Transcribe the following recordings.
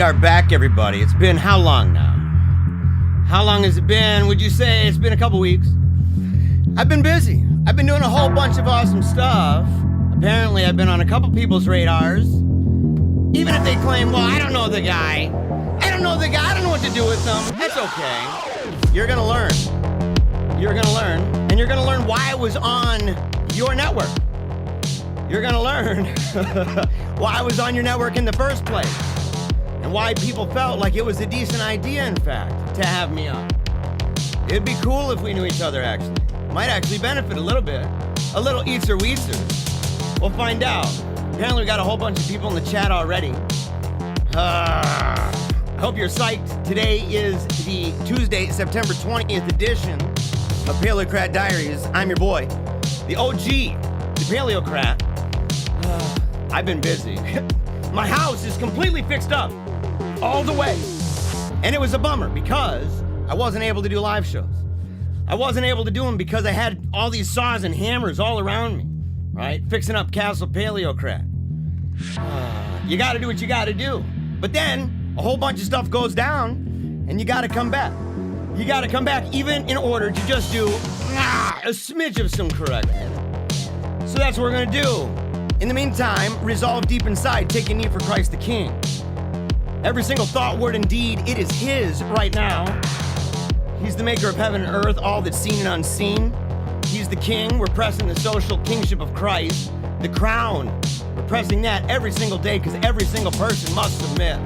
are back, everybody. It's been how long now? How long has it been? Would you say it's been a couple weeks? I've been busy. I've been doing a whole bunch of awesome stuff. Apparently, I've been on a couple people's radars. Even if they claim, well, I don't know the guy. I don't know what to do with them. That's okay. You're gonna learn. You're gonna learn. And you're gonna learn why I was on your network. You're gonna learn why I was on your network in the first place. And why people felt like it was a decent idea, in fact, to have me on. It'd be cool if we knew each other, actually. Might actually benefit a little bit. A little eatser weetser. We'll find out. Apparently we got a whole bunch of people in the chat already. I hope you're psyched. Today is the Tuesday, September 20th edition of PaleocratDiaries. I'm your boy, the OG, the Paleocrat. I've been busy. My house is completely fixed up, all the way. And it was a bummer because I wasn't able to do live shows. I wasn't able to do them because I had all these saws and hammers all around me, right? Fixing up Castle Paleocrat. You gotta do what you gotta do. But then, a whole bunch of stuff goes down, and you gotta come back. You gotta come back even in order to just do a smidge of some correcting. So that's what we're gonna do. In the meantime, resolve deep inside, take a knee for Christ the King. Every single thought, word, and deed, it is His right now. He's the maker of heaven and earth, all that's seen and unseen. He's the King. We're pressing the social kingship of Christ, the crown. We're pressing that every single day because every single person must submit.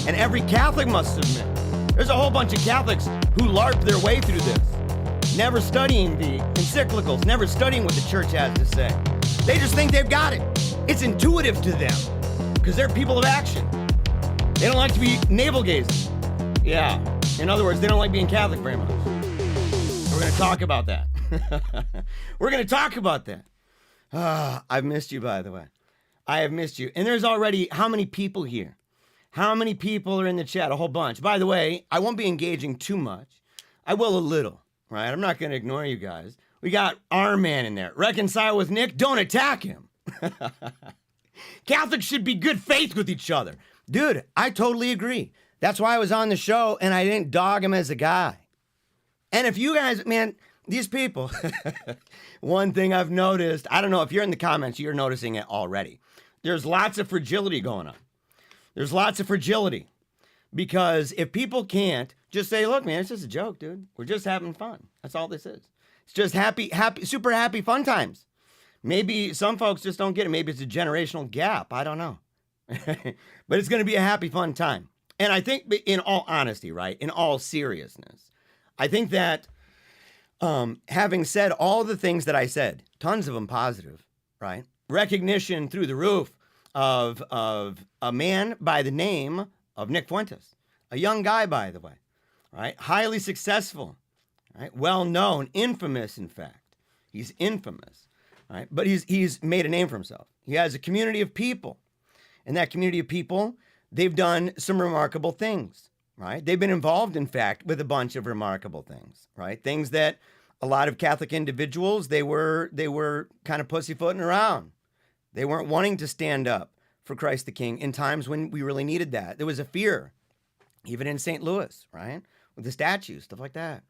And every Catholic must submit. There's a whole bunch of Catholics who LARP their way through this, never studying the encyclicals, never studying what the church has to say. They just think they've got it. It's intuitive to them because they're people of action. They don't like to be navel-gazing. Yeah. In other words, they don't like being Catholic very much. We're going to talk about that. We're going to talk about that. I've missed you, by the way. I have missed you. And there's already how many people here? How many people are in the chat? A whole bunch. By the way, I won't be engaging too much. I will a little, right? I'm not going to ignore you guys. We got our man in there. Reconcile with Nick. Don't attack him. Catholics should be good faith with each other. Dude, I totally agree. That's why I was on the show and I didn't dog him as a guy. And if you guys, man, these people, one thing I've noticed, I don't know if you're in the comments, you're noticing it already. There's lots of fragility going on. There's lots of fragility. Because if people can't just say, look, man, it's just a joke, dude. We're just having fun. That's all this is. It's just happy, super happy fun times. Maybe some folks just don't get it. Maybe it's a generational gap. I don't know. But it's going to be a happy, fun time. And I think in all honesty, right, in all seriousness, I think that having said all the things that I said, tons of them positive, right, recognition through the roof of a man by the name of Nick Fuentes, a young guy, by the way, right, highly successful, right, well-known, infamous, in fact. He's infamous, right, but he's made a name for himself. He has a community of people. And that community of people, they've done some remarkable things, right? They've been involved, in fact, with a bunch of remarkable things, right? Things that a lot of Catholic individuals, they were kind of pussyfooting around. They weren't wanting to stand up for Christ the King in times when we really needed that. There was a fear, even in St. Louis, right? With the statues, stuff like that.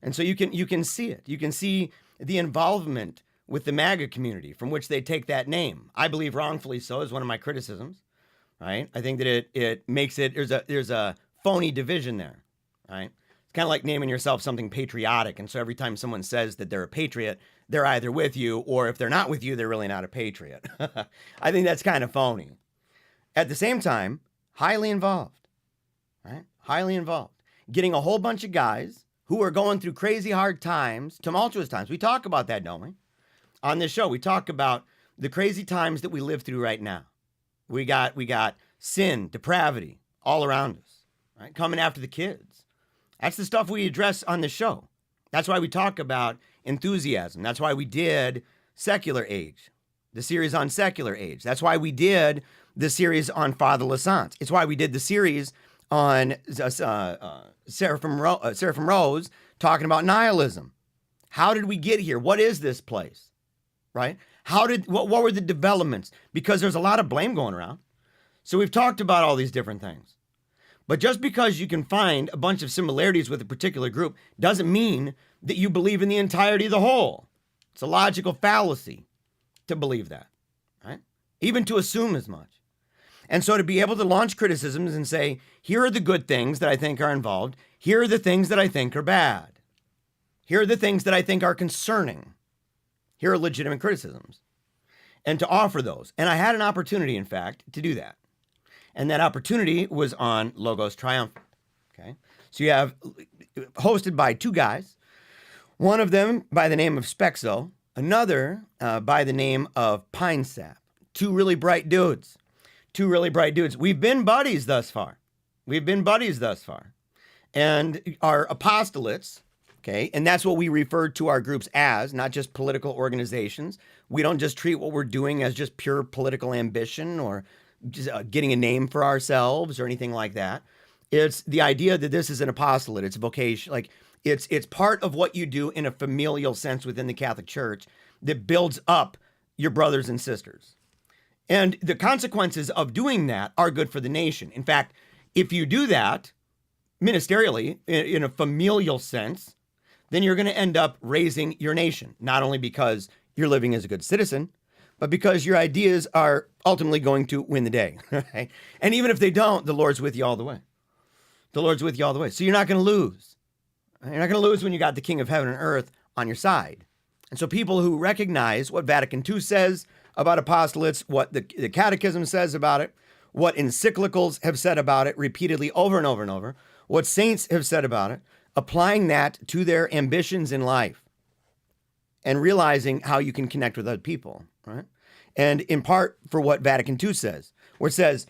And so you can see it. You can see the involvement with the MAGA community from which they take that name. I believe wrongfully so is one of my criticisms, right? I think that it makes it, there's a phony division there, right? It's kind of like naming yourself something patriotic. And so every time someone says that they're a patriot, they're either with you, or if they're not with you, they're really not a patriot. I think that's kind of phony. At the same time, highly involved, right? Highly involved. Getting a whole bunch of guys who are going through crazy hard times, tumultuous times. We talk about that, don't we? On this show, we talk about the crazy times that we live through right now. We got sin, depravity all around us, right? Coming after the kids. That's the stuff we address on the show. That's why we talk about enthusiasm. That's why we did Secular Age, the series on Secular Age. That's why we did the series on Fatherless Sons. It's why we did the series on Seraphim Rose talking about nihilism. How did we get here? What is this place? Right? What were the developments? Because there's a lot of blame going around. So we've talked about all these different things. But just because you can find a bunch of similarities with a particular group doesn't mean that you believe in the entirety of the whole. It's a logical fallacy to believe that, right? Even to assume as much. And so to be able to launch criticisms and say, here are the good things that I think are involved. Here are the things that I think are bad. Here are the things that I think are concerning. Here are legitimate criticisms. And to offer those. And I had an opportunity, in fact, to do that. And that opportunity was on Logos Triumphant. Okay. So you have hosted by two guys. One of them by the name of Spexo. Another by the name of Pine Sap. Two really bright dudes. We've been buddies thus far. And our apostolates, okay, and that's what we refer to our groups as, not just political organizations. We don't just treat what we're doing as just pure political ambition or just getting a name for ourselves or anything like that. It's the idea that this is an apostolate. It's a vocation. Like it's part of what you do in a familial sense within the Catholic Church that builds up your brothers and sisters. And the consequences of doing that are good for the nation. In fact, if you do that ministerially in a familial sense, then you're going to end up raising your nation, not only because you're living as a good citizen, but because your ideas are ultimately going to win the day. Right? And even if they don't, the Lord's with you all the way. So you're not going to lose. You're not going to lose when you got the King of Heaven and Earth on your side. And so people who recognize what Vatican II says about apostolates, what the Catechism says about it, what encyclicals have said about it repeatedly over and over and over, what saints have said about it, applying that to their ambitions in life and realizing how you can connect with other people, right? And in part for what Vatican II says, where it says,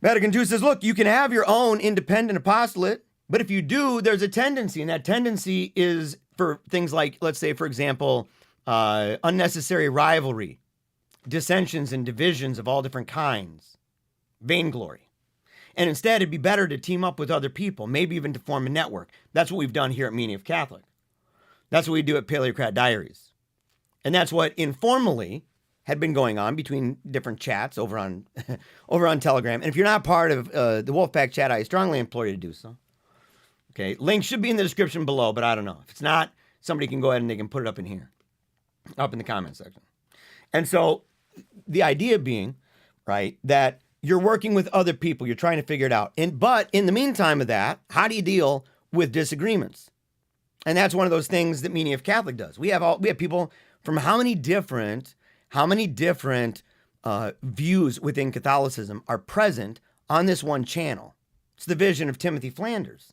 Vatican II says, look, you can have your own independent apostolate, but if you do, there's a tendency, and that tendency is for things like, let's say, for example, unnecessary rivalry, dissensions and divisions of all different kinds, vainglory. And instead, it'd be better to team up with other people, maybe even to form a network. That's what we've done here at Meaning of Catholic. That's what we do at Paleocrat.Diaries. And that's what informally had been going on between different chats over on over on Telegram. And if you're not part of the Wolfpack chat, I strongly implore you to do so. Okay, link should be in the description below, but I don't know. If it's not, somebody can go ahead and they can put it up in here, up in the comment section. And so the idea being, right, that you're working with other people, you're trying to figure it out. But in the meantime of that, how do you deal with disagreements? And that's one of those things that Meaning of Catholic does. We have people from how many different views within Catholicism are present on this one channel. It's the vision of Timothy Flanders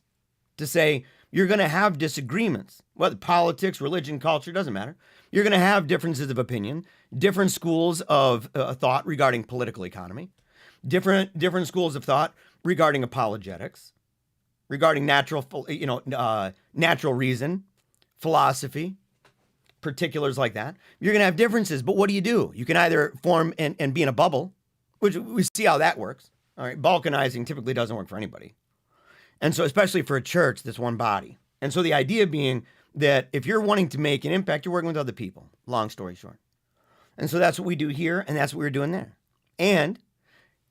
to say you're going to have disagreements, whether politics, religion, culture, doesn't matter. You're going to have differences of opinion, different schools of thought regarding political economy, different schools of thought regarding apologetics, regarding natural reason, philosophy, particulars like that. You're going to have differences, but what do? You can either form and be in a bubble, which we see how that works. All right, balkanizing typically doesn't work for anybody. And so especially for a church that's one body. And so the idea being that if you're wanting to make an impact, you're working with other people, long story short. And so that's what we do here, and that's what we're doing there. And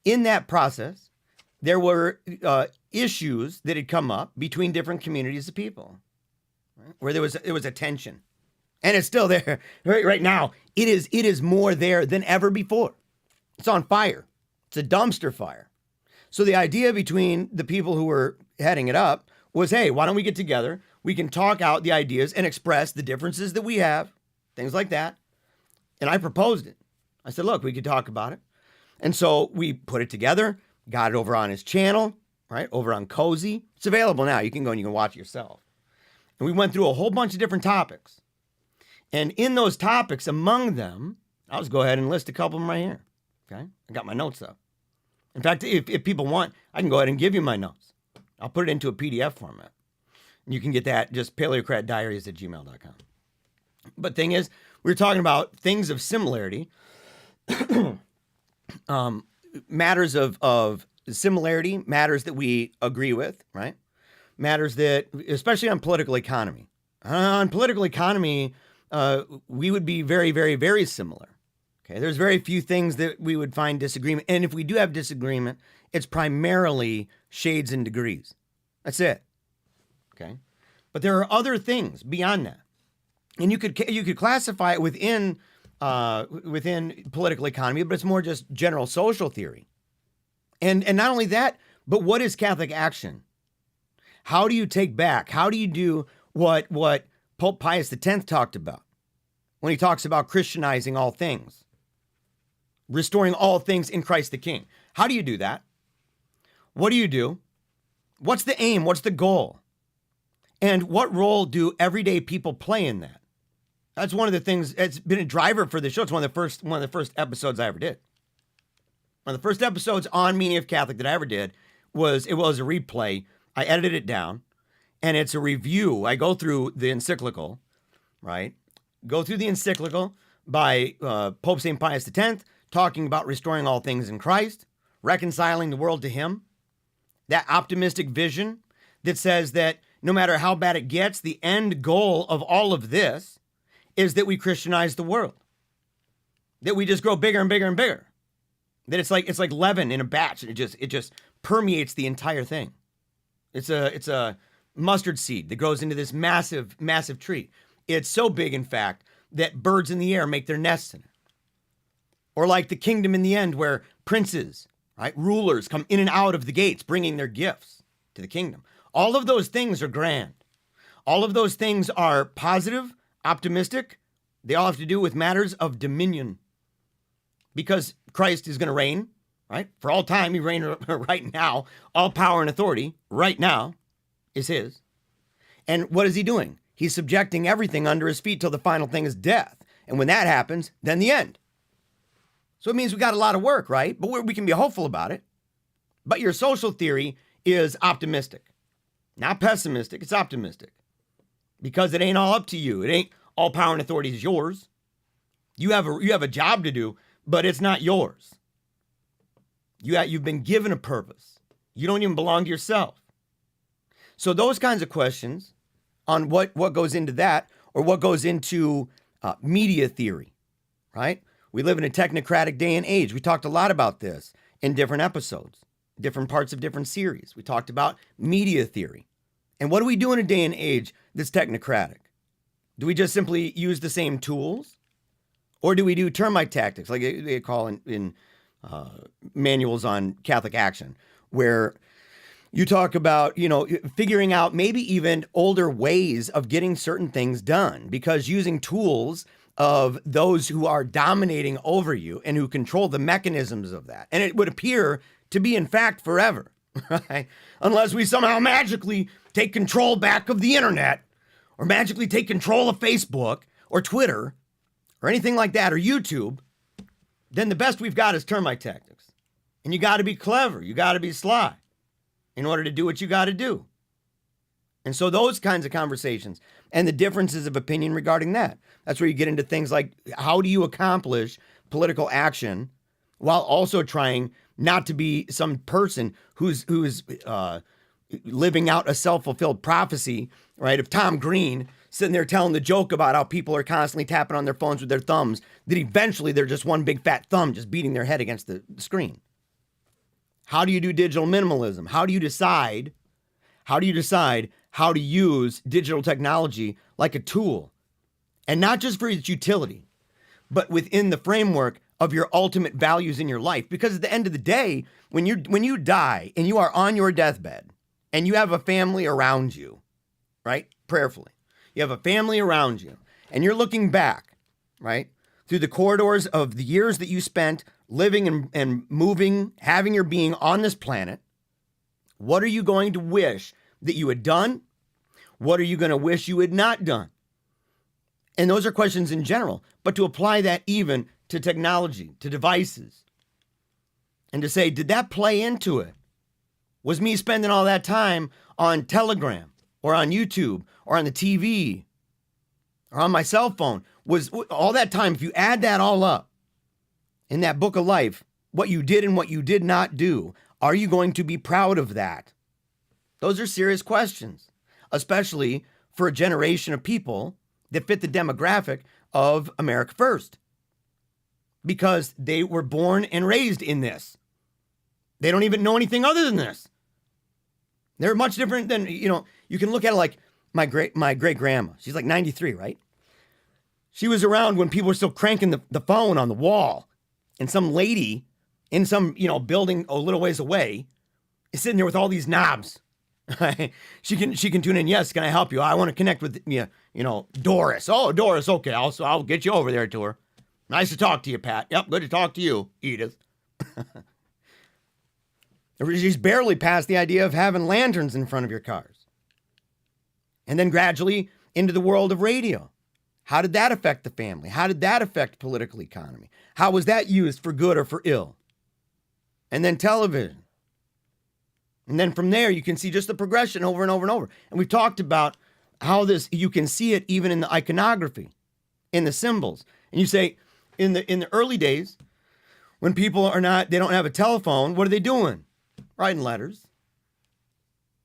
in that process, there were issues that had come up between different communities of people, right? Where there was a tension. And it's still there right now. It is more there than ever before. It's on fire. It's a dumpster fire. So the idea between the people who were heading it up was, hey, why don't we get together? We can talk out the ideas and express the differences that we have, things like that. And I proposed it. I said, look, we could talk about it. And so we put it together, got it over on his channel, right, over on Cozy. It's available now. You can go and you can watch it yourself. And we went through a whole bunch of different topics. And in those topics, among them, I'll just go ahead and list a couple of them right here. Okay? I got my notes up. In fact, if people want, I can go ahead and give you my notes. I'll put it into a PDF format. You can get that just PaleocratDiaries@gmail.com. But thing is, we're talking about things of similarity, matters of similarity, matters that we agree with, right? Matters that, especially on political economy. On political economy, we would be very, very, very similar. Okay, there's very few things that we would find disagreement. And if we do have disagreement, It's primarily shades and degrees. That's it. Okay. But there are other things beyond that. And you could classify it within political economy, but it's more just general social theory. And not only that, but what is Catholic action? How do you take back? How do you do what Pope Pius X talked about when he talks about Christianizing all things, restoring all things in Christ the King? How do you do that? What do you do? What's the aim? What's the goal? And what role do everyday people play in that? That's one of the things. It's been a driver for the show. It's one of the first episodes I ever did. One of the first episodes on Meaning of Catholic that I ever did was a replay. I edited it down, and it's a review. I go through the encyclical, right? Go through the encyclical by Pope St. Pius X, talking about restoring all things in Christ, reconciling the world to him. That optimistic vision that says that no matter how bad it gets, the end goal of all of this is that we Christianize the world. That we just grow bigger and bigger and bigger. That it's like leaven in a batch, and it just permeates the entire thing. It's a mustard seed that grows into this massive, massive tree. It's so big, in fact, that birds in the air make their nests in it. Or like the kingdom in the end, where princes, right, rulers come in and out of the gates, bringing their gifts to the kingdom. All of those things are grand. All of those things are positive, optimistic. They all have to do with matters of dominion. Because Christ is going to reign, right? For all time, he reigns right now. All power and authority right now is his. And what is he doing? He's subjecting everything under his feet till the final thing is death. And when that happens, then the end. So it means we got a lot of work, right? But we can be hopeful about it. But your social theory is optimistic. Not pessimistic, it's optimistic. Because it ain't all up to you. It ain't all power and authority is yours. You have a job to do, but it's not yours. You've been given a purpose. You don't even belong to yourself. So those kinds of questions on what goes into that, or what goes into media theory, right? We live in a technocratic day and age. We talked a lot about this in different episodes, different parts of different series. We talked about media theory. And what do we do in a day and age that's technocratic? Do we just simply use the same tools? Or do we do termite tactics, like they call in manuals on Catholic action, where you talk about, figuring out maybe even older ways of getting certain things done, because using tools of those who are dominating over you and who control the mechanisms of that. And it would appear to be, in fact, forever, right? Unless we somehow magically take control back of the internet, or magically take control of Facebook or Twitter or anything like that, or YouTube, then the best we've got is termite tactics. And you got to be clever. You got to be sly in order to do what you got to do. And so those kinds of conversations and the differences of opinion regarding that, that's where you get into things like, how do you accomplish political action while also trying not to be some person who's living out a self-fulfilled prophecy, right, of Tom Green sitting there telling the joke about how people are constantly tapping on their phones with their thumbs, that eventually they're just one big fat thumb just beating their head against the screen. How do you do digital minimalism? How do you decide how to use digital technology like a tool? And not just for its utility, but within the framework of your ultimate values in your life. Because at the end of the day, when you die and you are on your deathbed and you have a family around you, right? Prayerfully. You have a family around you and you're looking back, right? Through the corridors of the years that you spent living and moving, having your being on this planet. What are you going to wish that you had done? What are you going to wish you had not done? And those are questions in general, but to apply that even to technology, to devices, and to say, did that play into it? Was me spending all that time on Telegram or on YouTube or on the TV or on my cell phone? Was all that time, if you add that all up in that book of life, what you did and what you did not do, are you going to be proud of that? Those are serious questions, especially for a generation of people that fit the demographic of America First, because they were born and raised in this. They don't even know anything other than this. They're much different than, you can look at it like my great grandma. She's like 93, right? She was around when people were still cranking the phone on the wall. And some lady in some, building a little ways away is sitting there with all these knobs. She can tune in. Yes, can I help you? I want to connect with, Doris. Oh, Doris, okay. I'll get you over there to her. Nice to talk to you, Pat. Yep, good to talk to you, Edith. She's barely past the idea of having lanterns in front of your cars. And then gradually into the world of radio. How did that affect the family? How did that affect political economy? How was that used for good or for ill? And then television. And then from there, you can see just the progression over and over and over. And we've talked about how you can see it even in the iconography, in the symbols. And you say, in the early days, when people they don't have a telephone, what are they doing? Writing letters.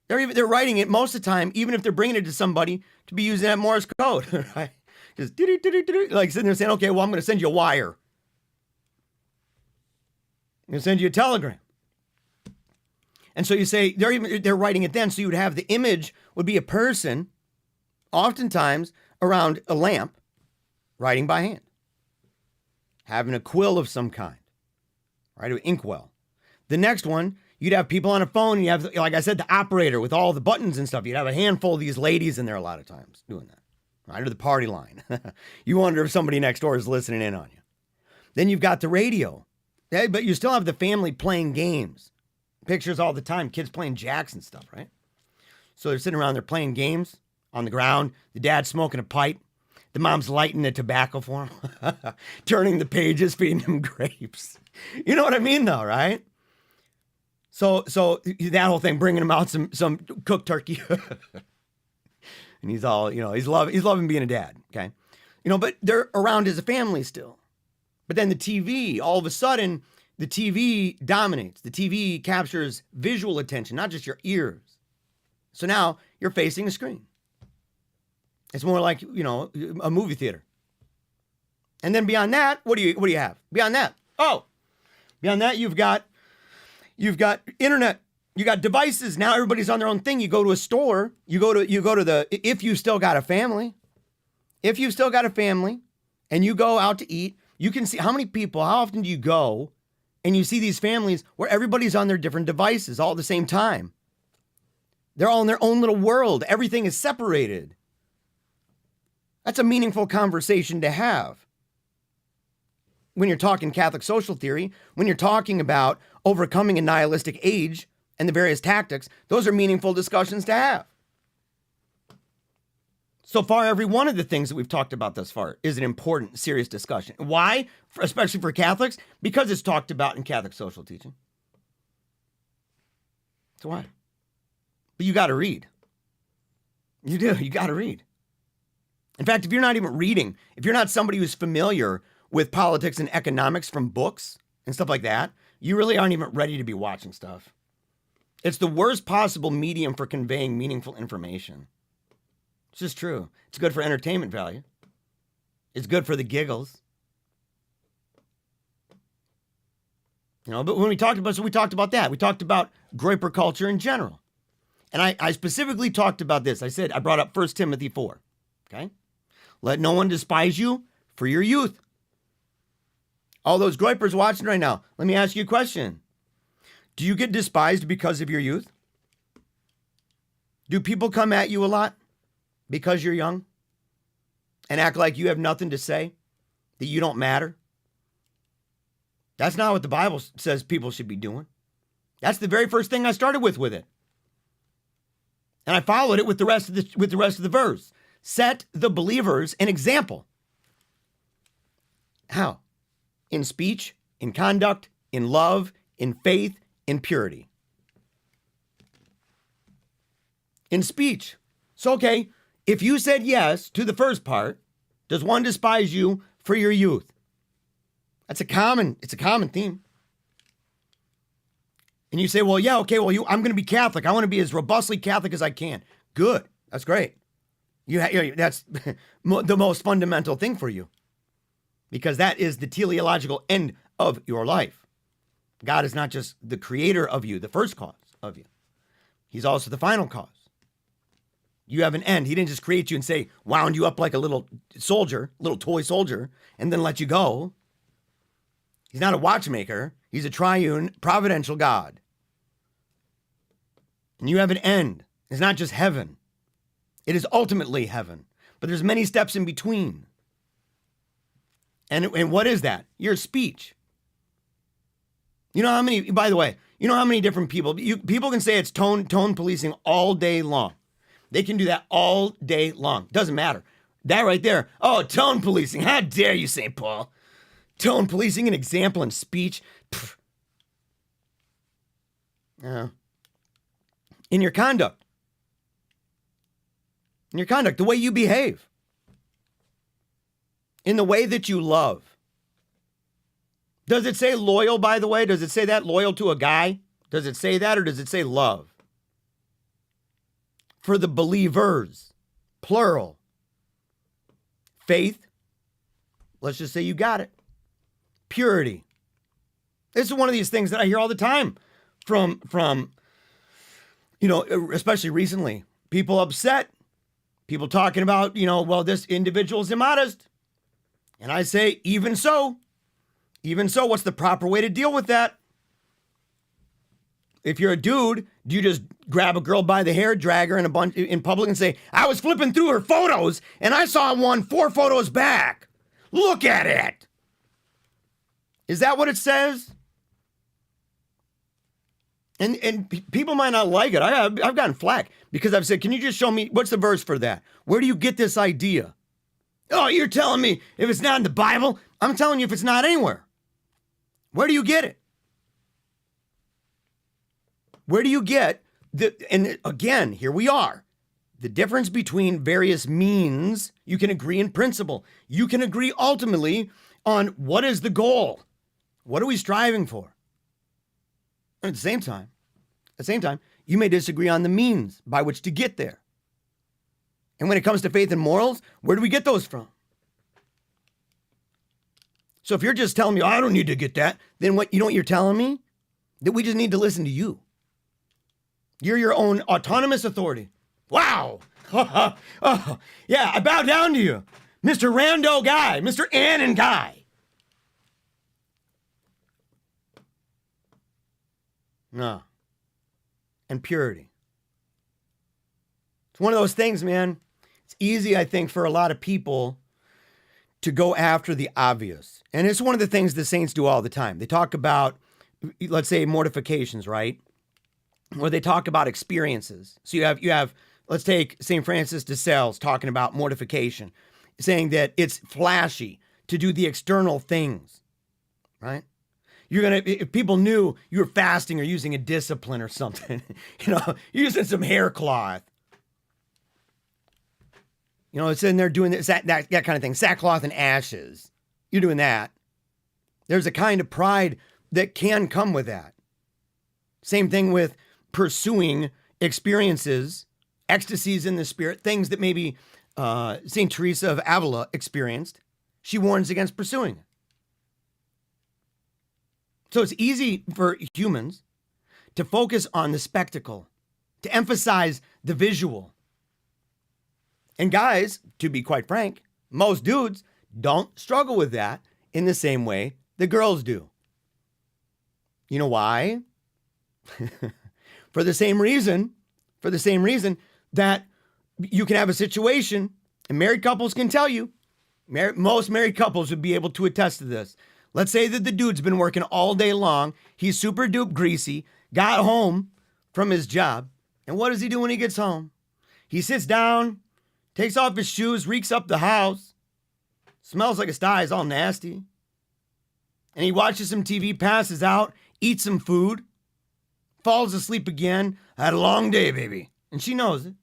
They're writing it most of the time, even if they're bringing it to somebody to be using that Morse code, right? Just like sitting there saying, okay, well, I'm going to send you a wire. I'm going to send you a telegram. And so you say, they're writing it then, so you would have the image would be a person, oftentimes around a lamp, writing by hand. Having a quill of some kind, right? An inkwell. The next one, you'd have people on a phone, and you have, like I said, the operator with all the buttons and stuff. You'd have a handful of these ladies in there a lot of times doing that, right? Or the party line. You wonder if somebody next door is listening in on you. Then you've got the radio. But you still have the family playing games. Pictures all the time, kids playing jacks and stuff, right? So they're sitting around, they're playing games on the ground. The dad's smoking a pipe. The mom's lighting the tobacco for him. Turning the pages, feeding him grapes. You know what I mean, though, right? So that whole thing, bringing him out some cooked turkey. And he's all, he's loving being a dad, okay? But they're around as a family still. But then the TV, all of a sudden, the TV dominates. The TV captures visual attention, not just your ears. So now you're facing a screen. It's more like, a movie theater. And then beyond that, what do you have? Beyond that, you've got internet. You got devices. Now everybody's on their own thing. You go to a store. You go to if you still got a family. If you've still got a family and you go out to eat, you can see how often do you go and you see these families where everybody's on their different devices all at the same time. They're all in their own little world. Everything is separated. That's a meaningful conversation to have. When you're talking Catholic social theory, when you're talking about overcoming a nihilistic age and the various tactics, those are meaningful discussions to have. So far, every one of the things that we've talked about thus far is an important, serious discussion. Why? Especially for Catholics? Because it's talked about in Catholic social teaching. So why? But you got to read. You do. You got to read. In fact, if you're not even reading, if you're not somebody who's familiar with politics and economics from books and stuff like that, you really aren't even ready to be watching stuff. It's the worst possible medium for conveying meaningful information. It's just true. It's good for entertainment value. It's good for the giggles. But when we talked about that. We talked about Groyper culture in general. And I specifically talked about this. I brought up 1 Timothy 4. Okay? Let no one despise you for your youth. All those Groypers watching right now, let me ask you a question. Do you get despised because of your youth? Do people come at you a lot because you're young and act like you have nothing to say, that you don't matter? That's not what the Bible says people should be doing. That's the very first thing I started with it. And I followed it with the rest of the verse. Set the believers an example. How? In speech, in conduct, in love, in faith, in purity. In speech. So, okay, if you said yes to the first part, does one despise you for your youth? It's a common theme. And you say, well, yeah, okay, well, I'm going to be Catholic. I want to be as robustly Catholic as I can. Good. That's great. That's the most fundamental thing for you, because that is the teleological end of your life. God is not just the creator of you, the first cause of you. He's also the final cause. You have an end. He didn't just create you and say, wound you up like a little soldier, little toy soldier, and then let you go. He's not a watchmaker. He's a triune, providential God. And you have an end. It's not just heaven. It is ultimately heaven. But there's many steps in between. And what is that? Your speech. You know how many, by the way, you know how many different people, people can say it's tone policing all day long. They can do that all day long. Doesn't matter. That right there. Oh, tone policing. How dare you, St. Paul? Tone policing, an example in speech. In your conduct. In your conduct, the way you behave. In the way that you love. Does it say loyal, by the way? Does it say that, loyal to a guy? Does it say that, or does it say love? For the believers, plural. Faith, let's just say you got it. Purity. This is one of these things that I hear all the time from especially recently. People upset. People talking about, well, this individual's immodest. And I say, even so, what's the proper way to deal with that? If you're a dude, do you just grab a girl by the hair, drag her in public and say, I was flipping through her photos and I saw one 4 photos back. Look at it. Is that what it says? And people might not like it. I've gotten flack because I've said, can you just show me, what's the verse for that? Where do you get this idea? Oh, you're telling me if it's not in the Bible? I'm telling you if it's not anywhere. Where do you get it? Where do you get and again, here we are. The difference between various means, you can agree in principle. You can agree ultimately on what is the goal. What are we striving for? And at the same time, you may disagree on the means by which to get there. And when it comes to faith and morals, where do we get those from? So if you're just telling me, I don't need to get that, then what you're telling me? That we just need to listen to you. You're your own autonomous authority. Wow. Oh, yeah, I bow down to you. Mr. Rando guy, Mr. Annan guy. No. And purity. It's one of those things, man. It's easy, I think, for a lot of people to go after the obvious. And it's one of the things the saints do all the time. They talk about, let's say, mortifications, right? Or they talk about experiences. So you have, let's take St. Francis de Sales talking about mortification, saying that it's flashy to do the external things, right? If people knew you were fasting or using a discipline or something, using some hair cloth, it's in there doing that kind of thing, sackcloth and ashes. You're doing that. There's a kind of pride that can come with that. Same thing with pursuing experiences, ecstasies in the spirit, things that maybe St. Teresa of Avila experienced. She warns against pursuing. So it's easy for humans to focus on the spectacle, to emphasize the visual. And guys, to be quite frank, most dudes don't struggle with that in the same way the girls do. You know why? For the same reason that you can have a situation, and married couples can tell you, most married couples would be able to attest to this. Let's say that the dude's been working all day long. He's super dupe greasy, got home from his job. And what does he do when he gets home? He sits down, takes off his shoes, reeks up the house, smells like a sty, is all nasty. And he watches some TV, passes out, eats some food, falls asleep again. I had a long day, baby. And she knows it.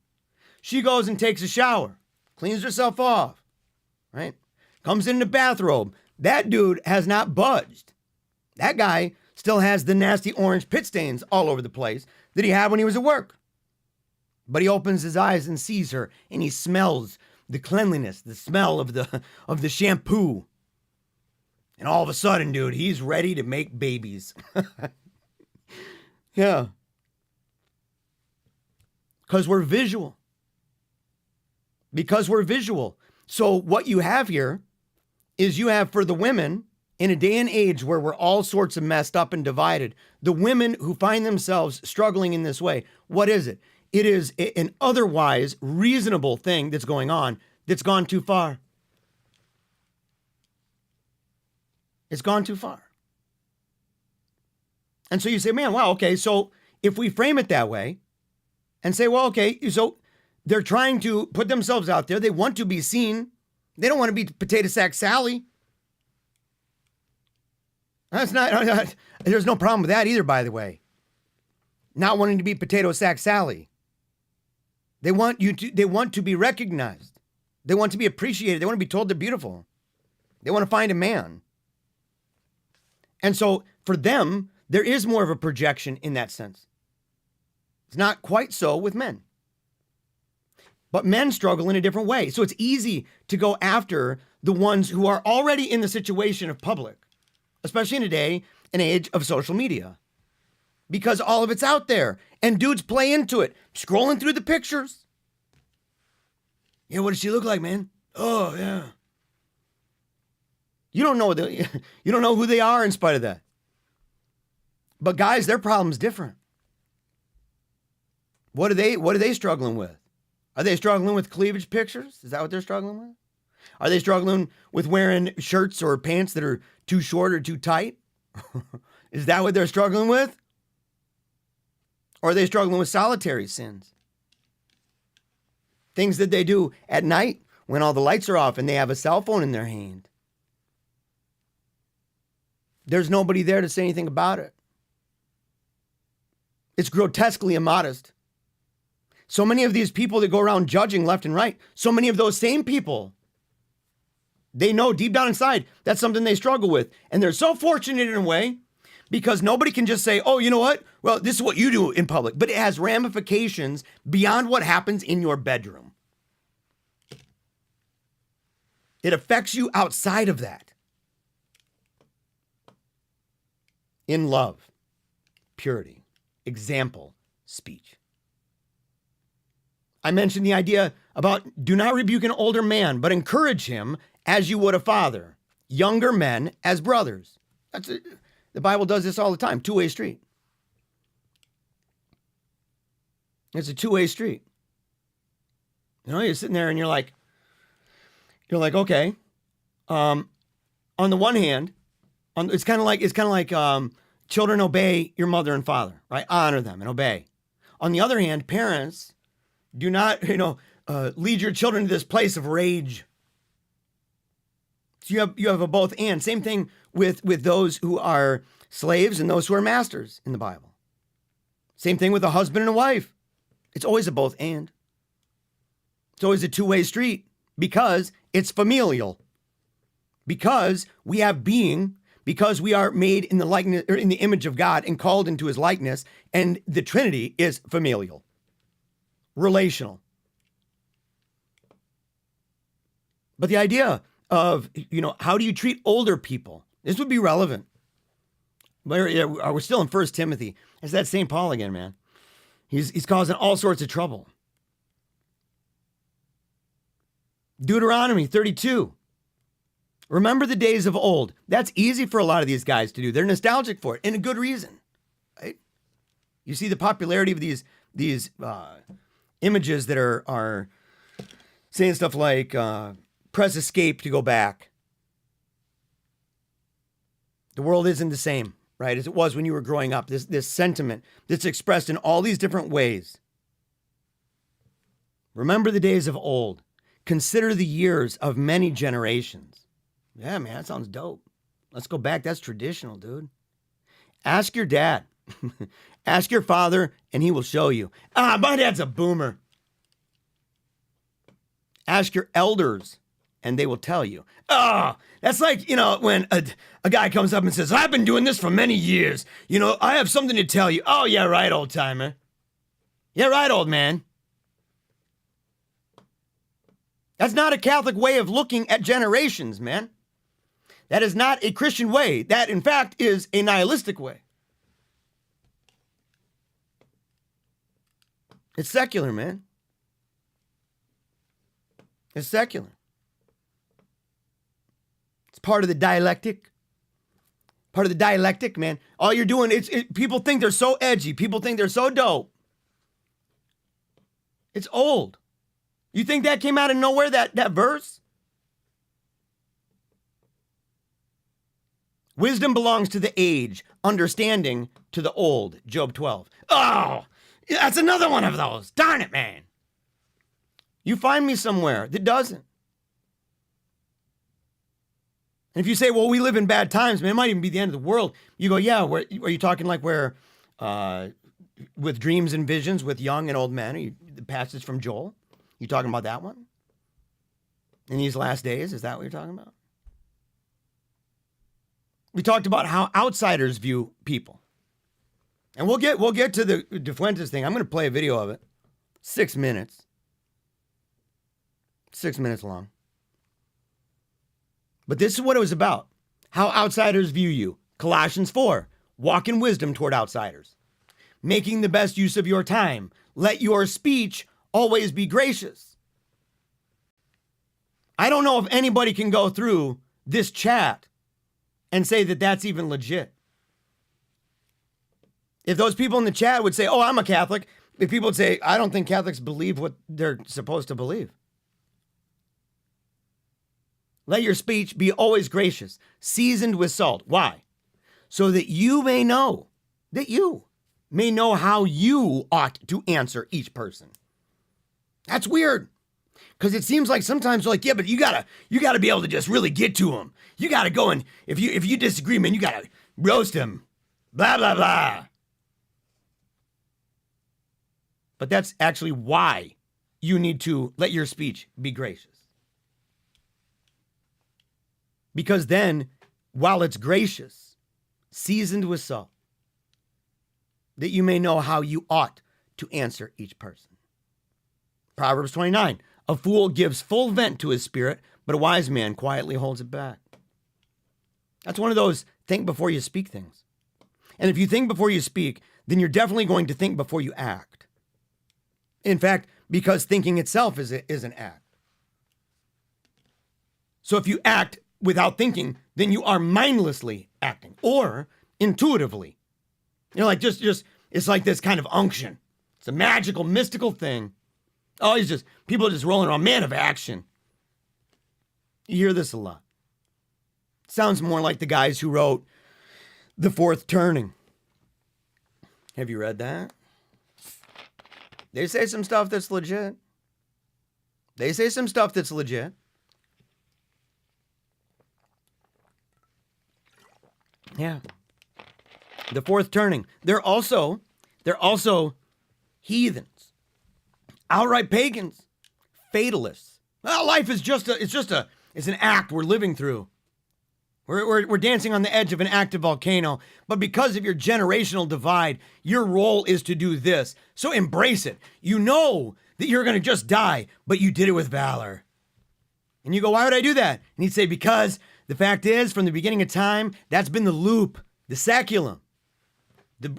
She goes and takes a shower, cleans herself off, right? Comes in the bathrobe. That dude has not budged. That guy still has the nasty orange pit stains all over the place that he had when he was at work. But he opens his eyes and sees her, and he smells the cleanliness, the smell of the shampoo. And all of a sudden, dude, he's ready to make babies. Yeah. Because we're visual. Because we're visual. So what you have here is you have for the women, in a day and age where we're all sorts of messed up and divided, the women who find themselves struggling in this way, what is it? It is an otherwise reasonable thing that's going on that's gone too far. It's gone too far. And so you say, man, wow, okay, so if we frame it that way and say, well, okay, so they're trying to put themselves out there. They want to be seen. They don't want to be Potato Sack Sally. That's not, there's no problem with that either, by the way. Not wanting to be Potato Sack Sally. They want to be recognized. They want to be appreciated. They want to be told they're beautiful. They want to find a man. And so for them, there is more of a projection in that sense. It's not quite so with men. But men struggle in a different way. So it's easy to go after the ones who are already in the situation of public, especially in a day and age of social media, because all of it's out there and dudes play into it, scrolling through the pictures. Yeah, what does she look like, man? Oh, yeah. You don't know who they are in spite of that. But guys, their problem's different. What are they struggling with? Are they struggling with cleavage pictures? Is that what they're struggling with? Are they struggling with wearing shirts or pants that are too short or too tight? Is that what they're struggling with? Or are they struggling with solitary sins? Things that they do at night when all the lights are off and they have a cell phone in their hand. There's nobody there to say anything about it. It's grotesquely immodest. So many of these people that go around judging left and right, so many of those same people, they know deep down inside that's something they struggle with. And they're so fortunate in a way because nobody can just say, oh, you know what? Well, this is what you do in public. But it has ramifications beyond what happens in your bedroom. It affects you outside of that. In love, purity, example, speech. I mentioned the idea about do not rebuke an older man, but encourage him as you would a father. Younger men as brothers. The Bible does this all the time. Two-way street. It's a two-way street. You know, you're sitting there and you're like, okay. On the one hand, it's kind of like children obey your mother and father, right? Honor them and obey. On the other hand, parents, do not, lead your children to this place of rage. So you have a both and. Same thing with those who are slaves and those who are masters in the Bible. Same thing with a husband and a wife. It's always a both and. It's always a two-way street because it's familial. Because we have being, because we are made in the likeness or in the image of God and called into his likeness, and the Trinity is familial. Relational. But the idea of, how do you treat older people? This would be relevant. We're still in 1 Timothy. It's that St. Paul again, man. He's causing all sorts of trouble. Deuteronomy 32. Remember the days of old. That's easy for a lot of these guys to do. They're nostalgic for it, and a good reason. Right? You see the popularity of these images that are saying stuff like, press escape to go back. The world isn't the same, right, as it was when you were growing up. This sentiment that's expressed in all these different ways. Remember the days of old. Consider the years of many generations. Yeah, man, that sounds dope. Let's go back. That's traditional, dude. Ask your dad. Ask your father, and he will show you. My dad's a boomer. Ask your elders, and they will tell you. That's like, when a guy comes up and says, I've been doing this for many years. I have something to tell you. Oh, yeah, right, old timer. Yeah, right, old man. That's not a Catholic way of looking at generations, man. That is not a Christian way. That, in fact, is a nihilistic way. It's secular, man. It's secular. It's part of the dialectic. Part of the dialectic, man. All you're doing, people think they're so edgy. People think they're so dope. It's old. You think that came out of nowhere, that verse? Wisdom belongs to the age, understanding to the old. Job 12. Oh, that's another one of those. Darn it, man. You find me somewhere that doesn't. And if you say, well, we live in bad times, man, it might even be the end of the world. You go, yeah, are you talking like where, with dreams and visions with young and old men? The passage from Joel? You talking about that one? In these last days, is that what you're talking about? We talked about how outsiders view people. And we'll get to the Fuentes thing. I'm going to play a video of it. 6 minutes. 6 minutes long. But this is what it was about. How outsiders view you. Colossians 4. Walk in wisdom toward outsiders. Making the best use of your time. Let your speech always be gracious. I don't know if anybody can go through this chat and say that that's even legit. If those people in the chat would say, oh, I'm a Catholic. If people would say, I don't think Catholics believe what they're supposed to believe. Let your speech be always gracious, seasoned with salt. Why? So that you may know how you ought to answer each person. That's weird. Because it seems like sometimes you're like, yeah, but you gotta be able to just really get to them. You gotta go and if you disagree, man, you gotta roast them. Blah, blah, blah. But that's actually why you need to let your speech be gracious. Because then, while it's gracious, seasoned with salt, that you may know how you ought to answer each person. Proverbs 29, a fool gives full vent to his spirit, but a wise man quietly holds it back. That's one of those think before you speak things. And if you think before you speak, then you're definitely going to think before you act. In fact, because thinking itself is an act. So if you act without thinking, then you are mindlessly acting or intuitively. You're like, just it's like this kind of unction. It's a magical, mystical thing. Oh, people are just rolling around. Man of action. You hear this a lot. Sounds more like the guys who wrote The Fourth Turning. Have you read that? They say some stuff that's legit. Yeah. The Fourth Turning. They're also heathens, outright pagans, fatalists. Well, life is it's an act we're living through. We're dancing on the edge of an active volcano, but because of your generational divide, your role is to do this. So embrace it. You know that you're going to just die, but you did it with valor. And you go, why would I do that? And he'd say, because the fact is, from the beginning of time, that's been the loop, the saculum, the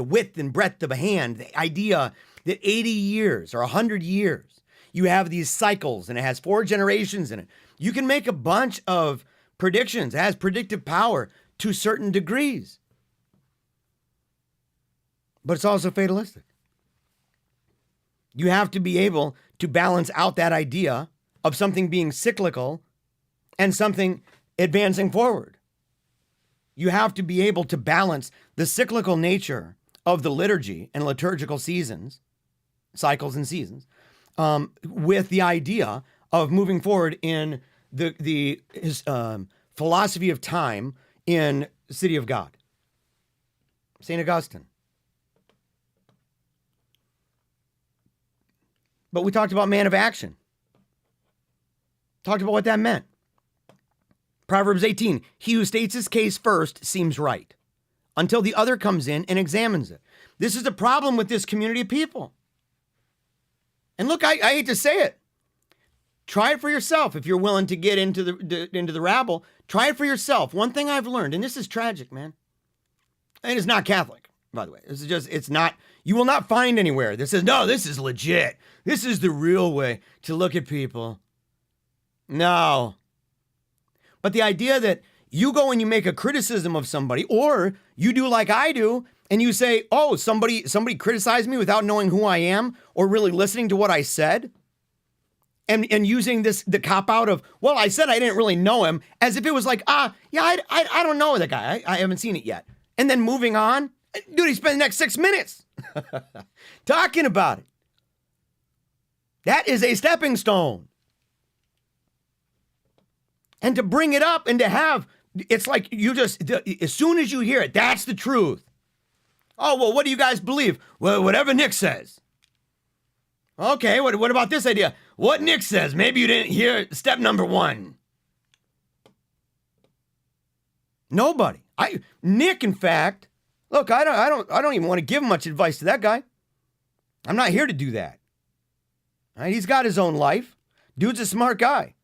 width and breadth of a hand, the idea that 80 years or 100 years, you have these cycles and it has 4 generations in it. You can make a bunch of predictions. It has predictive power to certain degrees. But it's also fatalistic. You have to be able to balance out that idea of something being cyclical and something advancing forward. You have to be able to balance the cyclical nature of the liturgy and liturgical seasons, cycles and seasons, with the idea of moving forward in the philosophy of time in the City of God. St. Augustine. But we talked about man of action. Talked about what that meant. Proverbs 18, he who states his case first seems right, until the other comes in and examines it. This is the problem with this community of people. And look, I hate to say it. Try it for yourself if you're willing to get into the rabble. Try it for yourself. One thing I've learned, and this is tragic, man. And it's not Catholic, by the way. It's not, you will not find anywhere that says, no, this is legit. This is the real way to look at people. No. But the idea that you go and you make a criticism of somebody, or you do like I do, and you say, oh, somebody criticized me without knowing who I am, or really listening to what I said, and using the cop-out of, well, I said I didn't really know him, as if it was like, I don't know the guy. I haven't seen it yet. And then moving on. Dude, he spent the next 6 minutes talking about it. That is a stepping stone. And to bring it up and to have, it's like you just, as soon as you hear it, that's the truth. Oh, well, what do you guys believe? Well, whatever Nick says. Okay, what about this idea? What Nick says. Maybe you didn't hear step number 1. Nobody. Nick, in fact, look, I don't even want to give much advice to that guy. I'm not here to do that. All right, he's got his own life. Dude's a smart guy.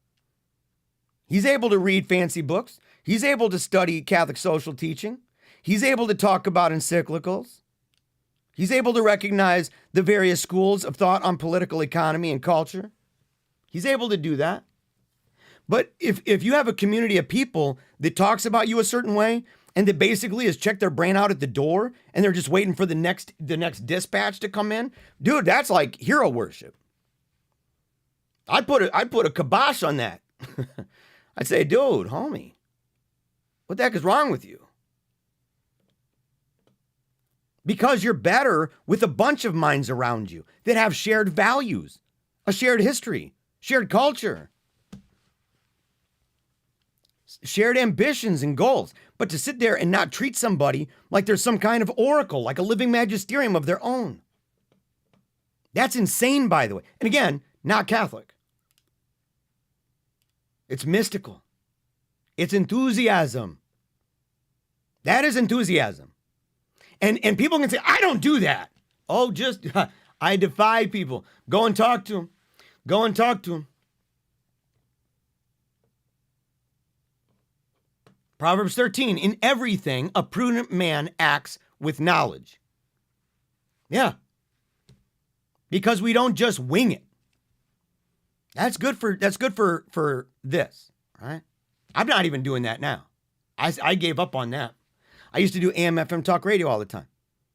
He's able to read fancy books. He's able to study Catholic social teaching. He's able to talk about encyclicals. He's able to recognize the various schools of thought on political economy and culture. He's able to do that. But if you have a community of people that talks about you a certain way, and that basically has checked their brain out at the door, and they're just waiting for the next dispatch to come in, dude, that's like hero worship. I'd put a kibosh on that. I'd say, dude, homie, what the heck is wrong with you? Because you're better with a bunch of minds around you that have shared values, a shared history, shared culture, shared ambitions and goals. But to sit there and not treat somebody like there's some kind of oracle, like a living magisterium of their own. That's insane, by the way. And again, not Catholic. It's mystical. It's enthusiasm. That is enthusiasm. And people can say, I don't do that. Oh, I defy people. Go and talk to them. Go and talk to them. Proverbs 13, in everything, a prudent man acts with knowledge. Yeah. Because we don't just wing it. That's good for this, right? I'm not even doing that now. I gave up on that. I used to do AM FM talk radio all the time.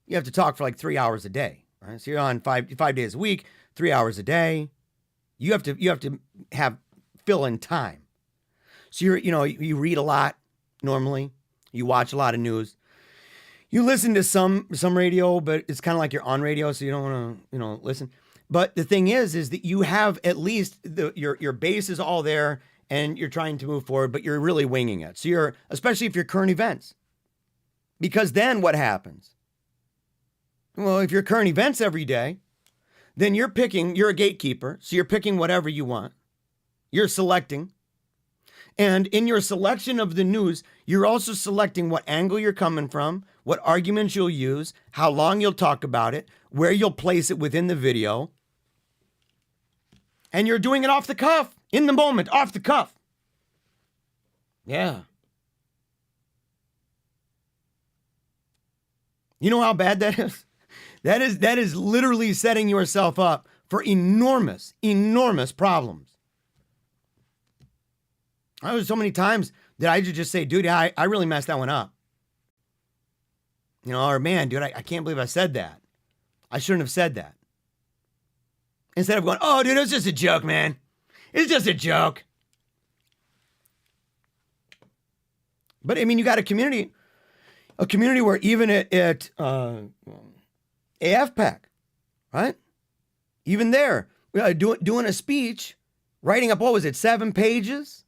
You have to talk for like 3 hours a day, right? So you're on five days a week, 3 hours a day. You have to fill in time. So you read a lot normally. You watch a lot of news. You listen to some radio, but it's kind of like you're on radio, so you don't want to, listen. But the thing is that you have at least your base is all there, and you're trying to move forward, but you're really winging it. So especially if you're current events. Because then what happens? Well, if you're current events every day, then you're a gatekeeper. So you're picking whatever you want. You're selecting. And in your selection of the news, you're also selecting what angle you're coming from, what arguments you'll use, how long you'll talk about it, where you'll place it within the video. And you're doing it off the cuff, in the moment, off the cuff. Yeah. You know how bad that is? That is literally setting yourself up for enormous, enormous problems. I was so many times that I just say, dude, I really messed that one up. Or man, dude, I can't believe I said that. I shouldn't have said that. Instead of going, oh, dude, it was just a joke, man. It's just a joke. But I mean, you got a community where even at AFPAC, right? Even there, doing a speech, writing up, 7 pages?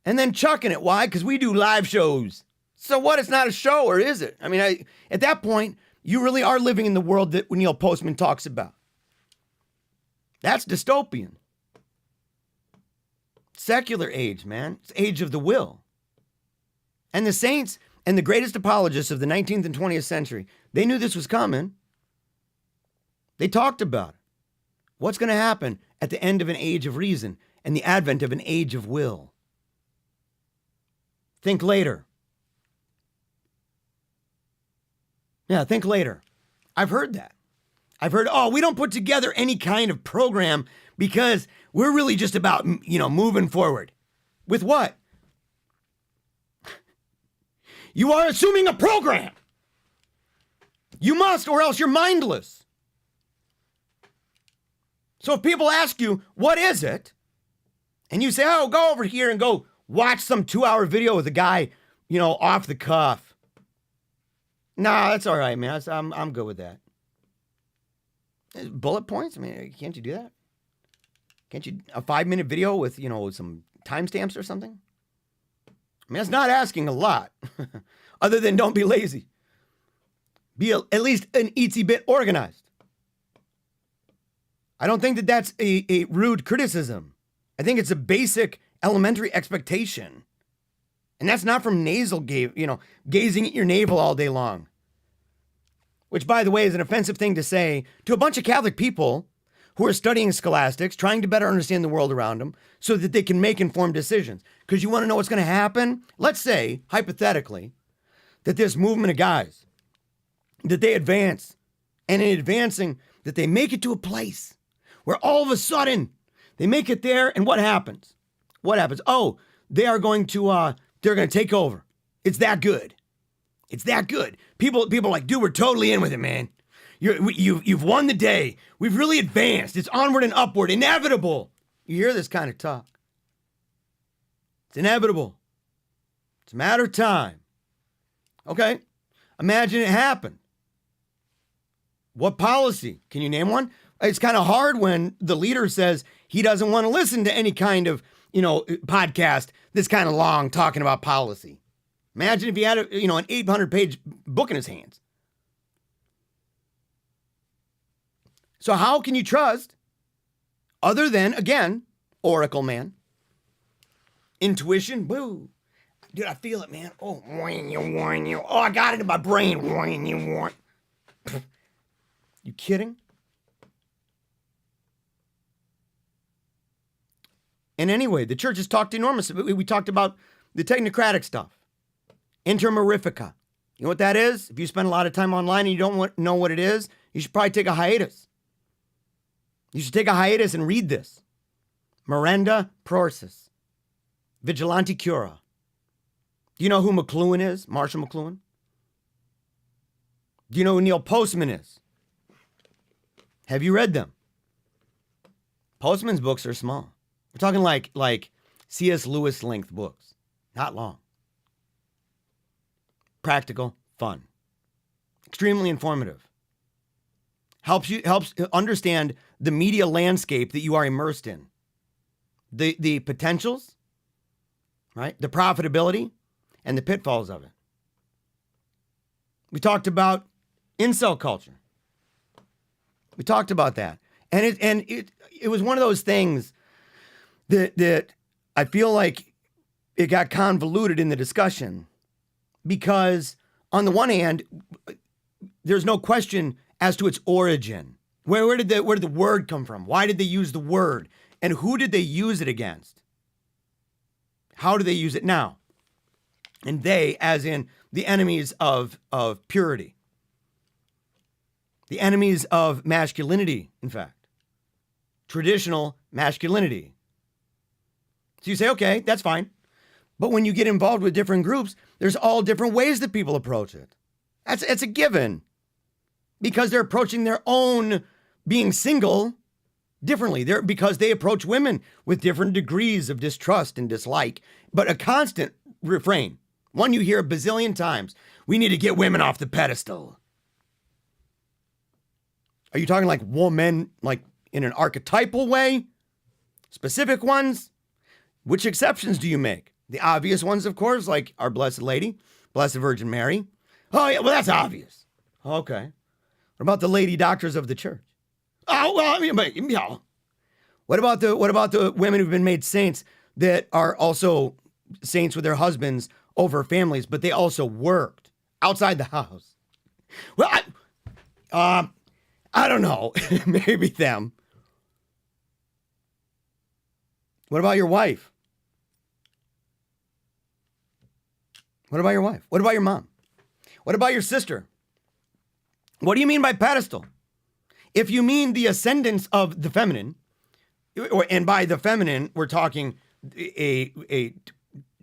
And then chucking it. Why? Because we do live shows. So what? It's not a show, or is it? I mean, at that point, you really are living in the world that Neil Postman talks about. That's dystopian. Secular age, man. It's age of the will. And the saints and the greatest apologists of the 19th and 20th century, they knew this was coming. They talked about it. What's going to happen at the end of an age of reason? and the advent of an age of will. Think later. Yeah, think later. I've heard that. I've heard, oh, we don't put together any kind of program because we're really just about, moving forward. With what? You are assuming a program. You must, or else you're mindless. So if people ask you, what is it? And you say, oh, go over here and go watch some 2-hour video with a guy, off the cuff. Nah, that's all right, man. I'm good with that. Bullet points? I mean, can't you do that? Can't you, a 5-minute video with, some timestamps or something? I mean, that's not asking a lot. Other than don't be lazy. Be at least an itsy bit organized. I don't think that that's a rude criticism. I think it's a basic elementary expectation. And that's not from gazing at your navel all day long. Which, by the way, is an offensive thing to say to a bunch of Catholic people who are studying scholastics, trying to better understand the world around them so that they can make informed decisions. Because you want to know what's going to happen? Let's say, hypothetically, that this movement of guys, that they advance, and in advancing, that they make it to a place where all of a sudden they make it there, and what happens? What happens? Oh, they're going to take over. It's that good. It's that good. People are like, dude, we're totally in with it, man. You've won the day. We've really advanced. It's onward and upward, inevitable. You hear this kind of talk. It's inevitable. It's a matter of time. Okay, imagine it happened. What policy? Can you name one? It's kind of hard when the leader says he doesn't want to listen to any kind of, podcast this kind of long talking about policy. Imagine if he had an 800-page book in his hands. So how can you trust, other than, again, Oracle man, intuition? Woo. Dude, I feel it, man. Oh, you. Oh, I got it in my brain. You kidding? And anyway, the church has talked enormously. We talked about the technocratic stuff. Intermarifica. You know what that is? If you spend a lot of time online and you don't know what it is, you should probably take a hiatus. You should take a hiatus and read this. Miranda Proersis. Vigilante Cura. Do you know who McLuhan is? Marshall McLuhan? Do you know who Neil Postman is? Have you read them? Postman's books are small. We're talking like C.S. Lewis length books. Not long. Practical, fun. Extremely informative. Helps understand the media landscape that you are immersed in. The potentials, right? The profitability and the pitfalls of it. We talked about incel culture. We talked about that. And it was one of those things that I feel like it got convoluted in the discussion because on the one hand, there's no question as to its origin. Where did the word come from? Why did they use the word? And who did they use it against? How do they use it now? And they, as in the enemies of purity. The enemies of masculinity, in fact. Traditional masculinity. So you say, okay, that's fine. But when you get involved with different groups, there's all different ways that people approach it. It's a given. Because they're approaching their own being single differently. Because they approach women with different degrees of distrust and dislike. But a constant refrain. One you hear a bazillion times. We need to get women off the pedestal. Are you talking like women, like in an archetypal way? Specific ones? Which exceptions do you make? The obvious ones, of course, like our Blessed Lady, Blessed Virgin Mary. Oh, yeah, well, that's obvious. Okay. What about the lady doctors of the church? Oh, well, I mean, but, What about the women who've been made saints that are also saints with their husbands over families, but they also worked outside the house? Well, I don't know. Maybe them. What about your wife? What about your wife? What about your mom? What about your sister? What do you mean by pedestal? If you mean the ascendance of the feminine, and by the feminine, we're talking a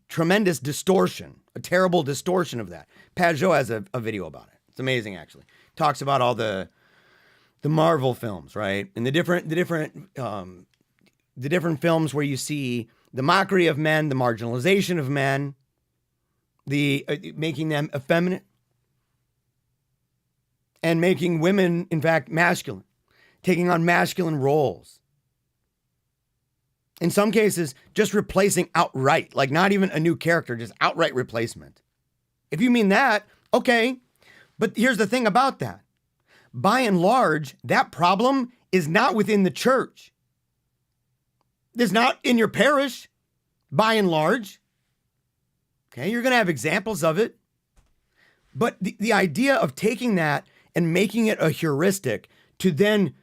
tremendous distortion, a terrible distortion of that. Pajot has a video about it. It's amazing, actually. Talks about all the Marvel films, right? And the different films where you see the mockery of men, the marginalization of men, the making them effeminate, and making women, in fact, masculine, taking on masculine roles. In some cases, just replacing outright, like not even a new character, just outright replacement. If you mean that, okay. But here's the thing about that. By and large, that problem is not within the church. It's not in your parish, by and large. Okay, you're going to have examples of it. But the idea of taking that and making it a heuristic to then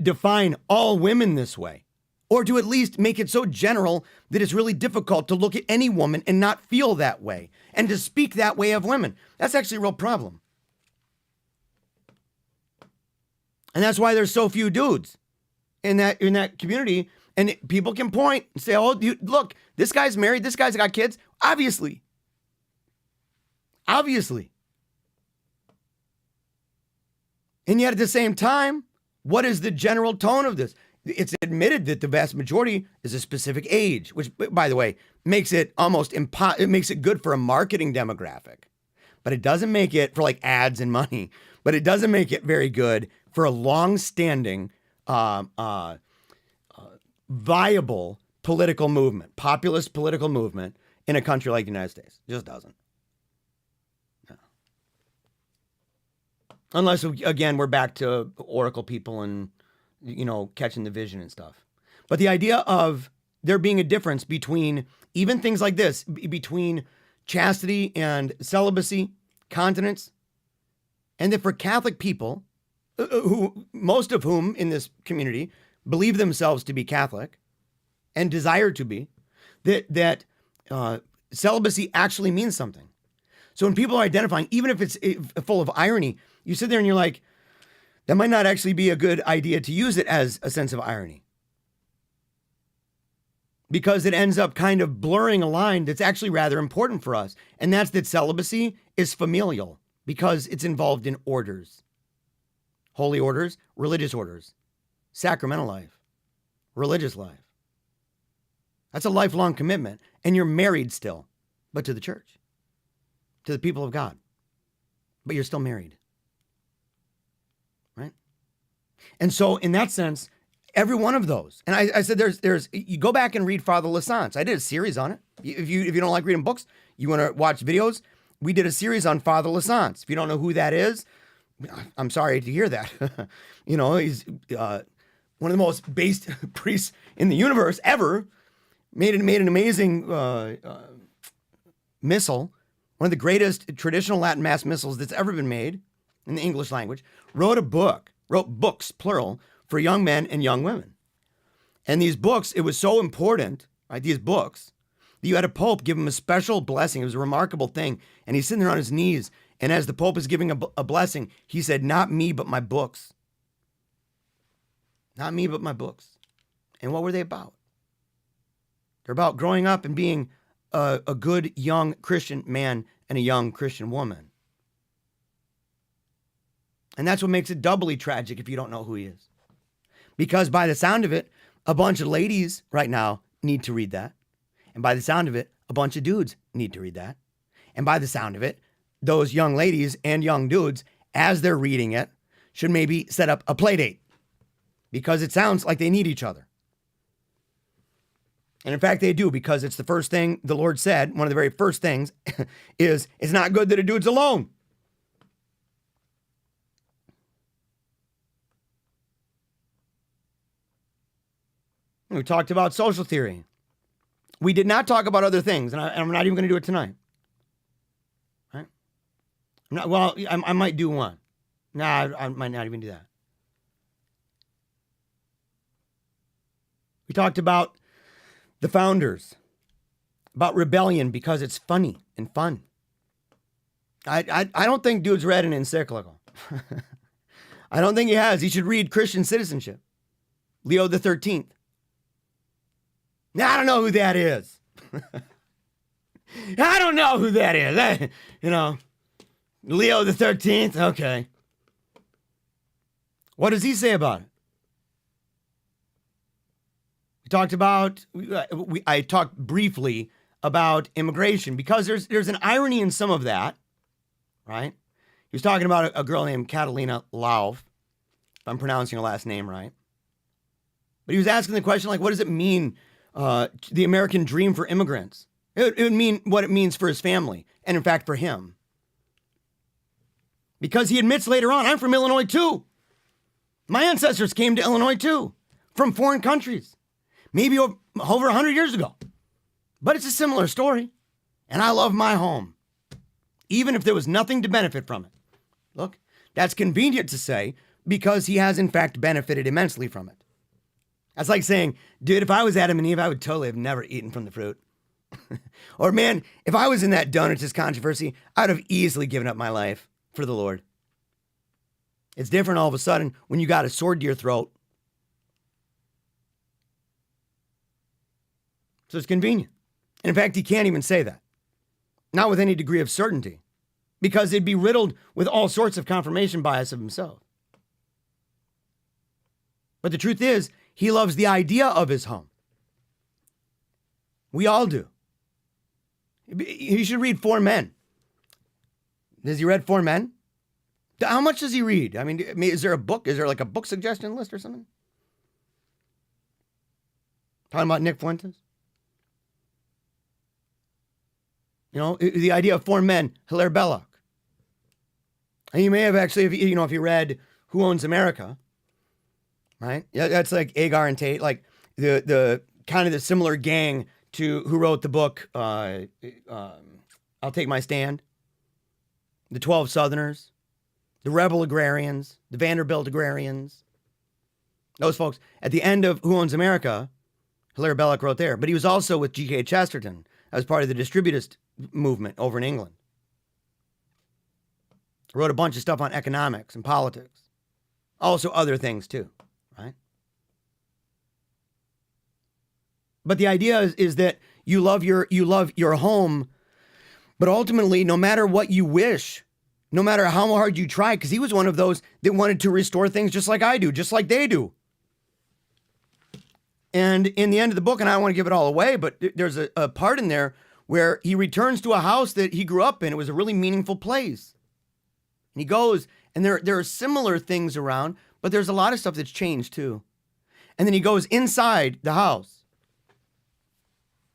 define all women this way, or to at least make it so general that it's really difficult to look at any woman and not feel that way and to speak that way of women. That's actually a real problem. And that's why there's so few dudes in that community. And people can point and say, oh, look, this guy's married, this guy's got kids. Obviously. And yet at the same time, what is the general tone of this? It's admitted that the vast majority is a specific age, which, by the way, makes it almost it makes it good for a marketing demographic. But it doesn't make it for like ads and money. But it doesn't make it very good for a long-standing, viable political movement, populist political movement in a country like the United States. It just doesn't. No. Unless, again, we're back to Oracle people and, catching the vision and stuff. But the idea of there being a difference between even things like this, between chastity and celibacy, continence, and that for Catholic people, who most of whom in this community believe themselves to be Catholic and desire to be, that celibacy actually means something. So when people are identifying, even if it's full of irony, you sit there and you're like, that might not actually be a good idea to use it as a sense of irony. Because it ends up kind of blurring a line that's actually rather important for us. And that's that celibacy is familial because it's involved in orders. Holy orders, religious orders, sacramental life, religious life. That's a lifelong commitment. And you're married still, but to the church, to the people of God. But you're still married. Right? And so in that sense, every one of those, and I said there's you go back and read Father Lassance. I did a series on it. If you don't like reading books, you want to watch videos, we did a series on Father Lassance. If you don't know who that is, I'm sorry to hear that. He's one of the most based priests in the universe ever. Made an amazing missal, one of the greatest traditional Latin Mass missals that's ever been made in the English language. Wrote books, plural, for young men and young women. And these books, it was so important, right? These books, that you had a Pope give him a special blessing. It was a remarkable thing. And he's sitting there on his knees. And as the Pope is giving a blessing, he said, not me, but my books. Not me, but my books. And what were they about? They're about growing up and being a good young Christian man and a young Christian woman. And that's what makes it doubly tragic if you don't know who he is. Because by the sound of it, a bunch of ladies right now need to read that. And by the sound of it, a bunch of dudes need to read that. And by the sound of it, those young ladies and young dudes, as they're reading it, should maybe set up a play date. Because it sounds like they need each other. And in fact, they do, because it's the first thing the Lord said. One of the very first things is, it's not good that a dude's alone. We talked about social theory. We did not talk about other things, and I'm not even going to do it tonight. Right? I might do one. Nah, I might not even do that. We talked about the founders about rebellion because it's funny and fun. I don't think dude's read an encyclical. I don't think he has. He should read Christian Citizenship. Leo the 13th. Now, I don't know who that is. I don't know who that is. Leo the 13th. Okay. What does he say about it? We talked about, I talked briefly about immigration because there's an irony in some of that, right? He was talking about a girl named Catalina Lauv, if I'm pronouncing her last name right. But he was asking the question, like, what does it mean, the American dream for immigrants? It would mean what it means for his family, and in fact for him. Because he admits later on, I'm from Illinois too. My ancestors came to Illinois too, from foreign countries, maybe over 100 years ago. But it's a similar story, and I love my home, even if there was nothing to benefit from it. Look, that's convenient to say because he has in fact benefited immensely from it. That's like saying, dude, if I was Adam and Eve, I would totally have never eaten from the fruit. Or man, if I was in that Donatist controversy, I'd have easily given up my life for the Lord. It's different all of a sudden when you got a sword to your throat. So it's convenient. And in fact, he can't even say that. Not with any degree of certainty. Because he'd be riddled with all sorts of confirmation bias of himself. But the truth is, he loves the idea of his home. We all do. He should read Four Men. Has he read Four Men? How much does he read? I mean, is there a book? Is there like a book suggestion list or something? Talking about Nick Fuentes? You know, the idea of Four Men, Hilaire Belloc. And you may have actually, if you read Who Owns America, right? Yeah, that's like Agar and Tate, like the kind of the similar gang to who wrote the book, I'll Take My Stand, the 12 Southerners, the Rebel Agrarians, the Vanderbilt Agrarians. Those folks, at the end of Who Owns America, Hilaire Belloc wrote there, but he was also with G.K. Chesterton as part of the distributist movement over in England. Wrote a bunch of stuff on economics and politics. Also other things too, right? But the idea is that you love your home, but ultimately, no matter what you wish, no matter how hard you try, because he was one of those that wanted to restore things just like I do, just like they do. And in the end of the book, and I don't want to give it all away, but there's a part in there where he returns to a house that he grew up in. It was a really meaningful place. And he goes, and there are similar things around, but there's a lot of stuff that's changed too. And then he goes inside the house.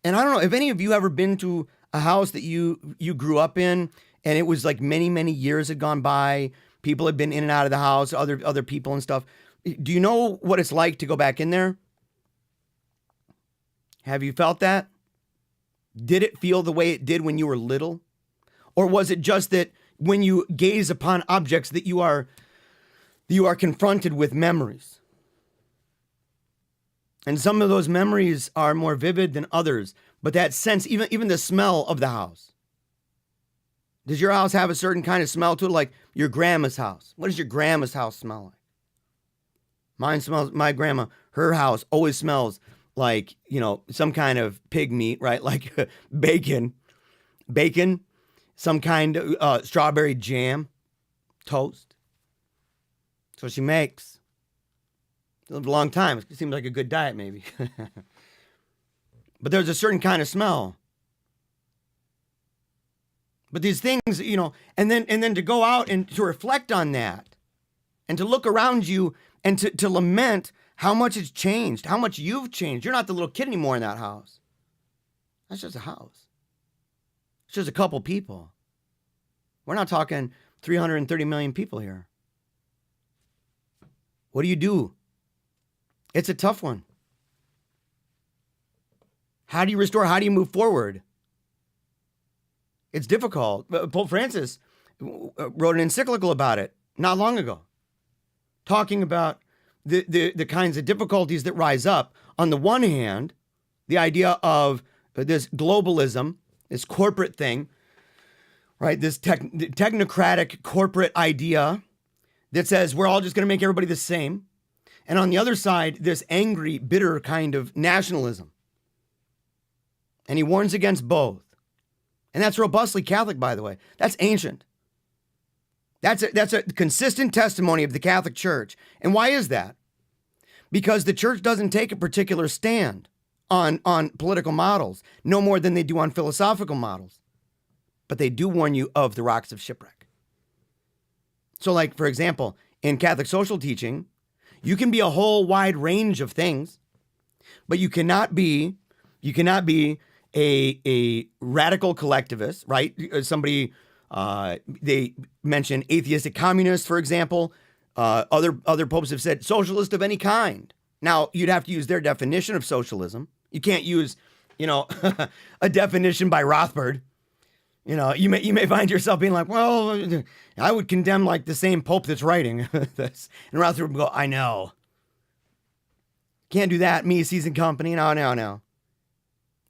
And I don't know, if any of you ever been to a house that you grew up in, and it was like many, many years had gone by, people had been in and out of the house, other people and stuff. Do you know what it's like to go back in there? Have you felt that? Did it feel the way it did when you were little? Or was it just that when you gaze upon objects that you are confronted with memories? And some of those memories are more vivid than others. But that sense, even the smell of the house. Does your house have a certain kind of smell to it? Like your grandma's house. What does your grandma's house smell like? My grandma, her house always smells like, some kind of pig meat, right? Like bacon, some kind of strawberry jam, toast. That's what she makes. She lived a long time. It seems like a good diet, maybe. But there's a certain kind of smell. But these things, and then to go out and to reflect on that, and to look around you and to lament how much it's changed, how much you've changed. You're not the little kid anymore in that house. That's just a house. It's just a couple people. We're not talking 330 million people here. What do you do? It's a tough one. How do you restore? How do you move forward? It's difficult. Pope Francis wrote an encyclical about it not long ago, talking about the kinds of difficulties that rise up. On the one hand, The idea of this globalism, this corporate thing, right? This technocratic corporate idea that says we're all just going to make everybody the same. And on the other side, this angry, bitter kind of nationalism. And he warns against both. And that's robustly Catholic, by the way. That's ancient. That's a consistent testimony of the Catholic Church. And why is that? Because the church doesn't take a particular stand on political models, no more than they do on philosophical models. But they do warn you of the rocks of shipwreck. So like, for example, in Catholic social teaching, you can be a whole wide range of things, but you cannot be a radical collectivist, right? Somebody, they mention atheistic communists, for example. Other popes have said socialist of any kind. Now, you'd have to use their definition of socialism. You can't use, a definition by Rothbard. You may find yourself being like, well, I would condemn like the same pope that's writing this. And Rothbard would go, I know. Can't do that, Mises and company. No.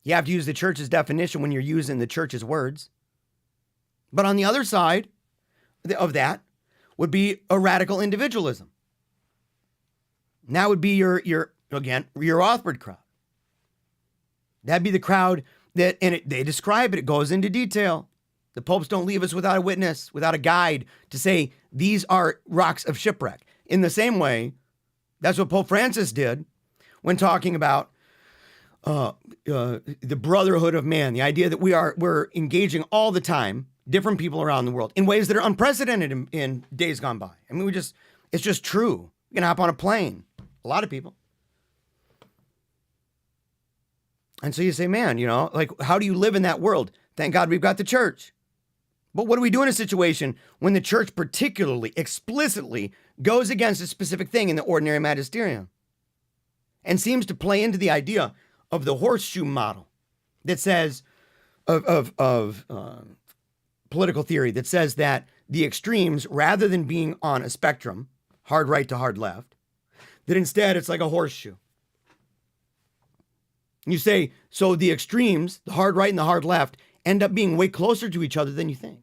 You have to use the church's definition when you're using the church's words. But on the other side of that would be a radical individualism. And that would be your Rothbard crowd. That'd be the crowd that, and they describe it, it goes into detail. The popes don't leave us without a witness, without a guide to say these are rocks of shipwreck. In the same way, that's what Pope Francis did when talking about the brotherhood of man, the idea that we're engaging all the time, different people around the world in ways that are unprecedented in days gone by. I mean, it's just true. You can hop on a plane, a lot of people. And so you say, man, like, how do you live in that world? Thank God we've got the church. But what do we do in a situation when the church particularly, explicitly goes against a specific thing in the ordinary magisterium and seems to play into the idea of the horseshoe model that says, of political theory that says that the extremes, rather than being on a spectrum, hard right to hard left, that instead it's like a horseshoe. You say, so the extremes, the hard right and the hard left, end up being way closer to each other than you think.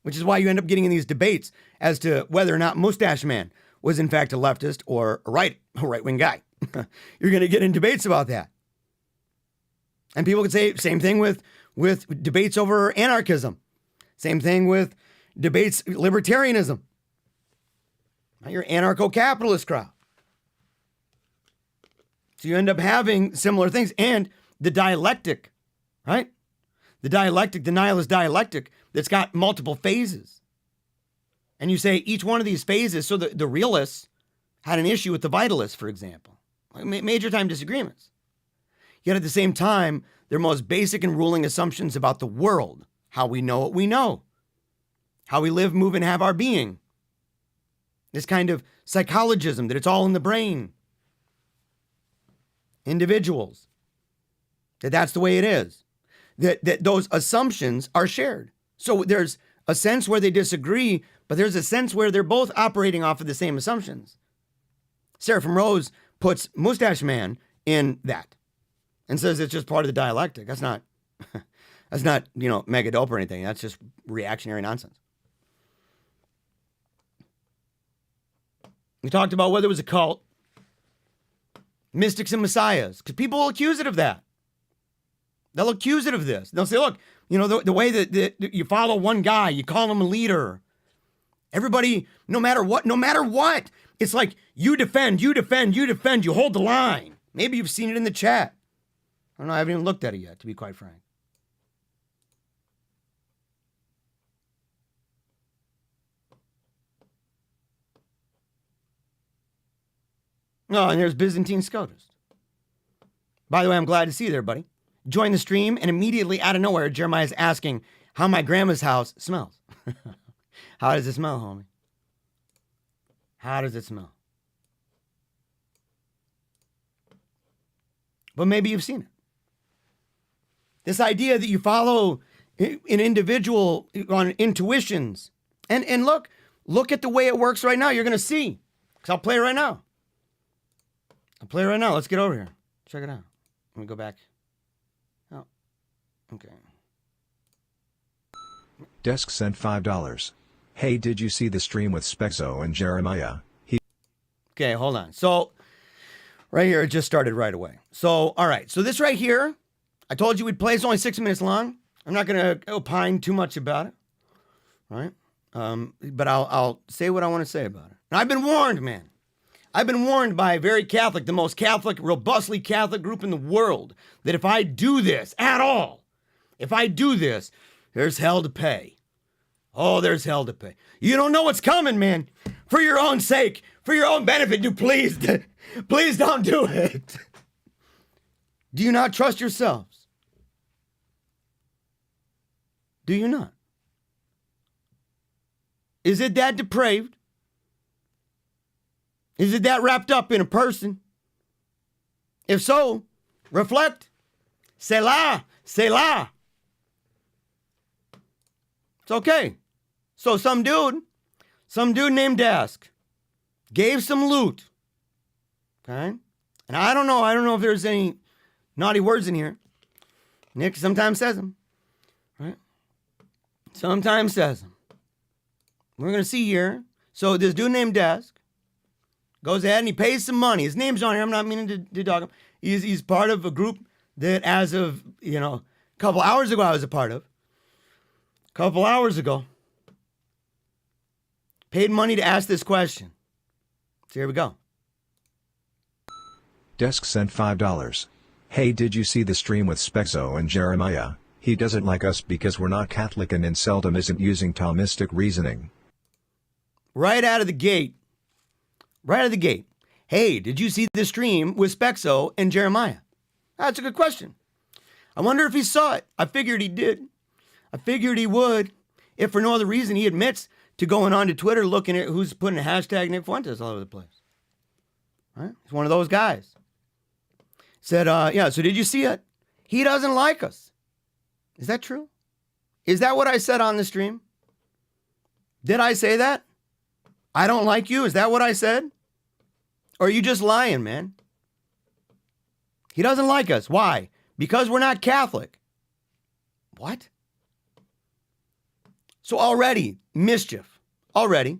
Which is why you end up getting in these debates as to whether or not Mustache Man was in fact a leftist or a right-wing guy. You're going to get in debates about that. And people could say same thing with debates over anarchism. Same thing with debates, libertarianism. Your anarcho-capitalist crowd. So you end up having similar things. And the dialectic, right? The nihilist dialectic that's got multiple phases. And you say each one of these phases, so the realists had an issue with the vitalists, for example. Major time disagreements. Yet at the same time, their most basic and ruling assumptions about the world, how we know what we know, how we live, move, and have our being. This kind of psychologism, that it's all in the brain. Individuals, that's the way it is. That those assumptions are shared. So there's a sense where they disagree, but there's a sense where they're both operating off of the same assumptions. Seraphim Rose puts Mustache Man in that and says it's just part of the dialectic. That's not mega dope or anything. That's just reactionary nonsense. We talked about whether it was a cult, mystics and messiahs, because people will accuse it of that. They'll accuse it of this. They'll say, look, the way that you follow one guy, you call him a leader. Everybody, no matter what, it's like you defend, you hold the line. Maybe you've seen it in the chat. I don't know, I haven't even looked at it yet, to be quite frank. Oh, and there's Byzantine Scotist. By the way, I'm glad to see you there, buddy. Join the stream, and immediately out of nowhere, Jeremiah's asking how my grandma's house smells. How does it smell, homie? How does it smell? But maybe you've seen it. This idea that you follow an individual on intuitions. And look at the way it works right now. You're going to see. Because I'll play it right now. Let's get over here. Check it out. Let me go back. Oh, okay. Desk sent $5. Hey, did you see the stream with Spexo and Jeremiah? Okay, hold on. So, right here, it just started right away. So, all right. So, this right here, I told you we'd play. It's only 6 minutes long. I'm not going to opine too much about it. All right? But I'll say what I want to say about it. And I've been warned, man. I've been warned by Very Catholic, the most Catholic, robustly Catholic group in the world, that if I do this at all, if I do this, there's hell to pay. Oh, there's hell to pay. You don't know what's coming, man. For your own sake, for your own benefit, please don't do it. Do you not trust yourselves? Do you not? Is it that depraved? Is it that wrapped up in a person? If so, reflect. Selah, Selah. It's okay. So some dude named Dask gave some loot. Okay? And I don't know if there's any naughty words in here. Nick sometimes says them. Right? Sometimes says them. We're going to see here. So this dude named Dask goes ahead and he pays some money. His name's on here. I'm not meaning to dog him. He's part of a group that as of, a couple hours ago I was a part of. A couple hours ago. Paid money to ask this question. So here we go. Desk sent $5. Hey, did you see the stream with Spexo and Jeremiah? He doesn't like us because we're not Catholic and seldom isn't using Thomistic reasoning. Right out of the gate. Hey, did you see the stream with Spexo and Jeremiah? That's a good question. I wonder if he saw it. I figured he did. I figured he would. If for no other reason, he admits to going on to Twitter looking at who's putting a hashtag Nick Fuentes all over the place. Right? He's one of those guys. Said, so did you see it? He doesn't like us. Is that true? Is that what I said on the stream? Did I say that? I don't like you? Is that what I said? Or are you just lying, man? He doesn't like us. Why? Because we're not Catholic. What? So already, mischief. Already.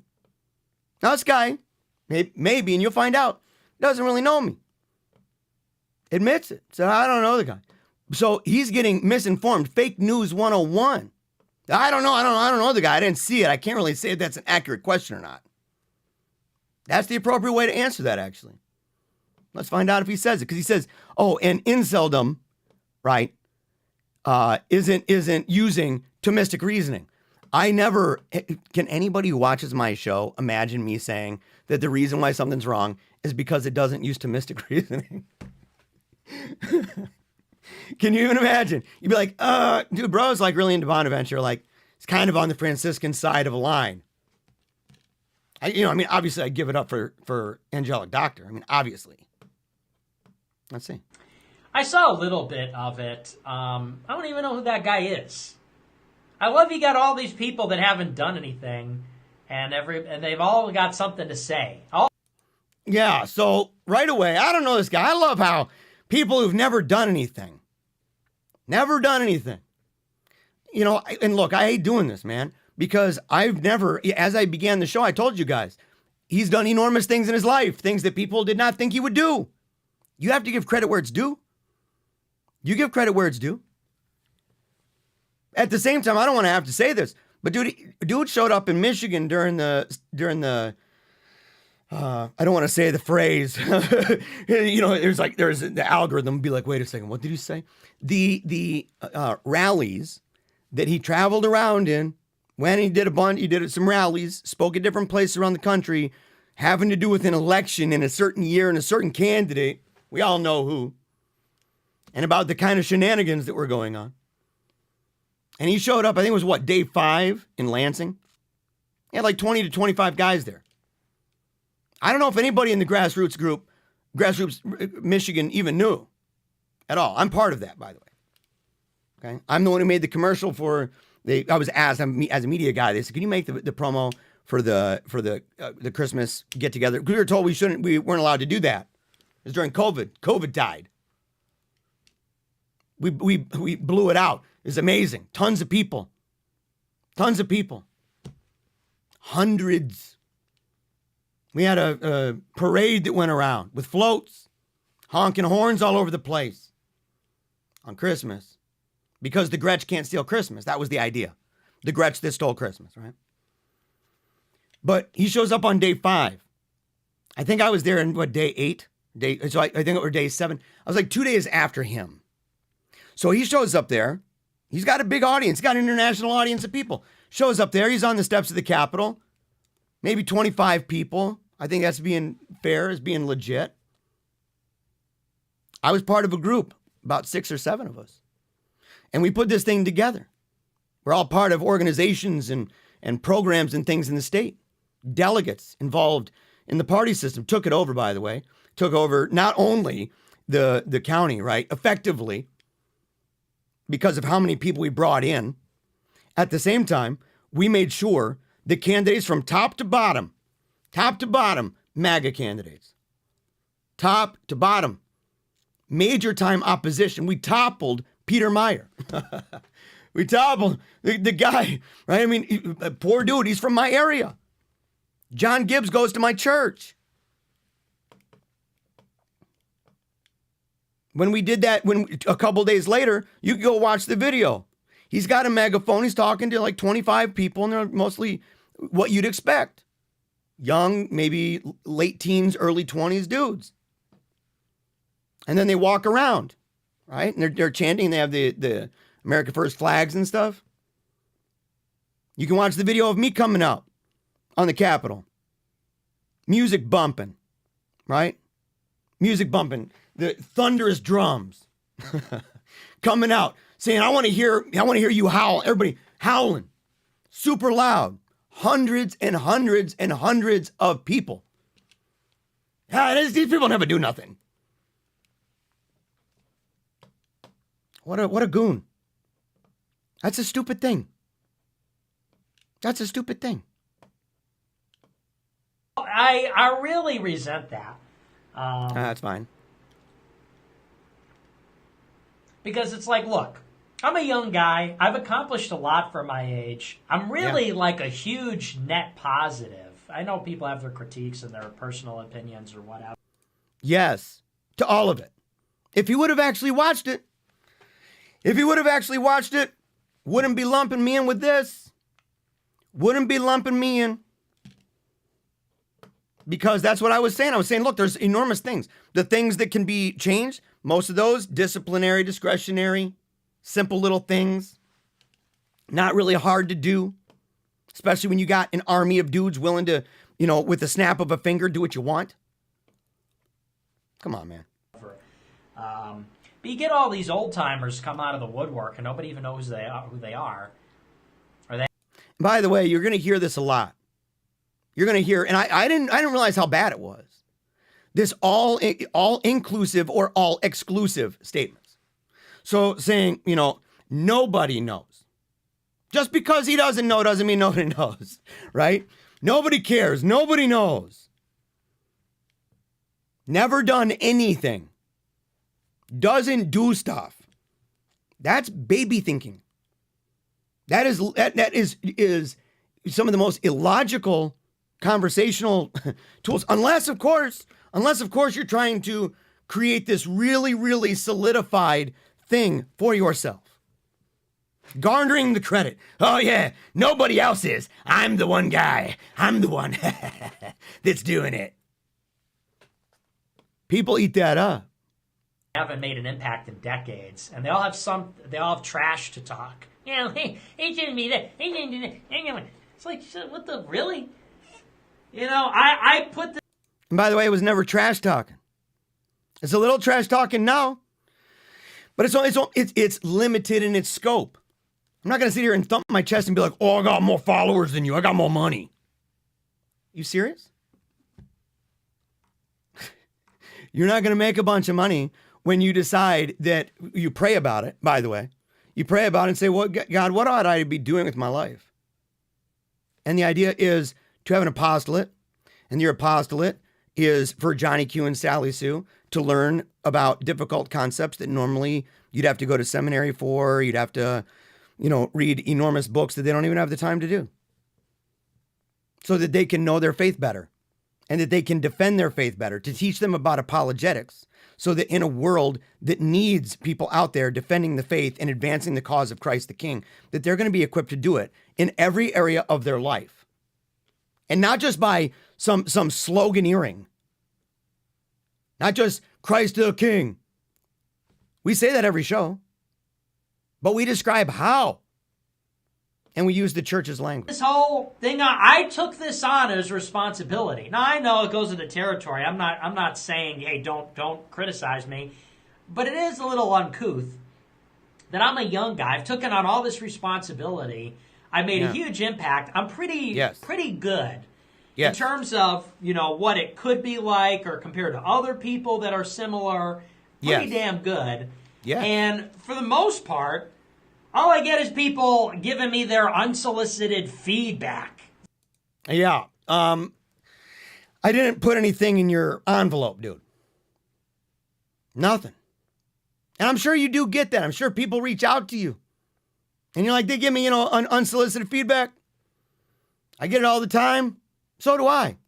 Now this guy, maybe, and you'll find out, doesn't really know me. Admits it. So I don't know the guy. So he's getting misinformed. Fake news 101. I don't know the guy. I didn't see it. I can't really say if that's an accurate question or not. That's the appropriate way to answer that, actually. Let's find out if he says it. Because he says, and inceldom, right, isn't using Thomistic reasoning. Can anybody who watches my show imagine me saying that the reason why something's wrong is because it doesn't use Thomistic reasoning? Can you even imagine? You'd be like, dude, bro's like really into Bonaventure. Like, it's kind of on the Franciscan side of a line. Obviously I give it up for Angelic Doctor. Obviously. Let's see. I saw a little bit of it. I don't even know who that guy is. I love he got all these people that haven't done anything, and they've all got something to say. Yeah, so right away, I don't know this guy. I love how people who've never done anything. And look, I hate doing this, man, because as I began the show, I told you guys, he's done enormous things in his life, things that people did not think he would do. You have to give credit where it's due. You give credit where it's due. At the same time, I don't want to have to say this, but dude showed up in Michigan during the I don't want to say the phrase, there's the algorithm be like, wait a second, what did you say? The rallies that he traveled around in, when he did some rallies, spoke at different places around the country, having to do with an election in a certain year and a certain candidate. We all know who. And about the kind of shenanigans that were going on. And he showed up, I think it was day 5 in Lansing. He had like 20 to 25 guys there. I don't know if anybody in the grassroots Michigan even knew at all. I'm part of that, by the way. Okay. I'm the one who made the commercial I was asked as a media guy, they said, can you make the promo for the Christmas get together? We were told we weren't allowed to do that. It was during COVID. COVID died. We blew it out. It was amazing. Tons of people. Tons of people. Hundreds. We had a parade that went around with floats, honking horns all over the place on Christmas because the Gretsch can't steal Christmas. That was the idea. The Gretsch that stole Christmas, right? But he shows up on day 5. I think I was there in day 8? So I think it was day 7. I was like 2 days after him. So he shows up there. He's got a big audience. He's got an international audience of people. Shows up there. He's on the steps of the Capitol. Maybe 25 people. I think that's being fair, is being legit. I was part of a group, about 6 or 7 of us. And we put this thing together. We're all part of organizations and programs and things in the state. Delegates involved in the party system took it over, by the way. Took over not only the county, right, effectively, because of how many people we brought in. At the same time, we made sure the candidates from top to bottom, MAGA candidates, top to bottom, major time opposition. We toppled Peter Meyer. We toppled the guy, right? I mean, poor dude, he's from my area. John Gibbs goes to my church. When we did that, a couple days later, you can go watch the video. He's got a megaphone. He's talking to like 25 people, and they're mostly what you'd expect. Young, maybe late teens, early 20s dudes. And then they walk around, right? And they're chanting. They have the America First flags and stuff. You can watch the video of me coming out on the Capitol. Music bumping, right? Music bumping. The thunderous drums coming out, saying, I want to hear you howl. Everybody howling, super loud. Hundreds and hundreds and hundreds of people. These people never do nothing. What a goon. That's a stupid thing. That's a stupid thing. I really resent that. That's fine. Because it's like, look, I'm a young guy. I've accomplished a lot for my age. I'm really like a huge net positive. I know people have their critiques and their personal opinions or whatever. Yes, to all of it. If he would have actually watched it, wouldn't be lumping me in with this. Wouldn't be lumping me in. Because that's what I was saying. I was saying, look, there's enormous things. The things that can be changed, most of those, disciplinary, discretionary, simple little things. Not really hard to do. Especially when you got an army of dudes willing to, with the snap of a finger, do what you want. Come on, man. But you get all these old timers come out of the woodwork and nobody even knows who they are. By the way, you're going to hear this a lot. You're going to hear, and I didn't realize how bad it was. This all inclusive or all exclusive statements. So saying, nobody knows. Just because he doesn't know doesn't mean nobody knows, right? Nobody cares. Nobody knows. Never done anything. Doesn't do stuff. That's baby thinking. That is some of the most illogical conversational tools, unless of course you're trying to create this really, really solidified thing for yourself. Garnering the credit. Oh yeah, nobody else is. I'm the one guy. I'm the one that's doing it. People eat that up. Haven't made an impact in decades, and they all have trash to talk. He shouldn't be that. He didn't do that. It's like, what the, really? I put the... And by the way, it was never trash talking. It's a little trash talking now, but it's limited in its scope. I'm not going to sit here and thump my chest and be like, oh, I got more followers than you. I got more money. You serious? You're not going to make a bunch of money when you decide that you pray about it, by the way. You pray about it and say, well, God, what ought I to be doing with my life? And the idea is to have an apostolate, and your apostolate is for Johnny Q and Sally Sue to learn about difficult concepts that normally you'd have to go to seminary for, you'd have to, read enormous books that they don't even have the time to do. So that they can know their faith better and that they can defend their faith better, to teach them about apologetics, so that in a world that needs people out there defending the faith and advancing the cause of Christ the King, that they're going to be equipped to do it in every area of their life. And not just by some sloganeering, not just Christ the King. We say that every show, but we describe how. And we use the church's language. This whole thing, I took this on as responsibility. Now I know it goes into territory. I'm not saying, hey, don't criticize me, but it is a little uncouth that I'm a young guy. I've taken on all this responsibility. I made a huge impact. I'm pretty good in terms of what it could be like, or compared to other people that are similar. Pretty damn good. Yeah. And for the most part, all I get is people giving me their unsolicited feedback. Yeah. I didn't put anything in your envelope, dude. Nothing. And I'm sure you do get that. I'm sure people reach out to you. And you're like, they give me, unsolicited feedback. I get it all the time. So do I.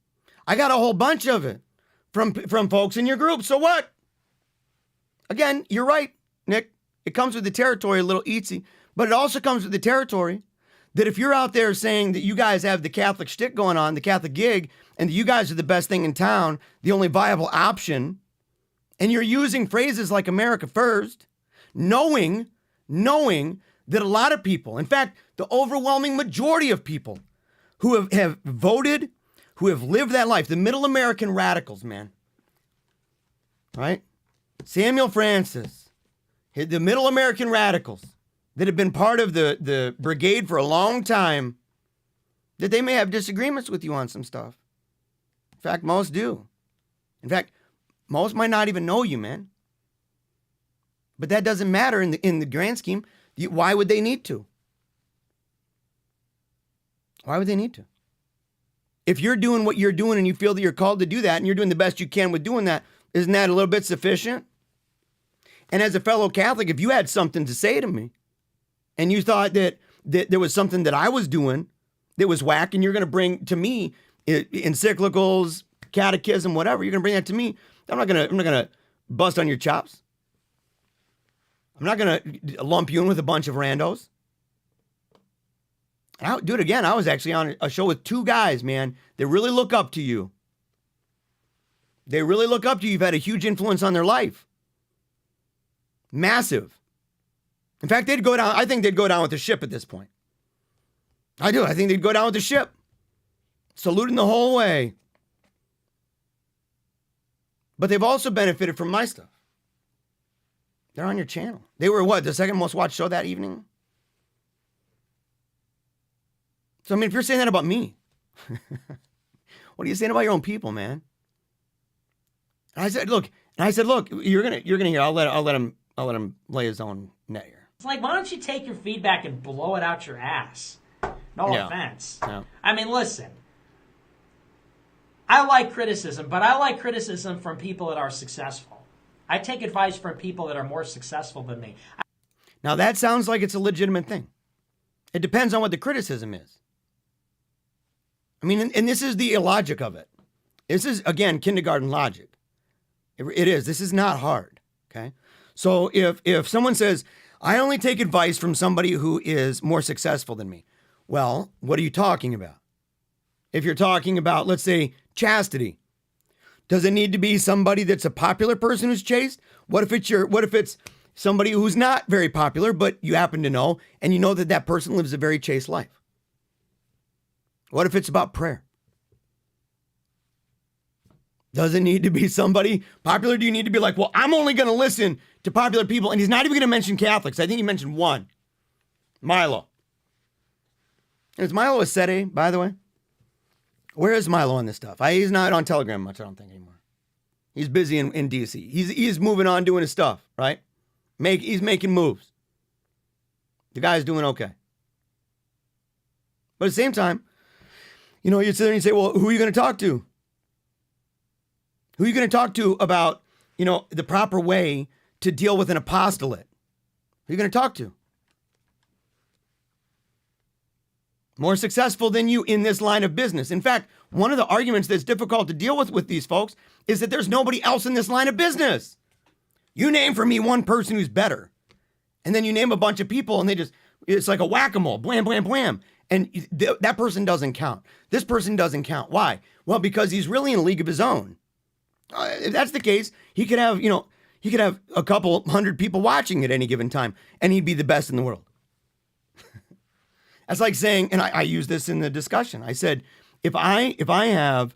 I got a whole bunch of it from folks in your group. So what? Again, you're right, Nick. It comes with the territory, a little easy. But it also comes with the territory that if you're out there saying that you guys have the Catholic shtick going on, the Catholic gig, and that you guys are the best thing in town, the only viable option, and you're using phrases like America first, knowing that a lot of people, in fact, the overwhelming majority of people who have voted, who have lived that life, the middle American radicals, man, right? Samuel Francis, the middle American radicals that have been part of the brigade for a long time, that they may have disagreements with you on some stuff. In fact, most do. In fact, most might not even know you, man. But that doesn't matter in the grand scheme. Why would they need to? Why would they need to? If you're doing what you're doing and you feel that you're called to do that and you're doing the best you can with doing that, isn't that a little bit sufficient? And as a fellow Catholic, if you had something to say to me and you thought that there was something that I was doing that was whack and you're going to bring to me encyclicals, catechism, whatever, you're going to bring that to me, I'm not going to bust on your chops. I'm not going to lump you in with a bunch of randos. And I'll do it again. I was actually on a show with two guys, man, that really look up to you. They really look up to you. You've had a huge influence on their life. Massive. In fact, they'd go down. I think they'd go down with the ship at this point. I do. I think they'd go down with the ship. Saluting the whole way. But they've also benefited from my stuff. They're on your channel. They were what? The second most watched show that evening? So, I mean, if you're saying that about me, what are you saying about your own people, man? And I said, look, you're gonna hear. I'll let him lay his own net here. It's like, why don't you take your feedback and blow it out your ass? No offense. Yeah. I mean, listen. I like criticism, but I like criticism from people that are successful. I take advice from people that are more successful than me. Now, that sounds like it's a legitimate thing. It depends on what the criticism is. I mean, and this is the illogic of it. This is, again, kindergarten logic. It is. This is not hard, okay? So if someone says, I only take advice from somebody who is more successful than me, well, what are you talking about? If you're talking about, let's say, chastity, does it need to be somebody that's a popular person who's chaste? What if it's somebody who's not very popular, but you happen to know, and you know that that person lives a very chaste life? What if it's about prayer? Does it need to be somebody popular? Do you need to be like, well, I'm only going to listen to popular people? And he's not even going to mention Catholics. I think he mentioned one. Milo. And is Milo a sede, by the way? Where is Milo on this stuff? He's not on Telegram much, I don't think, anymore. He's busy in DC. He's moving on doing his stuff, right? He's making moves. The guy's doing okay. But at the same time, you sit there and you say, well, who are you going to talk to? Who are you going to talk to about, the proper way to deal with an apostolate? Who are you going to talk to? More successful than you in this line of business. In fact, one of the arguments that's difficult to deal with these folks is that there's nobody else in this line of business. You name for me one person who's better. And then you name a bunch of people and it's like a whack-a-mole, blam, blam, blam. And that person doesn't count. This person doesn't count. Why? Well, because he's really in a league of his own. If that's the case, he could have a couple hundred people watching at any given time, and he'd be the best in the world. That's like saying, and I use this in the discussion. I said, if I have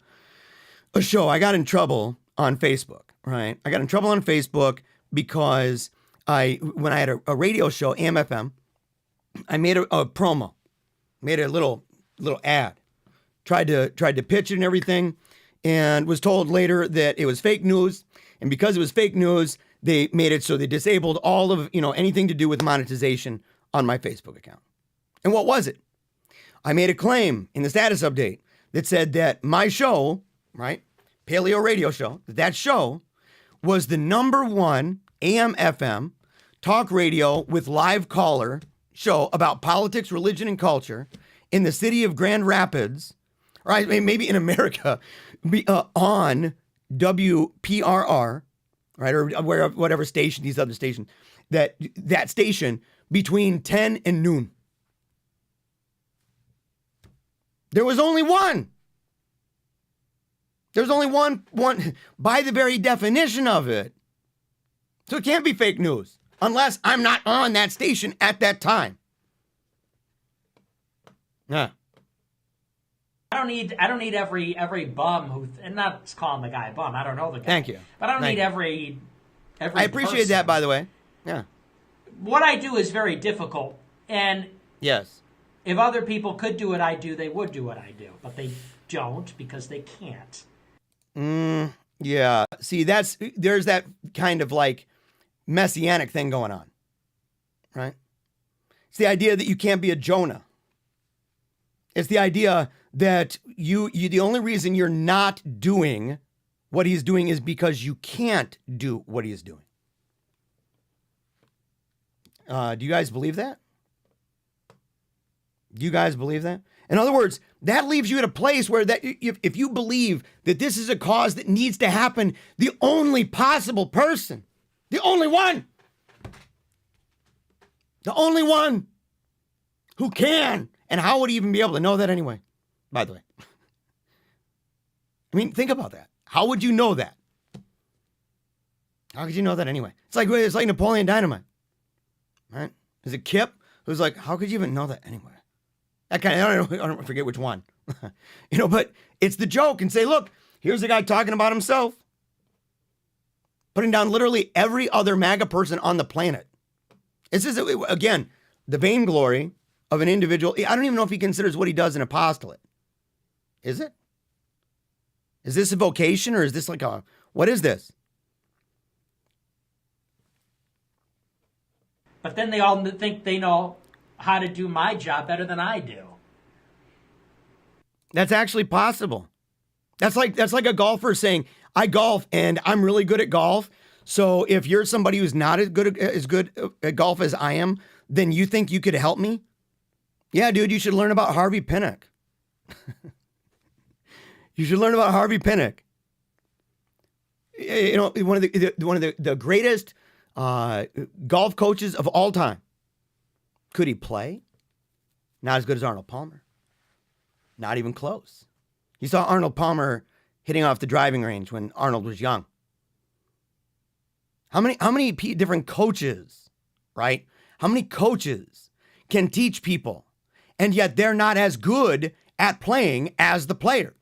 a show, I got in trouble on Facebook, right? I got in trouble on Facebook because when I had a radio show, AM/FM, I made a promo, made a little ad, tried to pitch it and everything, and was told later that it was fake news. And because it was fake news, they made it so they disabled all of anything to do with monetization on my Facebook account. And what was it? I made a claim in the status update that said that my show, right, Paleo Radio Show, that show was the #1 AM/FM talk radio with live caller show about politics, religion, and culture in the city of Grand Rapids, right? Maybe in America, on WPRR, right, or whatever station, these other stations, that station between 10 and noon. There was only one. There's only one by the very definition of it. So it can't be fake news unless I'm not on that station at that time. Yeah. I don't need every bum who, and not calling the guy a bum. I don't know the guy. Thank you. But I don't need every I appreciate person. that, by the way. Yeah. What I do is very difficult, and yes, if other people could do what I do, they would do what I do, but they don't because they can't. Yeah. See, there's that kind of like messianic thing going on, right? It's the idea that you can't be a Jonah. It's the idea that you the only reason you're not doing what he's doing is because you can't do what he's doing. Do you guys believe that? Do you guys believe that? In other words, that leaves you at a place where that if you believe that this is a cause that needs to happen, the only possible person, the only one who can, and how would he even be able to know that anyway? By the way, I mean, think about that. How would you know that? How could you know that anyway? It's like Napoleon Dynamite, right? Is it Kip who's like, how could you even know that anyway? That kind of, I don't forget which one, but it's the joke and say, look, here's a guy talking about himself, putting down literally every other MAGA person on the planet. This is, again, the vainglory of an individual. I don't even know if he considers what he does an apostolate. Is it? Is this a vocation or is this what is this? But then they all think they know how to do my job better than I do. That's actually possible. That's like a golfer saying, I golf and I'm really good at golf. So if you're somebody who's not as good at golf as I am, then you think you could help me? Yeah, dude, you should learn about Harvey Pinnock. You should learn about Harvey Pinnock. One of the greatest golf coaches of all time. Could he play? Not as good as Arnold Palmer. Not even close. You saw Arnold Palmer hitting off the driving range when Arnold was young. How many different coaches, right? How many coaches can teach people, and yet they're not as good at playing as the players?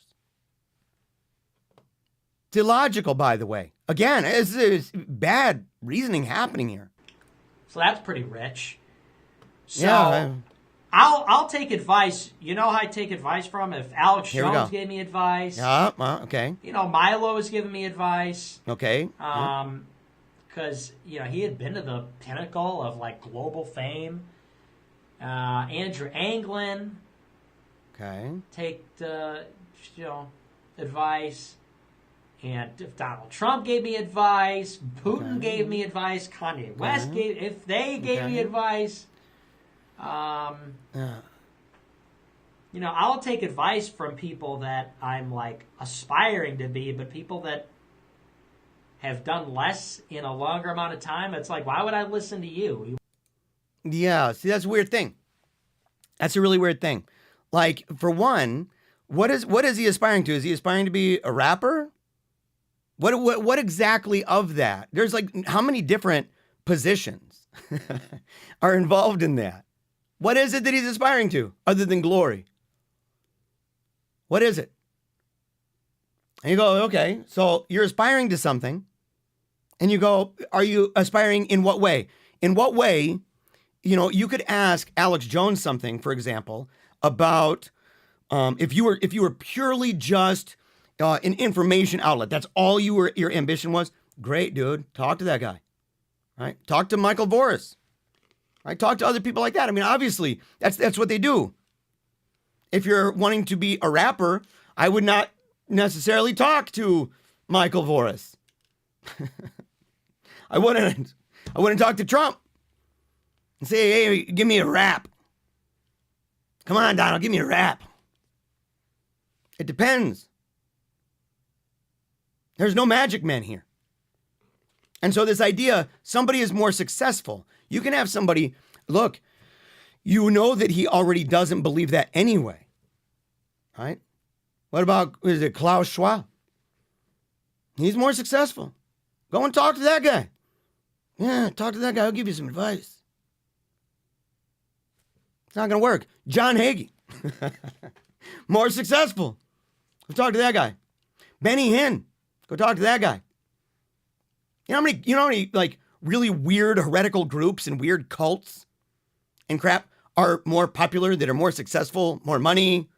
It's illogical, by the way. Again, it's bad reasoning happening here. So that's pretty rich. So yeah, I'll take advice. You know how I take advice from? If Alex Jones gave me advice. Yeah, well, okay. Milo was giving me advice. Okay. Because, he had been to the pinnacle of, global fame. Andrew Anglin. Okay. Take, advice. And if Donald Trump gave me advice, Putin gave me advice, Kanye West if they gave me advice, you know, I'll take advice from people that I'm like aspiring to be, but people that have done less in a longer amount of time, it's like, why would I listen to you? Yeah, see, that's a weird thing. That's a really weird thing. Like, for one, what is he aspiring to? Is he aspiring to be a rapper? What exactly of that? There's like, how many different positions are involved in that? What is it that he's aspiring to other than glory? What is it? And you go, okay, so you're aspiring to something. And you go, are you aspiring in what way? In what way, you know, you could ask Alex Jones something, for example, about if you were purely just an information outlet. That's all your ambition was. Great, dude. Talk to that guy, right? Talk to Michael Voris, right? Talk to other people like that. I mean, obviously, that's what they do. If you're wanting to be a rapper, I would not necessarily talk to Michael Voris. I wouldn't talk to Trump and say, hey, give me a rap. Come on, Donald, give me a rap. It depends. There's no magic man here. And so this idea, somebody is more successful. You can have somebody, look, you know that he already doesn't believe that anyway, right? What about, is it Klaus Schwab? He's more successful. Go and talk to that guy. Yeah, talk to that guy. I'll give you some advice. It's not going to work. John Hagee, more successful. Go talk to that guy. Benny Hinn, go talk to that guy. You know how many like really weird heretical groups and weird cults and crap are more popular, that are more successful, more money,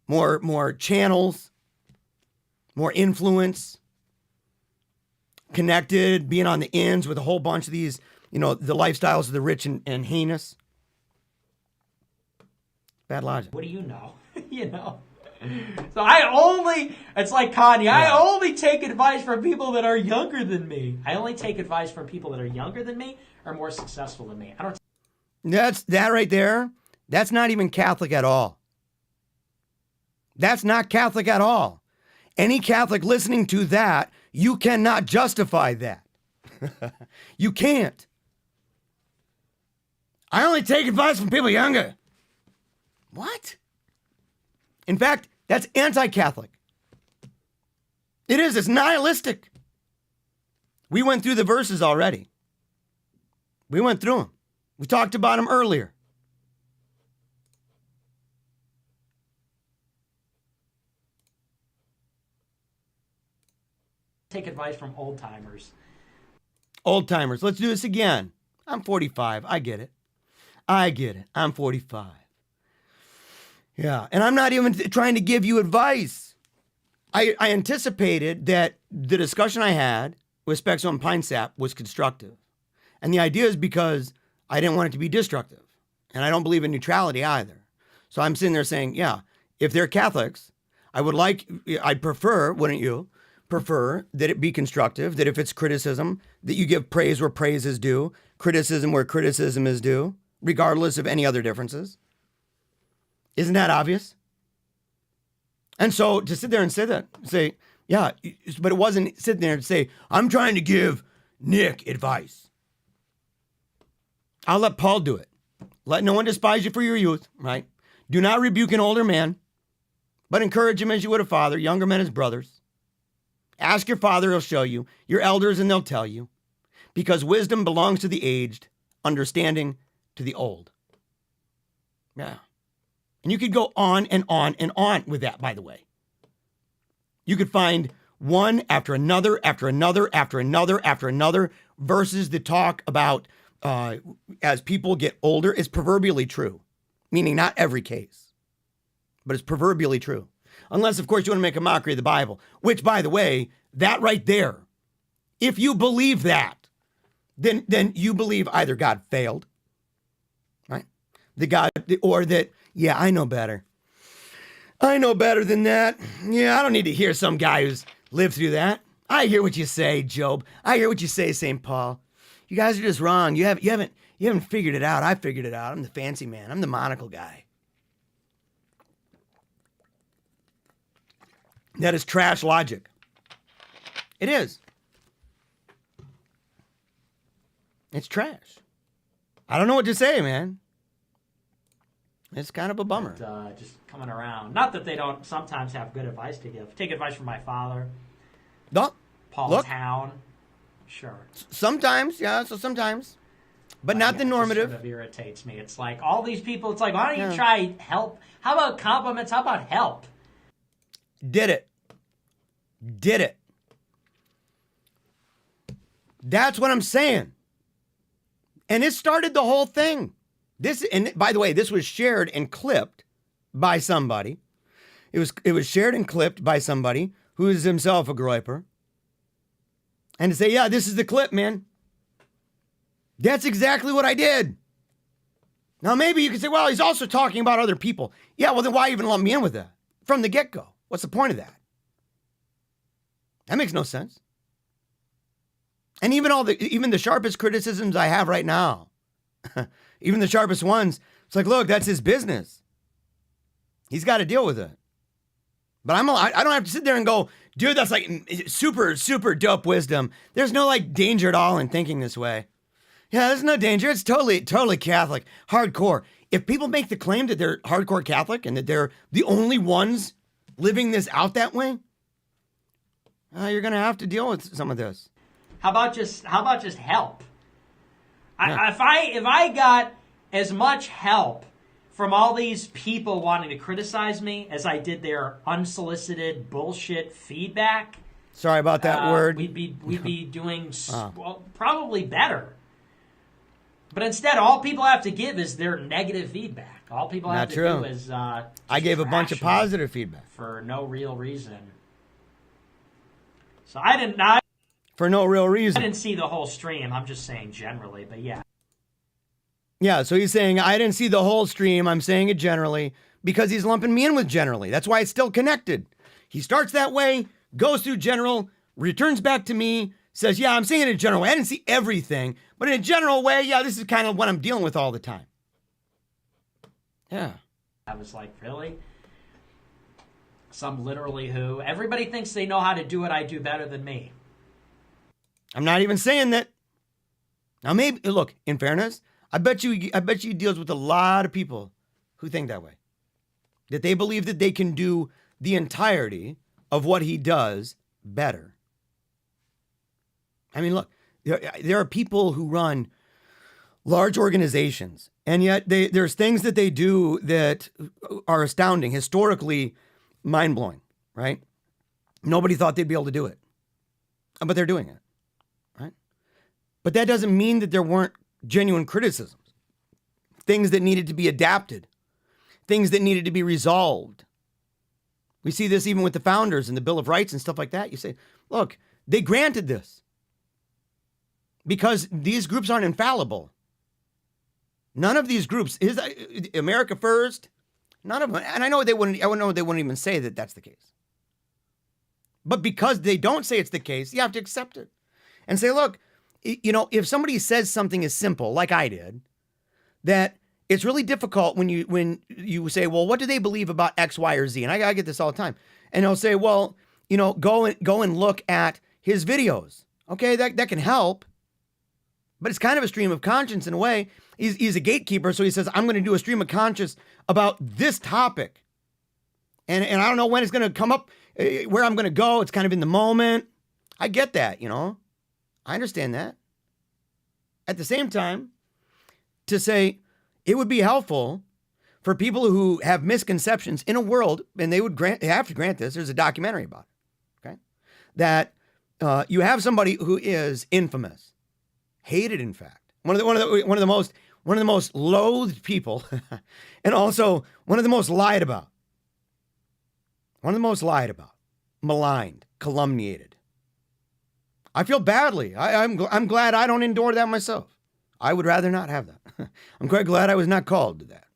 more channels, more influence, connected, being on the ends with a whole bunch of these, you know, the lifestyles of the rich and heinous. Bad logic. What do you know? You know? So it's like Kanye, I only take advice from people that are younger than me. I only take advice from people that are younger than me or more successful than me. I don't. That's that right there. That's not even Catholic at all. That's not Catholic at all. Any Catholic listening to that, you cannot justify that. You can't. I only take advice from people younger. What? In fact, that's anti-Catholic. It is. It's nihilistic. We went through the verses already. We went through them. We talked about them earlier. Take advice from old timers. Old timers. Let's do this again. I'm 45. I get it. I'm 45. Yeah. And I'm not even trying to give you advice. I anticipated that the discussion I had with Spexo and Pine Sap was constructive. And the idea is because I didn't want it to be destructive. And I don't believe in neutrality either. So I'm sitting there saying, yeah, if they're Catholics, I'd prefer, wouldn't you, that it be constructive, that if it's criticism, that you give praise where praise is due, criticism where criticism is due, regardless of any other differences. Isn't that obvious? And so to sit there and say that, say, yeah, but it wasn't sitting there to say, I'm trying to give Nick advice. I'll let Paul do it. Let no one despise you for your youth, right? Do not rebuke an older man, but encourage him as you would a father, younger men as brothers. Ask your father, he'll show you, your elders, and they'll tell you, because wisdom belongs to the aged, understanding to the old. Yeah. And you could go on and on and on with that, by the way. You could find one after another, after another, after another, after another, verses that talk about as people get older is proverbially true, meaning not every case, but it's proverbially true. Unless, of course, you want to make a mockery of the Bible, which, by the way, that right there, if you believe that, then you believe either God failed, right? Or that, yeah, I know better. I know better than that. Yeah, I don't need to hear some guy who's lived through that. I hear what you say, Job. I hear what you say, St. Paul. You guys are just wrong. You haven't figured it out. I figured it out. I'm the fancy man. I'm the monocle guy. That is trash logic. It is. It's trash. I don't know what to say, man. It's kind of a bummer. But, just coming around. Not that they don't sometimes have good advice to give. Take advice from my father. No, Paul look. Town. Sure. Sometimes, yeah, so sometimes. But not the normative. It sort of irritates me. It's like all these people, it's like, why don't you try help? How about compliments? How about help? Did it. That's what I'm saying. And it started the whole thing. And by the way, this was shared and clipped by somebody. It was shared and clipped by somebody who is himself a groiper. And to say, yeah, this is the clip, man. That's exactly what I did. Now, maybe you could say, well, he's also talking about other people. Yeah, well, then why even lump me in with that from the get-go? What's the point of that? That makes no sense. And even the sharpest criticisms I have right now, even the sharpest ones, it's like, look, that's his business. He's got to deal with it. But I don't have to sit there and go, dude, that's like super, super dope wisdom. There's no like danger at all in thinking this way. Yeah, there's no danger. It's totally Catholic, hardcore. If people make the claim that they're hardcore Catholic and that they're the only ones living this out that way, you're going to have to deal with some of this. How about just help? Yeah. If I got as much help from all these people wanting to criticize me as I did their unsolicited bullshit feedback. Sorry about that word. We'd be doing probably better. But instead, all people have to give is their negative feedback. All people have to do is I gave a bunch of positive feedback for no real reason. So for no real reason. I didn't see the whole stream. I'm just saying generally, but yeah. Yeah, so he's saying, I didn't see the whole stream. I'm saying it generally because he's lumping me in with generally. That's why it's still connected. He starts that way, goes through general, returns back to me, says, yeah, I'm saying it in general. I didn't see everything, but in a general way, yeah, this is kind of what I'm dealing with all the time. Yeah. I was like, really? Some literally who? Everybody thinks they know how to do what I do better than me. I'm not even saying that. Now, maybe, look, in fairness, I bet you he deals with a lot of people who think that way. That they believe that they can do the entirety of what he does better. I mean, look, there are people who run large organizations, and yet there's things that they do that are astounding, historically mind-blowing, right? Nobody thought they'd be able to do it, but they're doing it, right? But that doesn't mean that there weren't genuine criticisms, things that needed to be adapted, things that needed to be resolved. We see this even with the founders and the Bill of Rights and stuff like that. You say, look, they granted this because these groups aren't infallible. None of these groups, America First, none of them, and I know they wouldn't even say that that's the case. But because they don't say it's the case, you have to accept it and say, look, you know, if somebody says something is simple, like I did, that it's really difficult when you say, well, what do they believe about X, Y, or Z? And I get this all the time. And they'll say, well, you know, go and look at his videos. Okay, that can help. But it's kind of a stream of conscience in a way. He's a gatekeeper, so he says, I'm going to do a stream of conscience about this topic. And I don't know when it's going to come up, where I'm going to go. It's kind of in the moment. I get that, you know. I understand that. At the same time, to say it would be helpful for people who have misconceptions in a world, and they have to grant this, there's a documentary about it, okay? That you have somebody who is infamous, hated, in fact, one of the most loathed people, and also one of the most lied about, maligned, calumniated. I feel badly. I'm glad I don't endure that myself. I would rather not have that. I'm quite glad I was not called to that.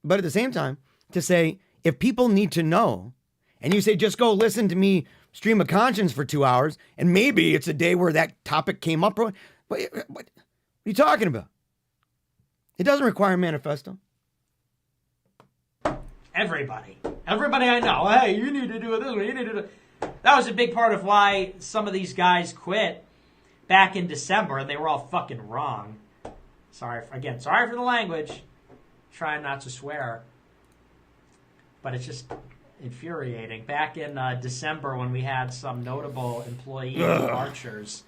But at the same time, to say, if people need to know, and you say, just go listen to me stream of conscience for 2 hours, and maybe it's a day where that topic came up. What are you talking about? It doesn't require a manifesto. Everybody I know, hey, you need to do it this way, you need to do it. That was a big part of why some of these guys quit back in December, and they were all fucking wrong. Sorry for the language. Trying not to swear. But it's just infuriating. Back in December, when we had some notable employee departures,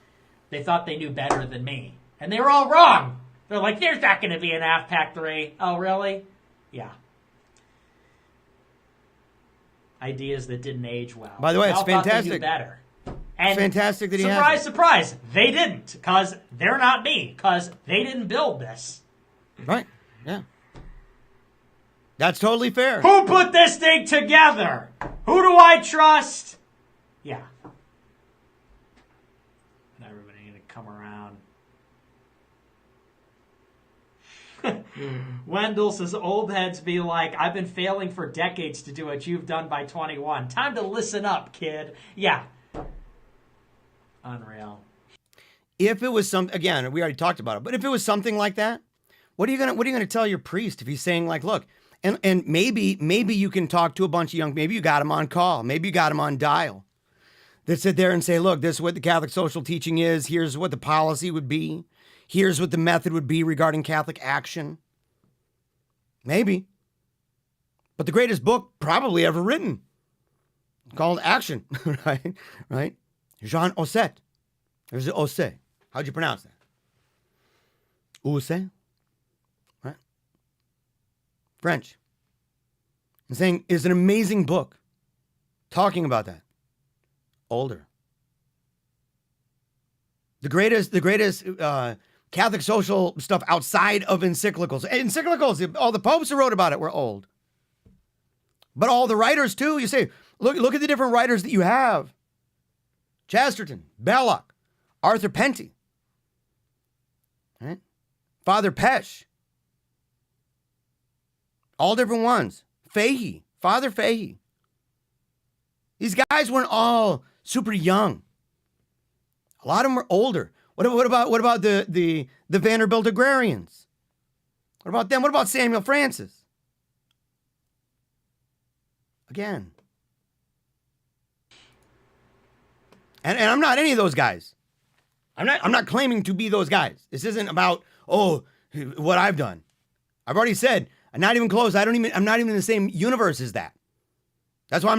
they thought they knew better than me. And they were all wrong. They're like, there's not going to be an AFPAC 3. Oh, really? Yeah. Ideas that didn't age well. By the way, it's fantastic. They knew better. And it's fantastic that he has surprise, they didn't. Because they're not me. Because they didn't build this. Right. Yeah. That's totally fair. Who put this thing together? Who do I trust? Yeah. And everybody going to come around. Wendell says, old heads be like, I've been failing for decades to do what you've done by 21. Time to listen up, kid. Yeah. Unreal. If it was some, again, we already talked about it, but if it was something like that, what are you gonna tell your priest if he's saying like, look, and maybe you can talk to a bunch of maybe you got him on call, maybe you got him on dial, that sit there and say, look, this is what the Catholic social teaching is. Here's what the policy would be. Here's what the method would be regarding Catholic action. Maybe. But the greatest book probably ever written, called Action, right? Right? Jean Osset. There's the Osset. How'd you pronounce that? Osset? Right? French. And saying is an amazing book talking about that. Older. The greatest Catholic social stuff outside of encyclicals. Encyclicals, all the popes who wrote about it were old. But all the writers too, you say, look at the different writers that you have. Chesterton, Belloc, Arthur Penty, right? Father Pesch. All different ones. Fahey, Father Fahey. These guys weren't all super young. A lot of them were older. What about the Vanderbilt agrarians? What about them? What about Samuel Francis? Again. And I'm not any of those guys. I'm not claiming to be those guys. This isn't about, what I've done. I've already said, I'm not even close. I'm not even in the same universe as that. That's why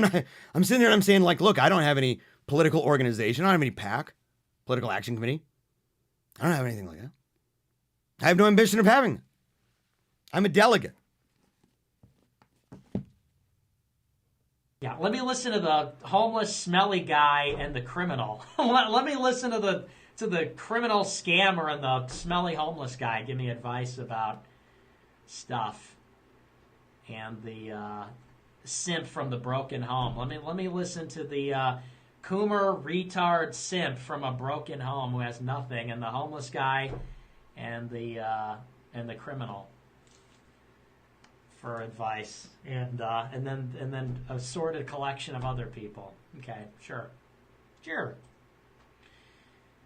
I'm sitting there and I'm saying, like, look, I don't have any political organization. I don't have any PAC, political action committee. I don't have anything like that. I have no ambition of having it. I'm a delegate. Yeah, let me listen to the homeless, smelly guy and the criminal. Let me listen to the criminal scammer and the smelly homeless guy give me advice about stuff. And the simp from the broken home. Let me listen to the Coomer retard simp from a broken home who has nothing, and the homeless guy and the criminal for advice, and then a assorted collection of other people. Okay, sure.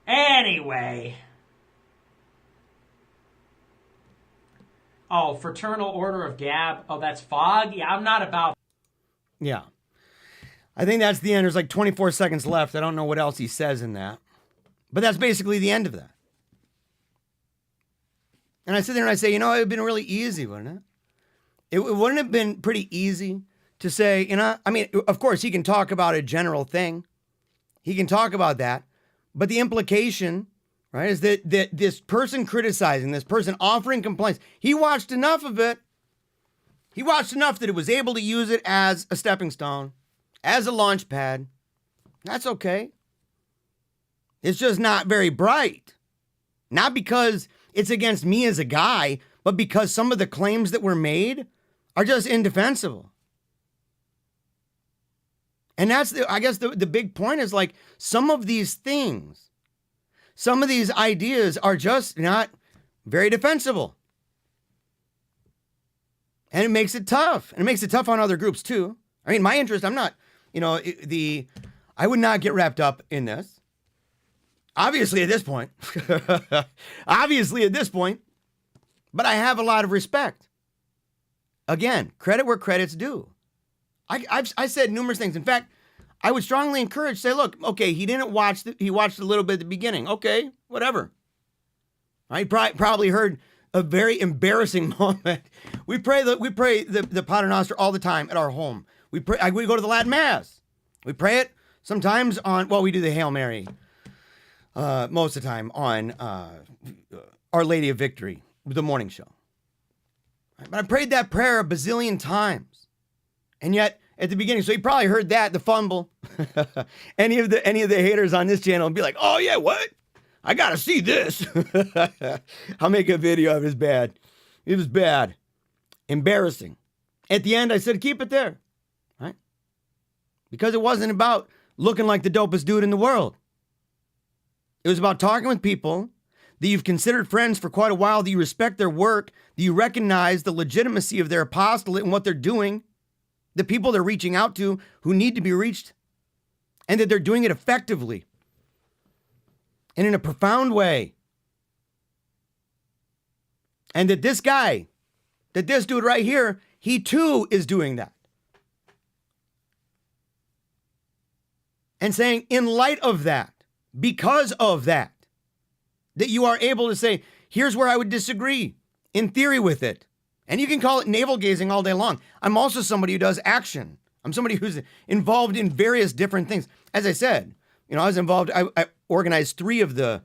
Anyway. Oh, Fraternal Order of Gab. Oh, that's Fog? Yeah, I'm not about... Yeah. I think that's the end. There's like 24 seconds left. I don't know what else he says in that. But that's basically the end of that. And I sit there and I say, it would have been really easy, wouldn't it? It wouldn't have been pretty easy to say, of course, he can talk about a general thing. He can talk about that. But the implication, right, is that this person criticizing, this person offering complaints, he watched enough of it. He watched enough that it was able to use it as a stepping stone, as a launch pad. That's okay. It's just not very bright. Not because it's against me as a guy, but because some of the claims that were made are just indefensible. And that's, I guess, the big point is like some of these things, some of these ideas are just not very defensible. And it makes it tough. And it makes it tough on other groups too. I mean, my interest, I'm not I would not get wrapped up in this. Obviously at this point. But I have a lot of respect. Again, credit where credit's due. I said numerous things. In fact, I would strongly encourage, say, look, okay, he didn't watch, he watched a little bit at the beginning. Okay, whatever. I probably heard a very embarrassing moment. We pray the Pater Noster all the time at our home. We go to the Latin Mass. We pray it sometimes we do the Hail Mary most of the time on Our Lady of Victory, the morning show. But I prayed that prayer a bazillion times. And yet, at the beginning, so you probably heard that, the fumble. any of the haters on this channel would be like, oh yeah, what? I gotta see this. I'll make a video of it. It was bad. Embarrassing. At the end, I said, keep it there. Right? Because it wasn't about looking like the dopest dude in the world. It was about talking with people that you've considered friends for quite a while, that you respect their work, that you recognize the legitimacy of their apostolate and what they're doing, the people they're reaching out to who need to be reached, and that they're doing it effectively and in a profound way. And that this dude right here, he too is doing that. And saying, in light of that, because of that you are able to say, here's where I would disagree in theory with it. And you can call it navel gazing all day long. I'm also somebody who does action. I'm somebody who's involved in various different things. As I said, I was involved, I organized 3 of the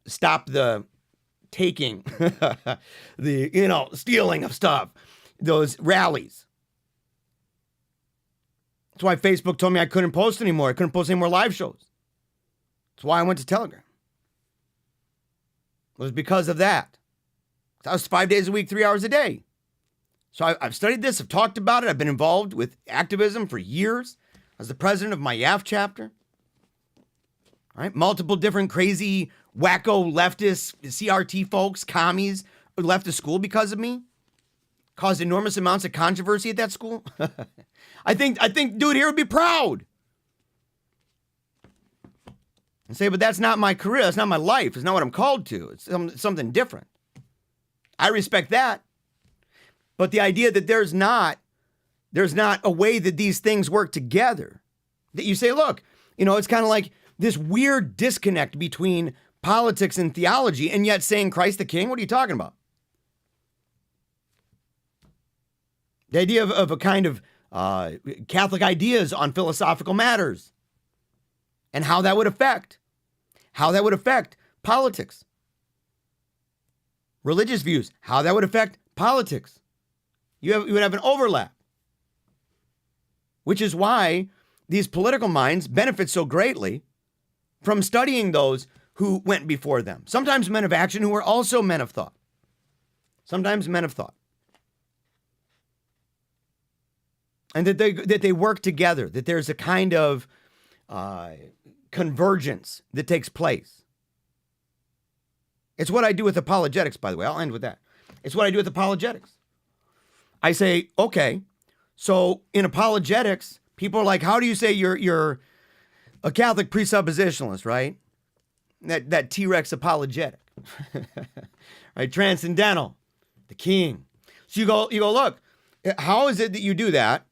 stop the taking, the, stealing of stuff, those rallies. That's why Facebook told me I couldn't post anymore. I couldn't post any more live shows. That's why I went to Telegram. It was because of that. I was 5 days a week, 3 hours a day. So I've studied this. I've talked about it. I've been involved with activism for years. I was the president of my YAF chapter. All right, multiple different crazy, wacko leftist CRT folks, commies, who left the school because of me. Caused enormous amounts of controversy at that school. I think dude here would be proud. And say, but that's not my career. That's not my life. It's not what I'm called to. It's something different. I respect that. But the idea that there's not a way that these things work together, that you say, look, it's kind of like this weird disconnect between politics and theology, and yet saying Christ the King, what are you talking about? The idea of a kind of Catholic ideas on philosophical matters and how that would affect politics. Religious views, how that would affect politics. You would have an overlap. Which is why these political minds benefit so greatly from studying those who went before them. Sometimes men of action who were also men of thought. And that they work together, that there's a kind of convergence that takes place. It's what I do with apologetics, by the way. I'll end with that. It's what I do with apologetics. I say, okay, so in apologetics, people are like, how do you say you're a Catholic presuppositionalist, right? That T-Rex apologetic, right? Transcendental, the king. So you go, look, how is it that you do that?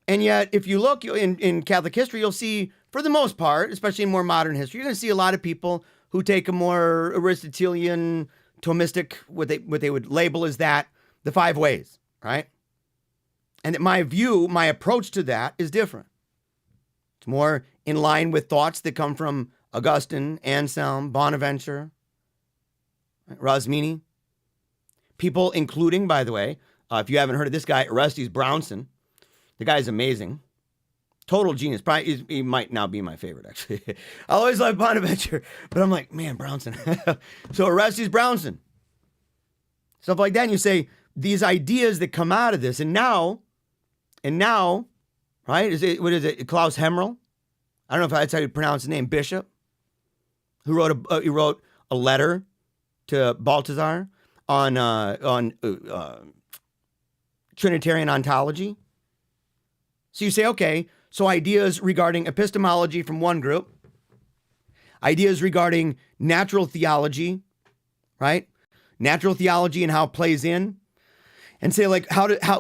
And yet, if you look in Catholic history, you'll see, for the most part, especially in more modern history, you're going to see a lot of people who take a more Aristotelian, Thomistic, what they would label as that, the 5 ways, right? And my approach to that is different. It's more in line with thoughts that come from Augustine, Anselm, Bonaventure, Rosmini. People including, by the way, if you haven't heard of this guy, Orestes Brownson. The guy's amazing. Total genius. Probably he might now be my favorite, actually. I always loved Bonaventure, but I'm like, man, Brownson. So Orestes Brownson. Stuff like that. And you say, these ideas that come out of this, and now, right? What is it? Klaus Hemmerl? I don't know if that's how you pronounce his name. Bishop, who wrote a letter to Balthasar on Trinitarian ontology. So you say, okay, So ideas regarding epistemology from one group, ideas regarding natural theology, right? Natural theology and how it plays in. And say like,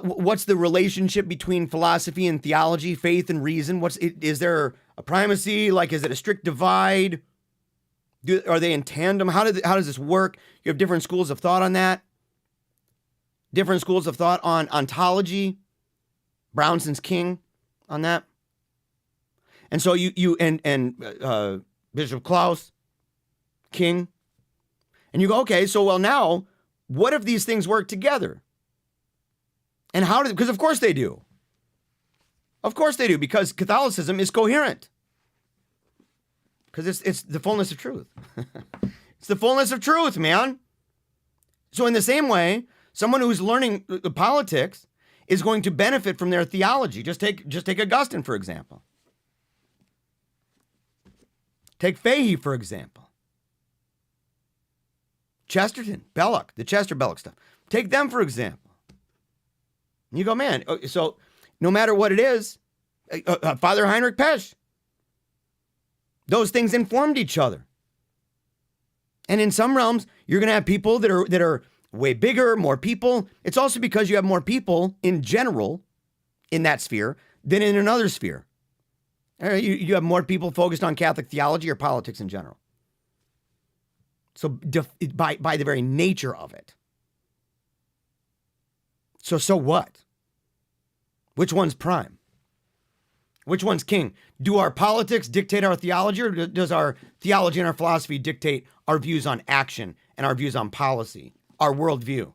what's the relationship between philosophy and theology, faith and reason? Is there a primacy? Like, is it a strict divide? Are they in tandem? How does this work? You have different schools of thought on that. Different schools of thought on ontology. Brownson's king on that. And so you Bishop Klaus, king. And you go, okay, so well now, what if these things work together? And because of course they do. Of course they do, because Catholicism is coherent. Because it's the fullness of truth. It's the fullness of truth, man. So in the same way, someone who's learning politics is going to benefit from their theology. Just take Augustine, for example. Take Fahey, for example. Chesterton, Belloc, the Chester-Belloc stuff. Take them, for example. And you go, man, so no matter what it is, Father Heinrich Pesch, those things informed each other. And in some realms, you're going to have people that are way bigger, more people. It's also because you have more people in general in that sphere than in another sphere. You have more people focused on Catholic theology or politics in general. So by the very nature of it. So what? Which one's prime? Which one's king? Do our politics dictate our theology, or does our theology and our philosophy dictate our views on action and our views on policy, our worldview?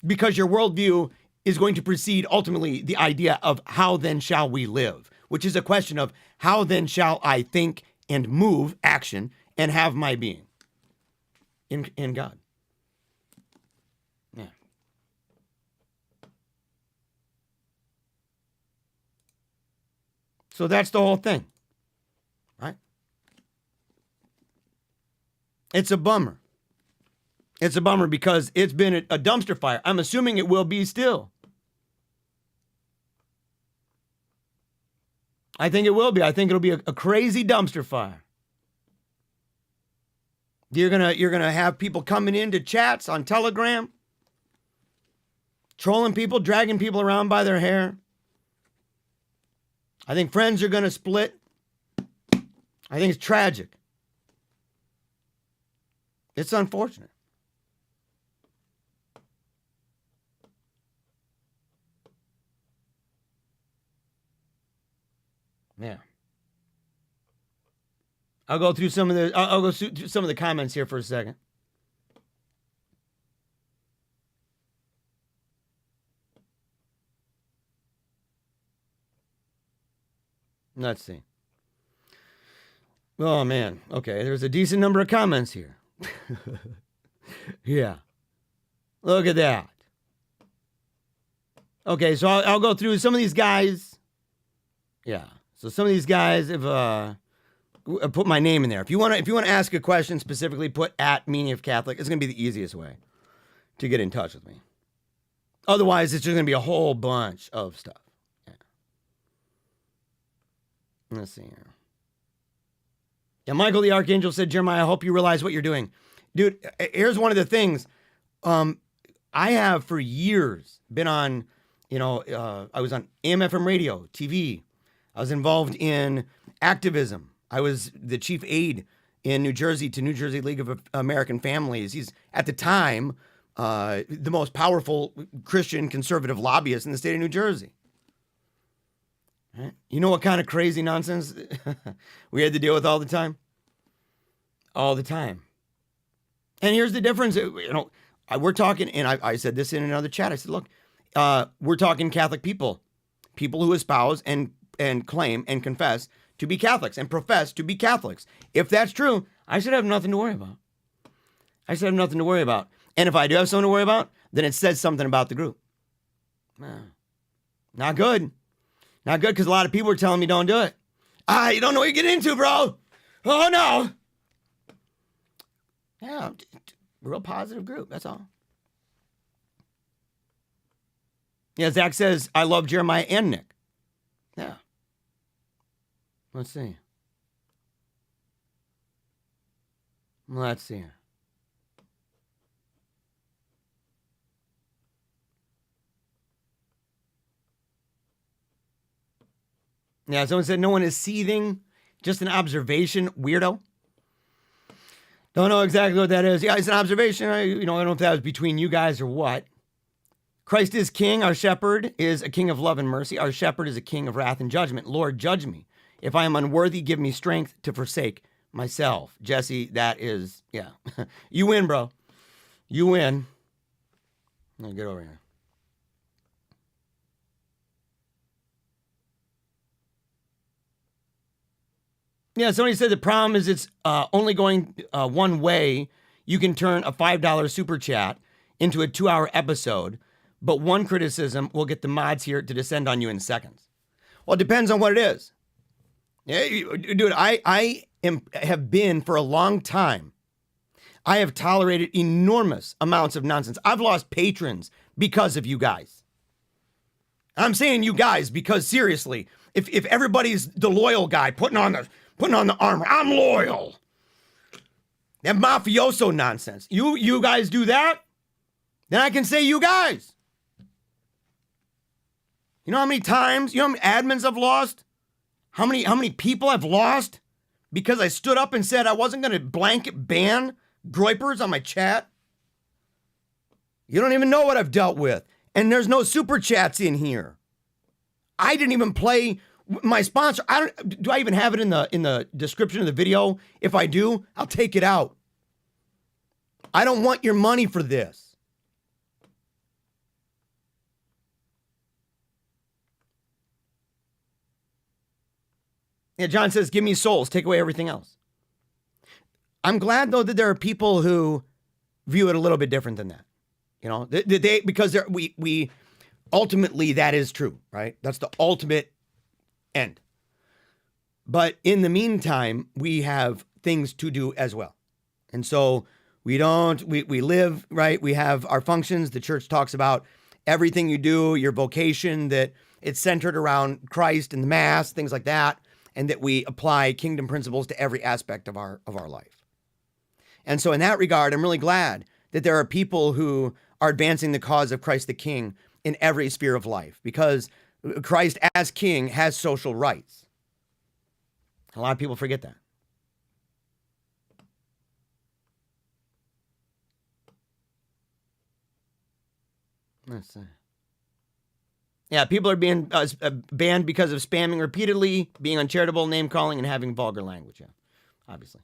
Because your worldview is going to precede ultimately the idea of how then shall we live, which is a question of how then shall I think and move action and have my being in God. Yeah. So that's the whole thing, right? It's a bummer. It's a bummer because it's been a dumpster fire. I'm assuming it will be still. I think it will be. I think it'll be a crazy dumpster fire. You're gonna have people coming into chats on Telegram, trolling people, dragging people around by their hair. I think friends are gonna split. I think it's tragic. It's unfortunate. Yeah. I'll go through some of the comments here for a second. Let's see. Oh man. Okay, there's a decent number of comments here. Yeah. Look at that. Okay, so I'll go through some of these guys. Yeah. So some of these guys have put my name in there. If you want to ask a question specifically, put at Meaning of Catholic. It's going to be the easiest way to get in touch with me. Otherwise, it's just going to be a whole bunch of stuff. Yeah. Let's see here. Yeah, Michael the Archangel said, Jeremiah, I hope you realize what you're doing. Dude, here's one of the things. I have for years been on, I was on AM/FM radio, TV. I was involved in activism. I was the chief aide in New Jersey to New Jersey League of American Families. He's, at the time, the most powerful Christian conservative lobbyist in the state of New Jersey. Right? You know what kind of crazy nonsense we had to deal with all the time? All the time. And here's the difference. We're talking, and I said this in another chat. I said, look, we're talking Catholic people who espouse and claim and confess to be Catholics and profess to be Catholics. If that's true, I should have nothing to worry about. And if I do have something to worry about, then it says something about the group. Not good. Not good, because a lot of people are telling me don't do it. You don't know what you're getting into, bro. Oh, no. Yeah, real positive group, that's all. Yeah, Zach says, I love Jeremiah and Nick. Yeah. Let's see. Let's see. Yeah, someone said no one is seething. Just an observation, weirdo. Don't know exactly what that is. Yeah, it's an observation. I don't know if that was between you guys or what. Christ is king. Our shepherd is a king of love and mercy. Our shepherd is a king of wrath and judgment. Lord, judge me. If I am unworthy, give me strength to forsake myself. Jesse, that is, yeah. You win, bro. You win. Now get over here. Yeah, somebody said the problem is it's only going one way. You can turn a $5 super chat into a 2-hour episode, but one criticism will get the mods here to descend on you in seconds. Well, it depends on what it is. Yeah, dude, I have been for a long time. I have tolerated enormous amounts of nonsense. I've lost patrons because of you guys. I'm saying you guys because seriously, if everybody's the loyal guy putting on the armor, I'm loyal. That mafioso nonsense. You guys do that, then I can say you guys. You know how many times, how many admins I've lost? How many people I've lost because I stood up and said I wasn't going to blanket ban groypers on my chat? You don't even know what I've dealt with. And there's no super chats in here. I didn't even play my sponsor. Do I even have it in the description of the video? If I do, I'll take it out. I don't want your money for this. Yeah, John says, give me souls, take away everything else. I'm glad, though, that there are people who view it a little bit different than that. You know, because we ultimately, that is true, right? That's the ultimate end. But in the meantime, we have things to do as well. And so we live, right? We have our functions. The church talks about everything you do, your vocation, that it's centered around Christ and the Mass, things like that. And that we apply kingdom principles to every aspect of our life. And so in that regard, I'm really glad that there are people who are advancing the cause of Christ the King in every sphere of life, because Christ as King has social rights. A lot of people forget that. Let's see. Yeah, people are being banned because of spamming repeatedly, being uncharitable, name-calling, and having vulgar language. Yeah, obviously.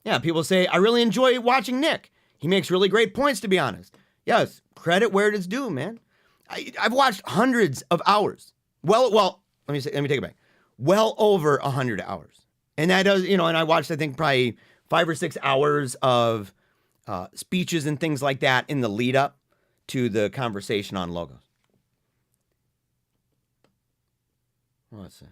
Yeah, people say, I really enjoy watching Nick. He makes really great points, to be honest. Yes, credit where it is due, man. I've watched hundreds of hours. Well, let me take it back. Well over 100 hours. And that does, and I watched, I think, probably 5 or 6 hours of speeches and things like that in the lead up to the conversation on logos. Let's see.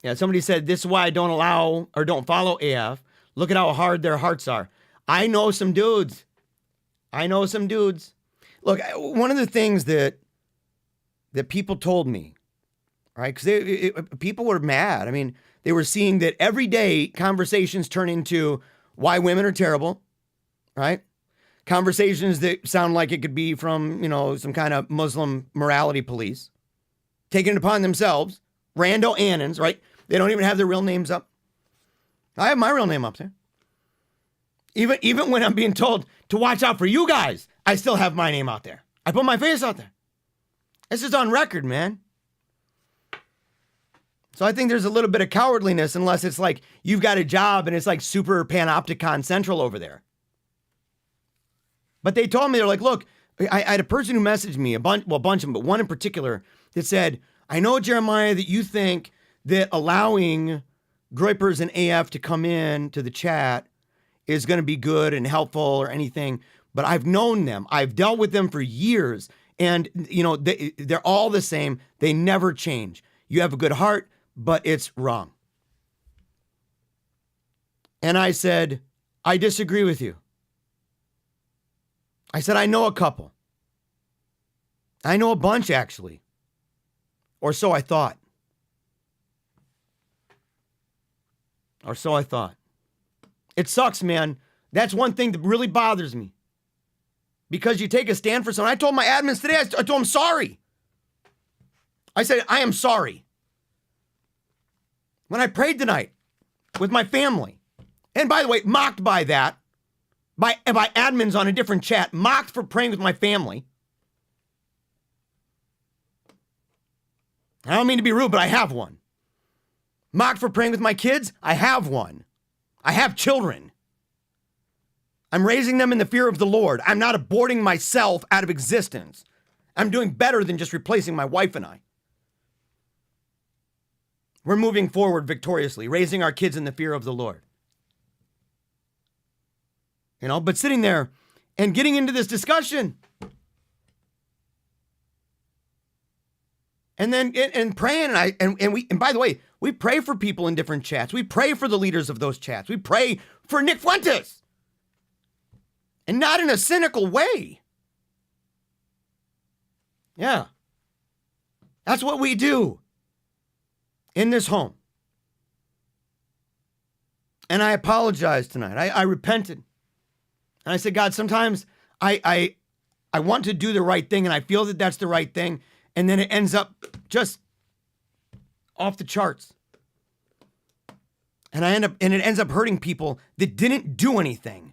Yeah, somebody said, this is why I don't allow or don't follow AF. Look at how hard their hearts are. I know some dudes. Look, one of the things that people told me, right? Because people were mad. I mean, they were seeing that every day conversations turn into why women are terrible, right? Conversations that sound like it could be from, some kind of Muslim morality police, taking it upon themselves, rando annons, right? They don't even have their real names up. I have my real name up there. Even when I'm being told to watch out for you guys, I still have my name out there. I put my face out there. This is on record, man. So I think there's a little bit of cowardliness unless it's like you've got a job and it's like super panopticon central over there. But they told me, they're like, look, I had a person who messaged me, a bunch of them, but one in particular that said, I know, Jeremiah, that you think that allowing Groypers and AF to come in to the chat is going to be good and helpful or anything, but I've known them. I've dealt with them for years, and, they're all the same. They never change. You have a good heart, but it's wrong. And I said, I disagree with you. I said, I know a couple. I know a bunch, actually. Or so I thought. Or so I thought. It sucks, man. That's one thing that really bothers me. Because you take a stand for someone. I told my admins today, I told them sorry. I said, I am sorry. When I prayed tonight with my family, and by the way, mocked by that, by admins on a different chat, mocked for praying with my family. I don't mean to be rude, but I have one. Mocked for praying with my kids? I have one. I have children. I'm raising them in the fear of the Lord. I'm not aborting myself out of existence. I'm doing better than just replacing my wife and I. We're moving forward victoriously, raising our kids in the fear of the Lord. You know, but sitting there and getting into this discussion and then and praying and by the way, we pray for people in different chats. We pray for the leaders of those chats. We pray for Nick Fuentes. And not in a cynical way. Yeah. That's what we do in this home. And I apologized tonight. I repented. And I said, God, sometimes I want to do the right thing and I feel that that's the right thing. And then it ends up just off the charts. And it ends up hurting people that didn't do anything.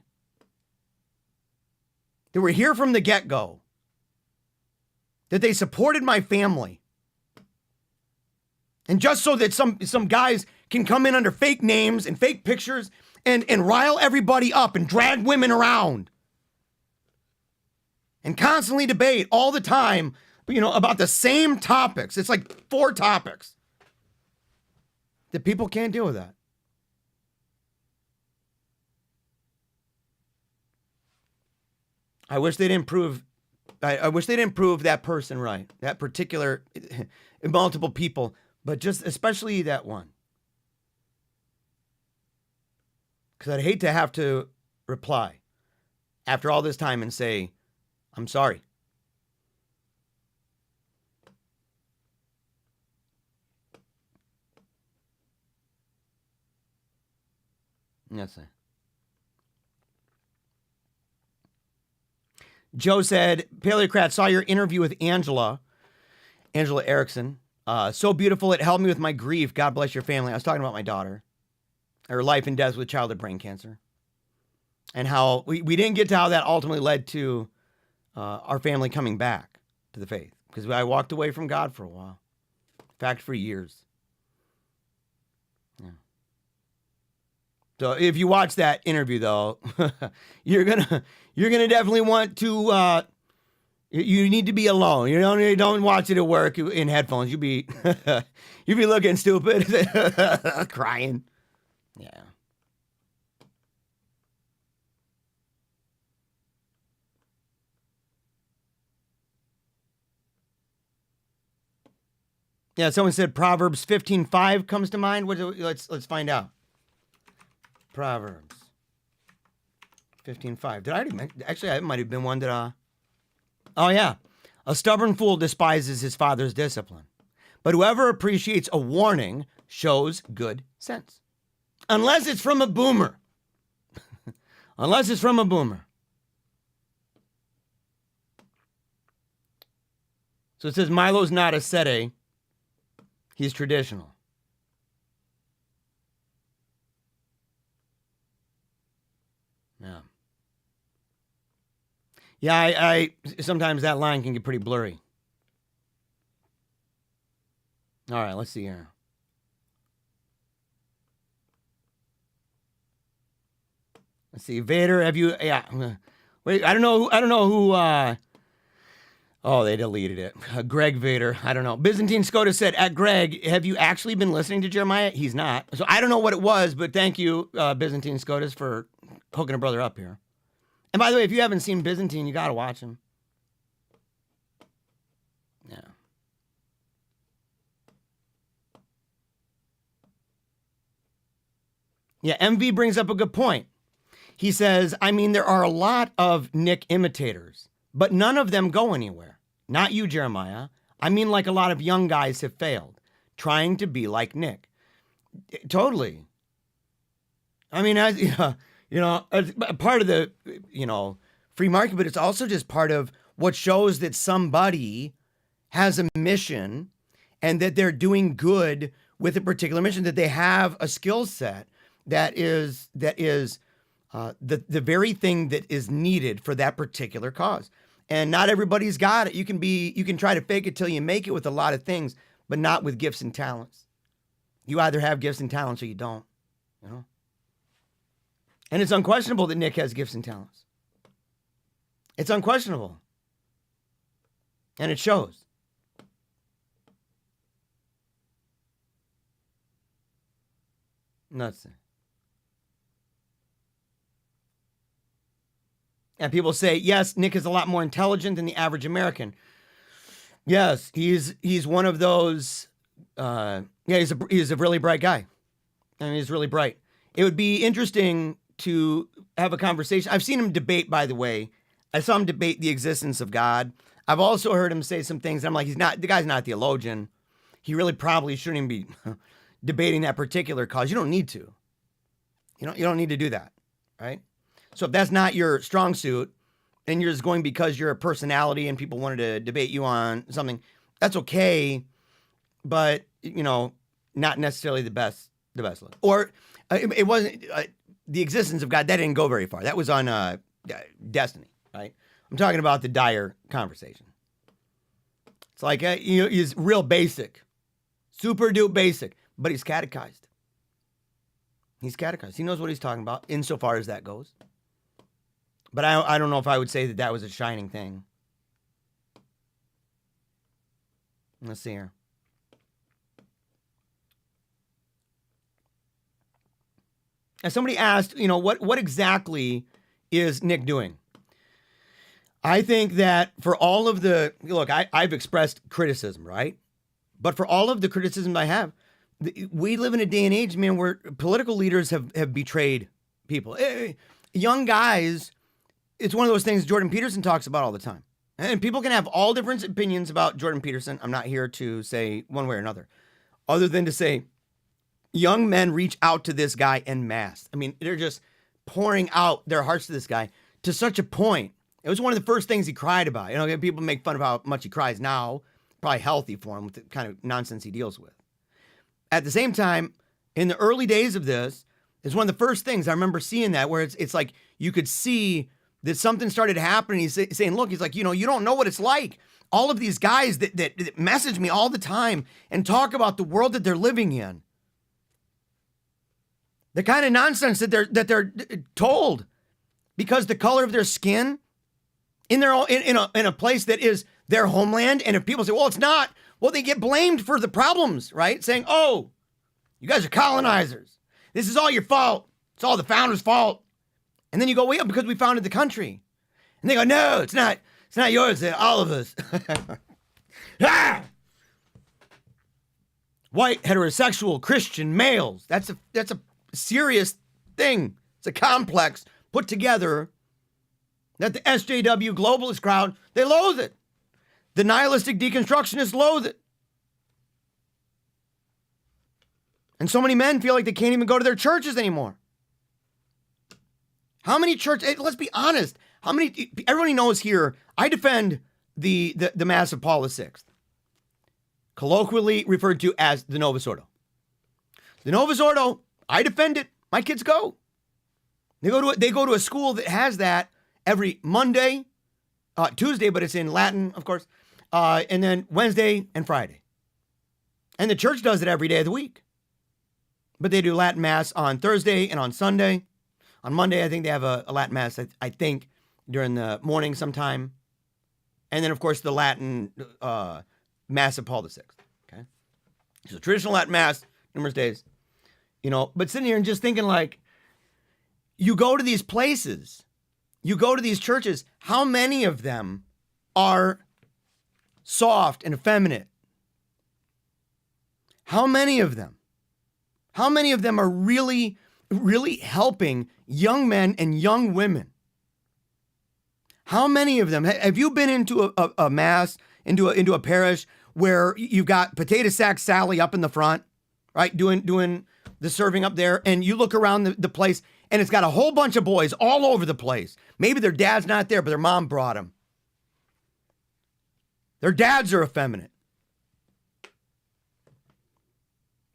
They were here from the get-go. That they supported my family. And just so that some guys can come in under fake names and fake pictures and rile everybody up and drag women around. And constantly debate all the time, you know, about the same topics. It's like 4 topics. That people can't deal with that. I wish they didn't prove that person right. That particular multiple people, but just especially that one. Because I'd hate to have to reply after all this time and say, I'm sorry. Yes, sir. Joe said, Paleocrat, saw your interview with Angela Erickson. So beautiful. It helped me with my grief. God bless your family. I was talking about my daughter, her life and death with childhood brain cancer, and how we didn't get to how that ultimately led to our family coming back to the faith, because I walked away from God for a while. In fact, for years. Yeah. So if you watch that interview, though, you're gonna definitely want to. You need to be alone. You don't watch it at work in headphones. You'll be looking stupid, crying. Yeah. Yeah. Someone said Proverbs 15:5 comes to mind. Let's find out. Proverbs 15:5. Did I already mention? Actually, it might have been one that. Oh, yeah. A stubborn fool despises his father's discipline, but whoever appreciates a warning shows good sense. Unless it's from a boomer. Unless it's from a boomer. So it says Milo's not a sete. He's traditional. Yeah. Yeah, I sometimes that line can get pretty blurry. All right, let's see here. Let's see, Vader, have you? Yeah, wait, I don't know who. Oh, they deleted it. Greg Vader, I don't know. Byzantine Skoda said, "At Greg, have you actually been listening to Jeremiah?" He's not. So I don't know what it was, but thank you, Byzantine Skodas, for hooking a brother up here. And by the way, if you haven't seen Byzantine, you got to watch him. Yeah. Yeah, MV brings up a good point. He says, I mean, there are a lot of Nick imitators, but none of them go anywhere. Not you, Jeremiah. I mean, like a lot of young guys have failed, trying to be like Nick. Totally. I mean, as part of the, free market, but it's also just part of what shows that somebody has a mission and that they're doing good with a particular mission, that they have a skill set that is the very thing that is needed for that particular cause. And not everybody's got it. You can try to fake it till you make it with a lot of things, but not with gifts and talents. You either have gifts and talents or you don't, And it's unquestionable that Nick has gifts and talents. It's unquestionable. And it shows. Nuts. And people say, yes, Nick is a lot more intelligent than the average American. Yes, he's one of those. He's a really bright guy. I mean, he's really bright. It would be interesting to have a conversation. I've seen him debate, by the way. I saw him debate the existence of God. I've also heard him say some things. I'm like, the guy's not a theologian. He really probably shouldn't even be debating that particular cause. You don't need to. You don't need to do that, right? So if that's not your strong suit, and you're just going because you're a personality and people wanted to debate you on something, that's okay, but not necessarily the best look. Or it wasn't the existence of God. That didn't go very far. That was on Destiny, right? I'm talking about the dire conversation. It's like he's real basic, super duper basic, but he's catechized. He's catechized. He knows what he's talking about insofar as that goes. But I don't know if I would say that was a shining thing. Let's see here. And somebody asked, what exactly is Nick doing? I think that for all of the, look, I've expressed criticism, right? But for all of the criticism I have, we live in a day and age, man, where political leaders have betrayed people. Young guys, it's one of those things Jordan Peterson talks about all the time. And people can have all different opinions about Jordan Peterson. I'm not here to say one way or another, other than to say young men reach out to this guy en masse. I mean, they're just pouring out their hearts to this guy to such a point. It was one of the first things he cried about. People make fun of how much he cries now. Probably healthy for him with the kind of nonsense he deals with. At the same time, in the early days of this, it's one of the first things I remember seeing that where it's like you could see that something started happening. He's saying, look, he's like, you don't know what it's like. All of these guys that message me all the time and talk about the world that they're living in. The kind of nonsense that they're told because the color of their skin in a place that is their homeland. And if people say, well, it's not, well, they get blamed for the problems, right? Saying, oh, you guys are colonizers. This is all your fault. It's all the founders' fault. And then you go, well, because we founded the country. And they go, no, it's not yours, it's all of us. Ah! White, heterosexual, Christian males. That's a serious thing. It's a complex put together that the SJW globalist crowd, they loathe it. The nihilistic deconstructionists loathe it. And so many men feel like they can't even go to their churches anymore. How many churches, let's be honest, everybody knows here, I defend the Mass of Paul VI, colloquially referred to as the Novus Ordo. The Novus Ordo, I defend it. My kids go. They go to a school that has that every Monday, Tuesday, but it's in Latin, of course, and then Wednesday and Friday. And the church does it every day of the week. But they do Latin Mass on Thursday and on Sunday. On Monday, I think they have a Latin Mass, I think, during the morning sometime. And then, of course, the Latin Mass of Paul VI. Okay? So traditional Latin Mass, numerous days. But sitting here and just thinking like, you go to these places, you go to these churches, how many of them are soft and effeminate? How many of them? How many of them are really really helping young men and young women. How many of them have you been into a mass, into a parish where you've got Potato Sack Sally up in the front, right, doing the serving up there, and you look around the place and it's got a whole bunch of boys all over the place. Maybe their dad's not there, but their mom brought them. Their dads are effeminate.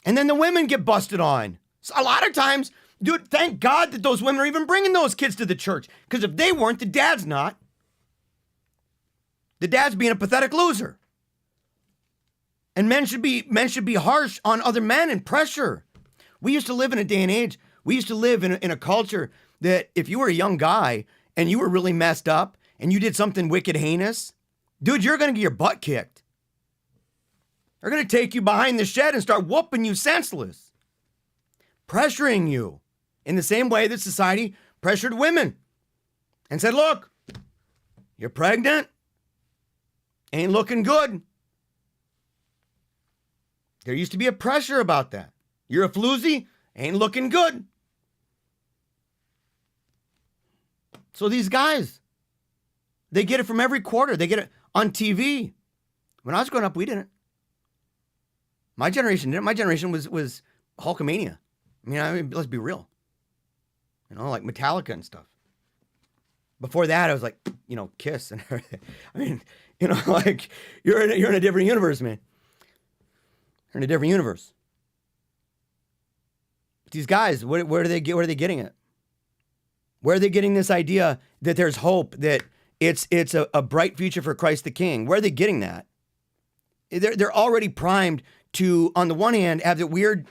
And then the women get busted on. So a lot of times, dude, thank God that those women are even bringing those kids to the church. Because if they weren't, the dad's not. The dad's being a pathetic loser. And men should be harsh on other men and pressure. We used to live in a day and age. We used to live in a culture that if you were a young guy and you were really messed up and you did something wicked, heinous, dude, you're going to get your butt kicked. They're going to take you behind the shed and start whooping you senseless. Pressuring you in the same way that society pressured women and said, look, you're pregnant, ain't looking good. There used to be a pressure about that. You're a floozy, ain't looking good. So these guys, they get it from every quarter. They get it on TV. When I was growing up, we didn't. My generation didn't. My generation was Hulkamania. I mean, let's be real. Like Metallica and stuff. Before that, I was like, Kiss and everything. I mean, like you're in a different universe, man. You're in a different universe. But these guys, where are they getting it? Where are they getting this idea that there's hope, that it's a bright future for Christ the King? Where are they getting that? They're already primed to, on the one hand, have the weird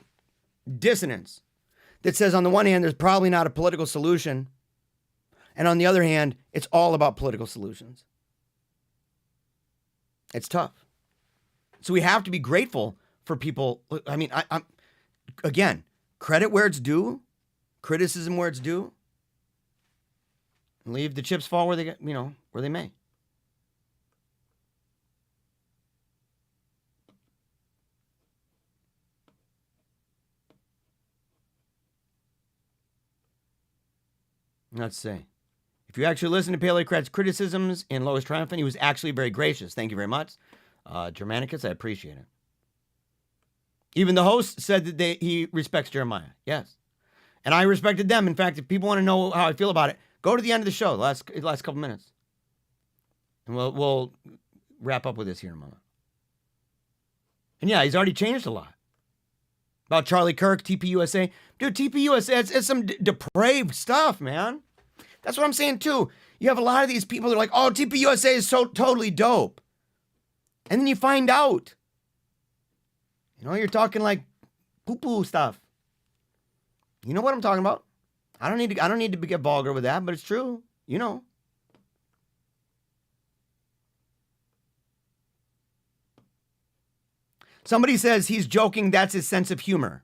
dissonance that says, on the one hand, there's probably not a political solution, and on the other hand, it's all about political solutions. It's tough. So we have to be grateful for people. I mean, I'm again, credit where it's due, criticism where it's due, and leave the chips fall where they get, where they may. Let's see. If you actually listen to Paleocrat's criticisms in Lois Triumphant, he was actually very gracious. Thank you very much. Germanicus, I appreciate it. Even the host said that he respects Jeremiah. Yes. And I respected them. In fact, if people want to know how I feel about it, go to the end of the show, the last couple minutes. And we'll wrap up with this here in a moment. And yeah, he's already changed a lot. About Charlie Kirk, TPUSA. Dude, TPUSA, it's some depraved stuff, man. That's what I'm saying, too. You have a lot of these people that are like, oh, TPUSA is so totally dope. And then you find out. You're talking like poo-poo stuff. You know what I'm talking about? I don't need to get vulgar with that, but it's true. Somebody says he's joking, that's his sense of humor.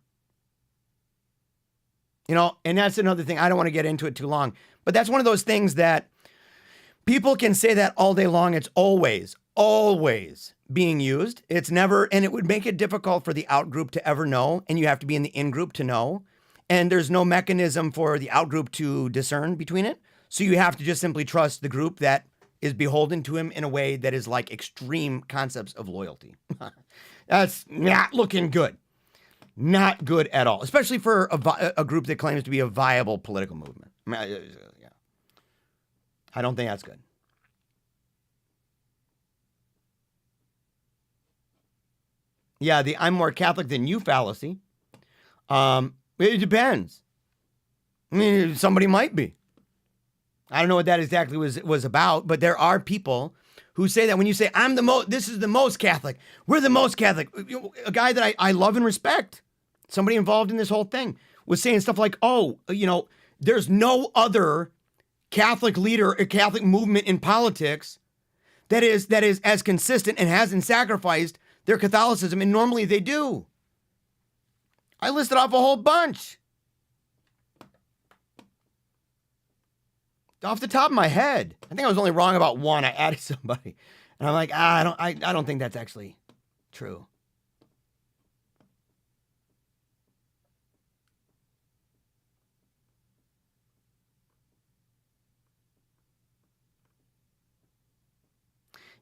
And that's another thing. I don't want to get into it too long, but that's one of those things that people can say that all day long. It's always being used. It's never, and it would make it difficult for the out group to ever know, and you have to be in the in group to know. And there's no mechanism for the out group to discern between it. So you have to just simply trust the group that is beholden to him in a way that is like extreme concepts of loyalty. That's not looking good. Not good at all, especially for a group that claims to be a viable political movement. I don't think that's good. Yeah, the I'm more Catholic than you fallacy. It depends. I mean, somebody might be. I don't know what that exactly was about, but there are people who say that when you say, this is the most Catholic, we're the most Catholic. A guy that I love and respect, somebody involved in this whole thing, was saying stuff like, there's no other Catholic leader or Catholic movement in politics that is as consistent and hasn't sacrificed their Catholicism, and normally they do. I listed off a whole bunch. Off the top of my head. I think I was only wrong about one. I added somebody. And I'm like, I don't think that's actually true.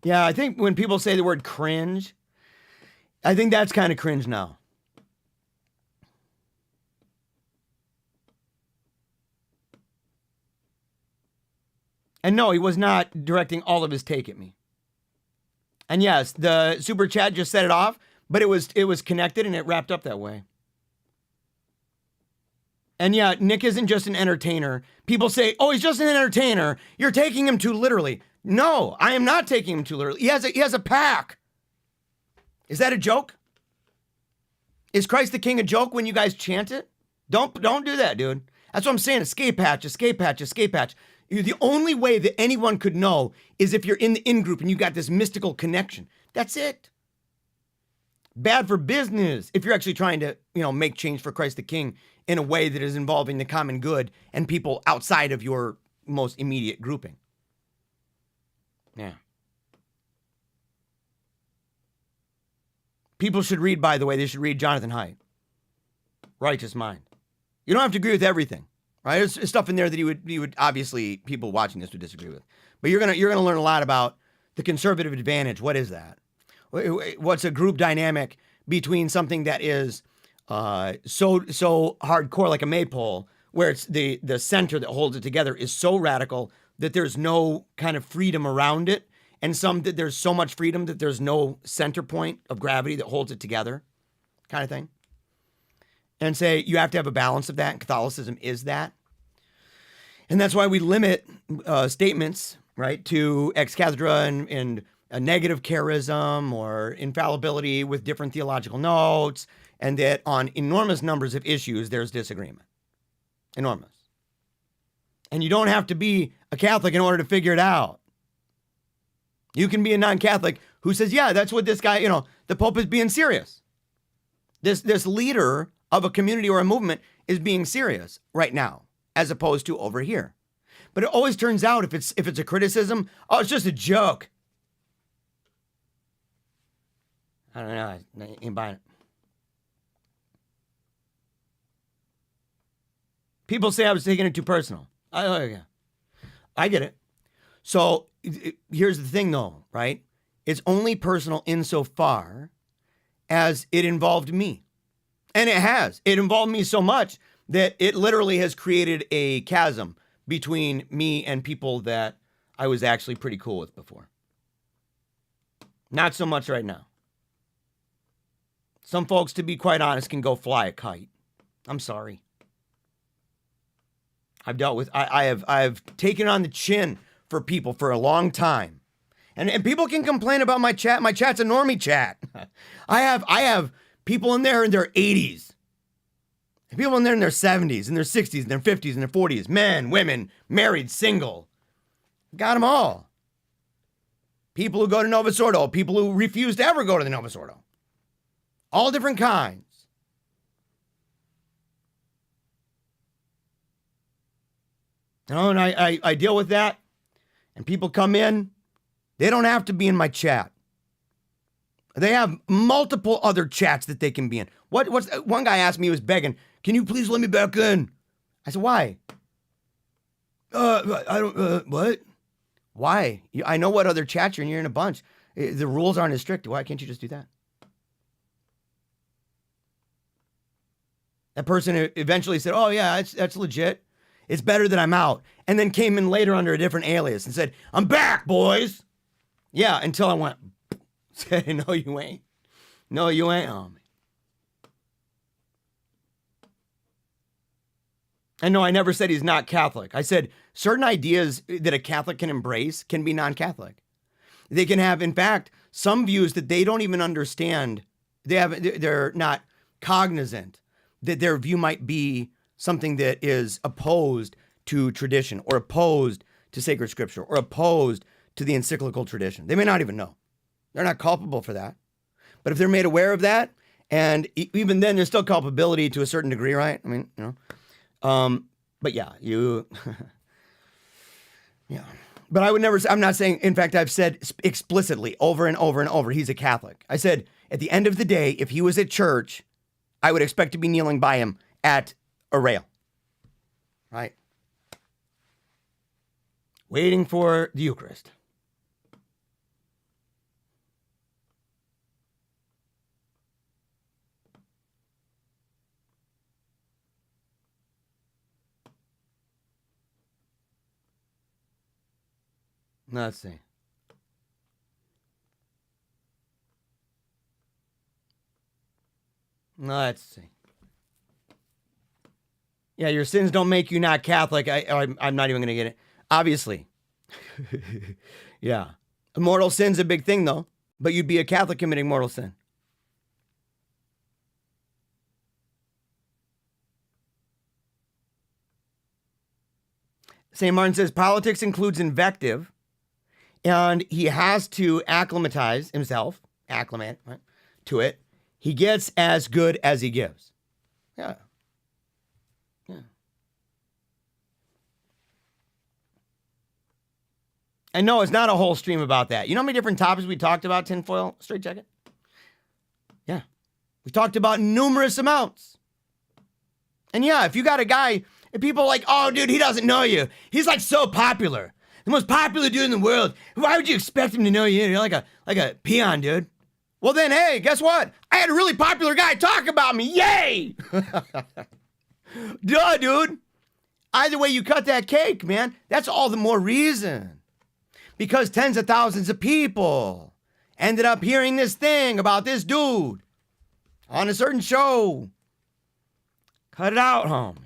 Yeah, I think when people say the word cringe, I think that's kind of cringe now. And no, he was not directing all of his take at me. And yes, the super chat just set it off, but it was connected and it wrapped up that way. And yeah, Nick isn't just an entertainer. People say, "Oh, he's just an entertainer. You're taking him too literally." No, I am not taking him too literally. He has a pack. Is that a joke? Is Christ the King a joke when you guys chant it? Don't do that, dude. That's what I'm saying. Escape hatch, escape hatch, escape hatch. The only way that anyone could know is if you're in the in-group and you got this mystical connection. That's it. Bad for business if you're actually trying to, make change for Christ the King in a way that is involving the common good and people outside of your most immediate grouping. Yeah. People should read, by the way, they should read Jonathan Haidt. Righteous Mind. You don't have to agree with everything, right? There's stuff in there that you would obviously, people watching this would disagree with. But you're gonna learn a lot about the conservative advantage. What is that? What's a group dynamic between something that is so hardcore like a maypole, where it's the center that holds it together is so radical that there's no kind of freedom around it, and some that there's so much freedom that there's no center point of gravity that holds it together, kind of thing. And say you have to have a balance of that, and Catholicism is that. And that's why we limit statements, right, to ex cathedra and a negative charism or infallibility with different theological notes, and that on enormous numbers of issues, there's disagreement. Enormous. And you don't have to be a Catholic in order to figure it out. You can be a non-Catholic who says, yeah, that's what this guy, the Pope is being serious. This leader of a community or a movement is being serious right now, as opposed to over here. But it always turns out if it's a criticism, oh, it's just a joke. I don't know. I ain't buying it. People say I was taking it too personal. Yeah. I get it. So here's the thing, though, right? It's only personal insofar as it involved me. And it has. It involved me so much that it literally has created a chasm between me and people that I was actually pretty cool with before. Not so much right now. Some folks, to be quite honest, can go fly a kite. I'm sorry. I've dealt with, I've taken on the chin for people for a long time. And people can complain about my chat. My chat's a normie chat. I have people in there in their 80s. People in there in their 70s, and their 60s, and their 50s, and their 40s. Men, women, married, single. Got them all. People who go to Novus Ordo. People who refuse to ever go to the Novus Ordo. All different kinds. And I deal with that. And people come in. They don't have to be in my chat. They have multiple other chats that they can be in. What's one guy asked me, he was begging, "Can you please let me back in?" I said, "Why?" I don't, what? Why? I know what other chats you're in. You're in a bunch. The rules aren't as strict. Why can't you just do that? That person eventually said, "Oh yeah, that's legit. It's better that I'm out." And then came in later under a different alias and said, "I'm back, boys." Yeah, until I went, said, "No, you ain't. No, you ain't on me." And no, I never said he's not Catholic. I said certain ideas that a Catholic can embrace can be non-Catholic. They can have, in fact, some views that they don't even understand. They're not cognizant that their view might be something that is opposed to tradition or opposed to sacred scripture or opposed to the encyclical tradition. They may not even know. They're not culpable for that. But if they're made aware of that, and even then there's still culpability to a certain degree, right? I mean, but yeah, yeah. But I would never, I'm not saying, in fact, I've said explicitly over and over and over, he's a Catholic. I said, at the end of the day, if he was at church, I would expect to be kneeling by him at a rail, right? Waiting for the Eucharist. Let's see. Let's see. Yeah, your sins don't make you not Catholic. I'm not even going to get it. Obviously. Yeah. Mortal sin's a big thing, though. But you'd be a Catholic committing mortal sin. St. Martin says politics includes invective, and he has to acclimatize himself, right, to it. He gets as good as he gives. Yeah. Yeah. And no, it's not a whole stream about that. You know how many different topics we talked about, tinfoil straight jacket? Yeah. We talked about numerous amounts. And yeah, if you got a guy, and people are like, oh, dude, he doesn't know you. He's like so popular. The most popular dude in the world. Why would you expect him to know you? You're like a peon, dude. Well then, hey, guess what? I had a really popular guy talk about me. Yay! Duh, dude. Either way you cut that cake, man, that's all the more reason. Because tens of thousands of people ended up hearing this thing about this dude on a certain show. Cut it out, homie.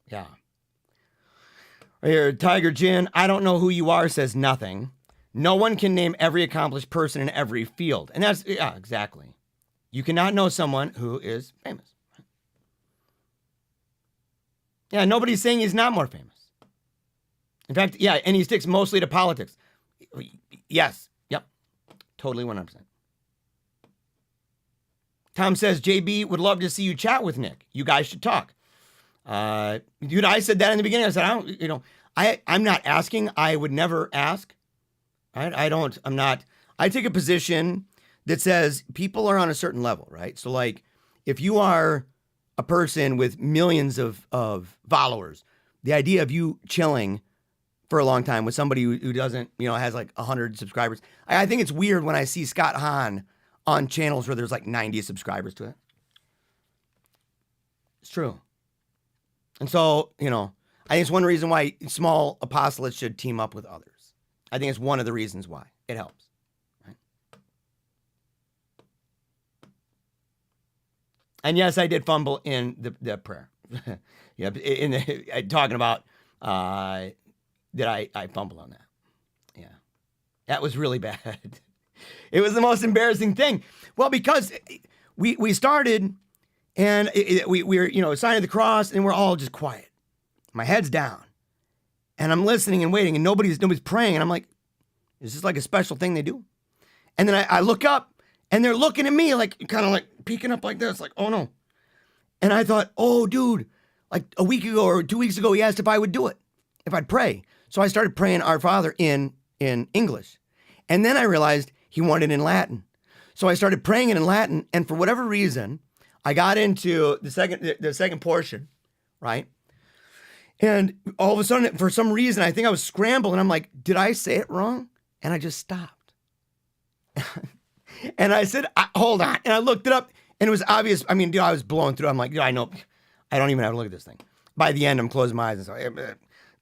Yeah. Right here, Tiger Jin, I don't know who you are, says nothing. No one can name every accomplished person in every field. And that's, yeah, exactly. You cannot know someone who is famous. Yeah, nobody's saying he's not more famous. In fact, yeah, and he sticks mostly to politics. Yes, yep, totally 100%. Tom says, JB would love to see you chat with Nick. You guys should talk. Dude, I said that in the beginning. I said, I'm not asking. I would never ask. Right? I take a position that says people are on a certain level, right? So like, if you are a person with millions of followers, the idea of you chilling for a long time with somebody who doesn't, has like 100 subscribers. I think it's weird when I see Scott Hahn on channels where there's like 90 subscribers to it. It's true. And so, I think it's one reason why small apostolates should team up with others. I think it's one of the reasons why it helps. Right? And yes, I did fumble in the prayer. Yeah, talking about that I fumbled on that. Yeah, that was really bad. It was the most embarrassing thing. Well, because we started and we were signing the cross and we're all just quiet. My head's down. And I'm listening and waiting, and nobody's praying. And I'm like, is this like a special thing they do? And then I look up, and they're looking at me like, kind of like peeking up like this, like, oh no. And I thought, oh dude, like a week ago or 2 weeks ago, he asked if I would do it, if I'd pray. So I started praying Our Father in English. And then I realized he wanted it in Latin. So I started praying it in Latin, and for whatever reason, I got into the second portion, right? And all of a sudden, for some reason, I think I was scrambled, and I'm like, did I say it wrong? And I just stopped. And I said, hold on. And I looked it up, and it was obvious. I mean, dude, I was blowing through. I'm like, I know. I don't even have to look at this thing. By the end, I'm closing my eyes.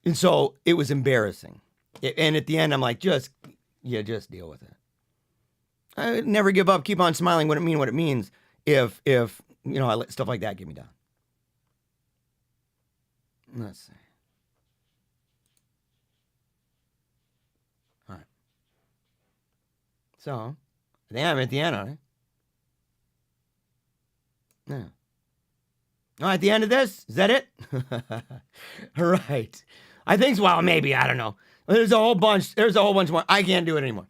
And so it was embarrassing. And at the end, I'm like, just deal with it. I never give up. Keep on smiling. Wouldn't mean what it means if I let stuff like that get me down. Let's see. All right. So, I think I'm at the end, aren't I? Yeah. Oh, at the end of this? Is that it? All right. I think so. Well, maybe. I don't know. There's a whole bunch more. I can't do it anymore.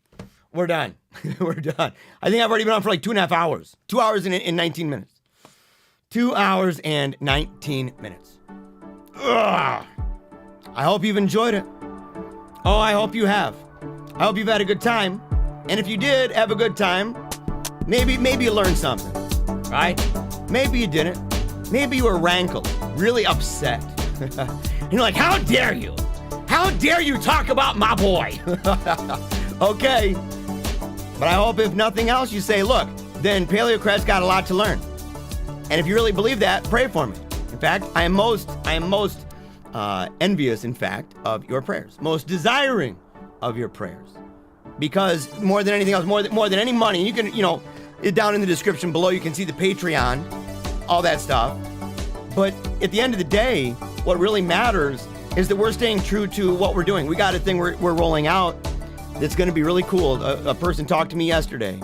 We're done. We're done. I think I've already been on for like 2.5 hours. 2 hours in 19 minutes. 2 hours and 19 minutes. Ugh. I hope you've enjoyed it. Oh, I hope you have. I hope you've had a good time. And if you did have a good time, maybe you learned something, right? Maybe you didn't. Maybe you were rankled, really upset. You're like, how dare you? How dare you talk about my boy? Okay. But I hope if nothing else, you say, look, then Paleocrat's got a lot to learn. And if you really believe that, pray for me. In fact, I am most envious, in fact, of your prayers, most desiring of your prayers, because more than anything else, more than any money, you can, down in the description below, you can see the Patreon, all that stuff. But at the end of the day, what really matters is that we're staying true to what we're doing. We got a thing we're rolling out that's going to be really cool. A person talked to me yesterday,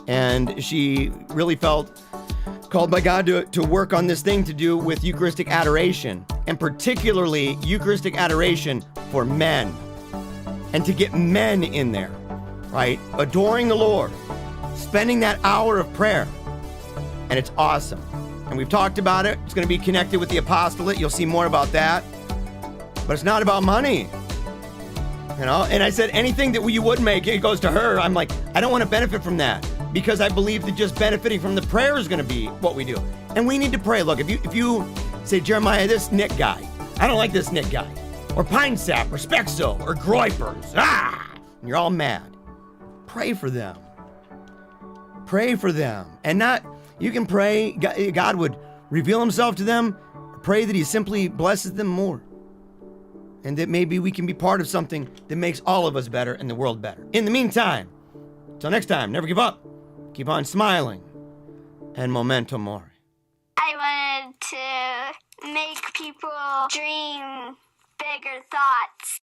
and she really felt called by God to work on this thing to do with Eucharistic adoration, and particularly Eucharistic adoration for men, and to get men in there, right? Adoring the Lord, spending that hour of prayer, and it's awesome. And we've talked about it. It's going to be connected with the apostolate. You'll see more about that. But it's not about money. And I said, anything that you would make, it goes to her. I'm like, I don't want to benefit from that, because I believe that just benefiting from the prayer is going to be what we do. And we need to pray. Look, if you say, Jeremiah, this Nick guy, I don't like this Nick guy, or Pine Sap, or Spexo, or Groypers, and you're all mad. Pray for them. Pray for them. And not, you can pray, God would reveal himself to them. Pray that he simply blesses them more. And that maybe we can be part of something that makes all of us better and the world better. In the meantime, till next time, never give up. Keep on smiling. And memento mori. I wanted to make people dream bigger thoughts.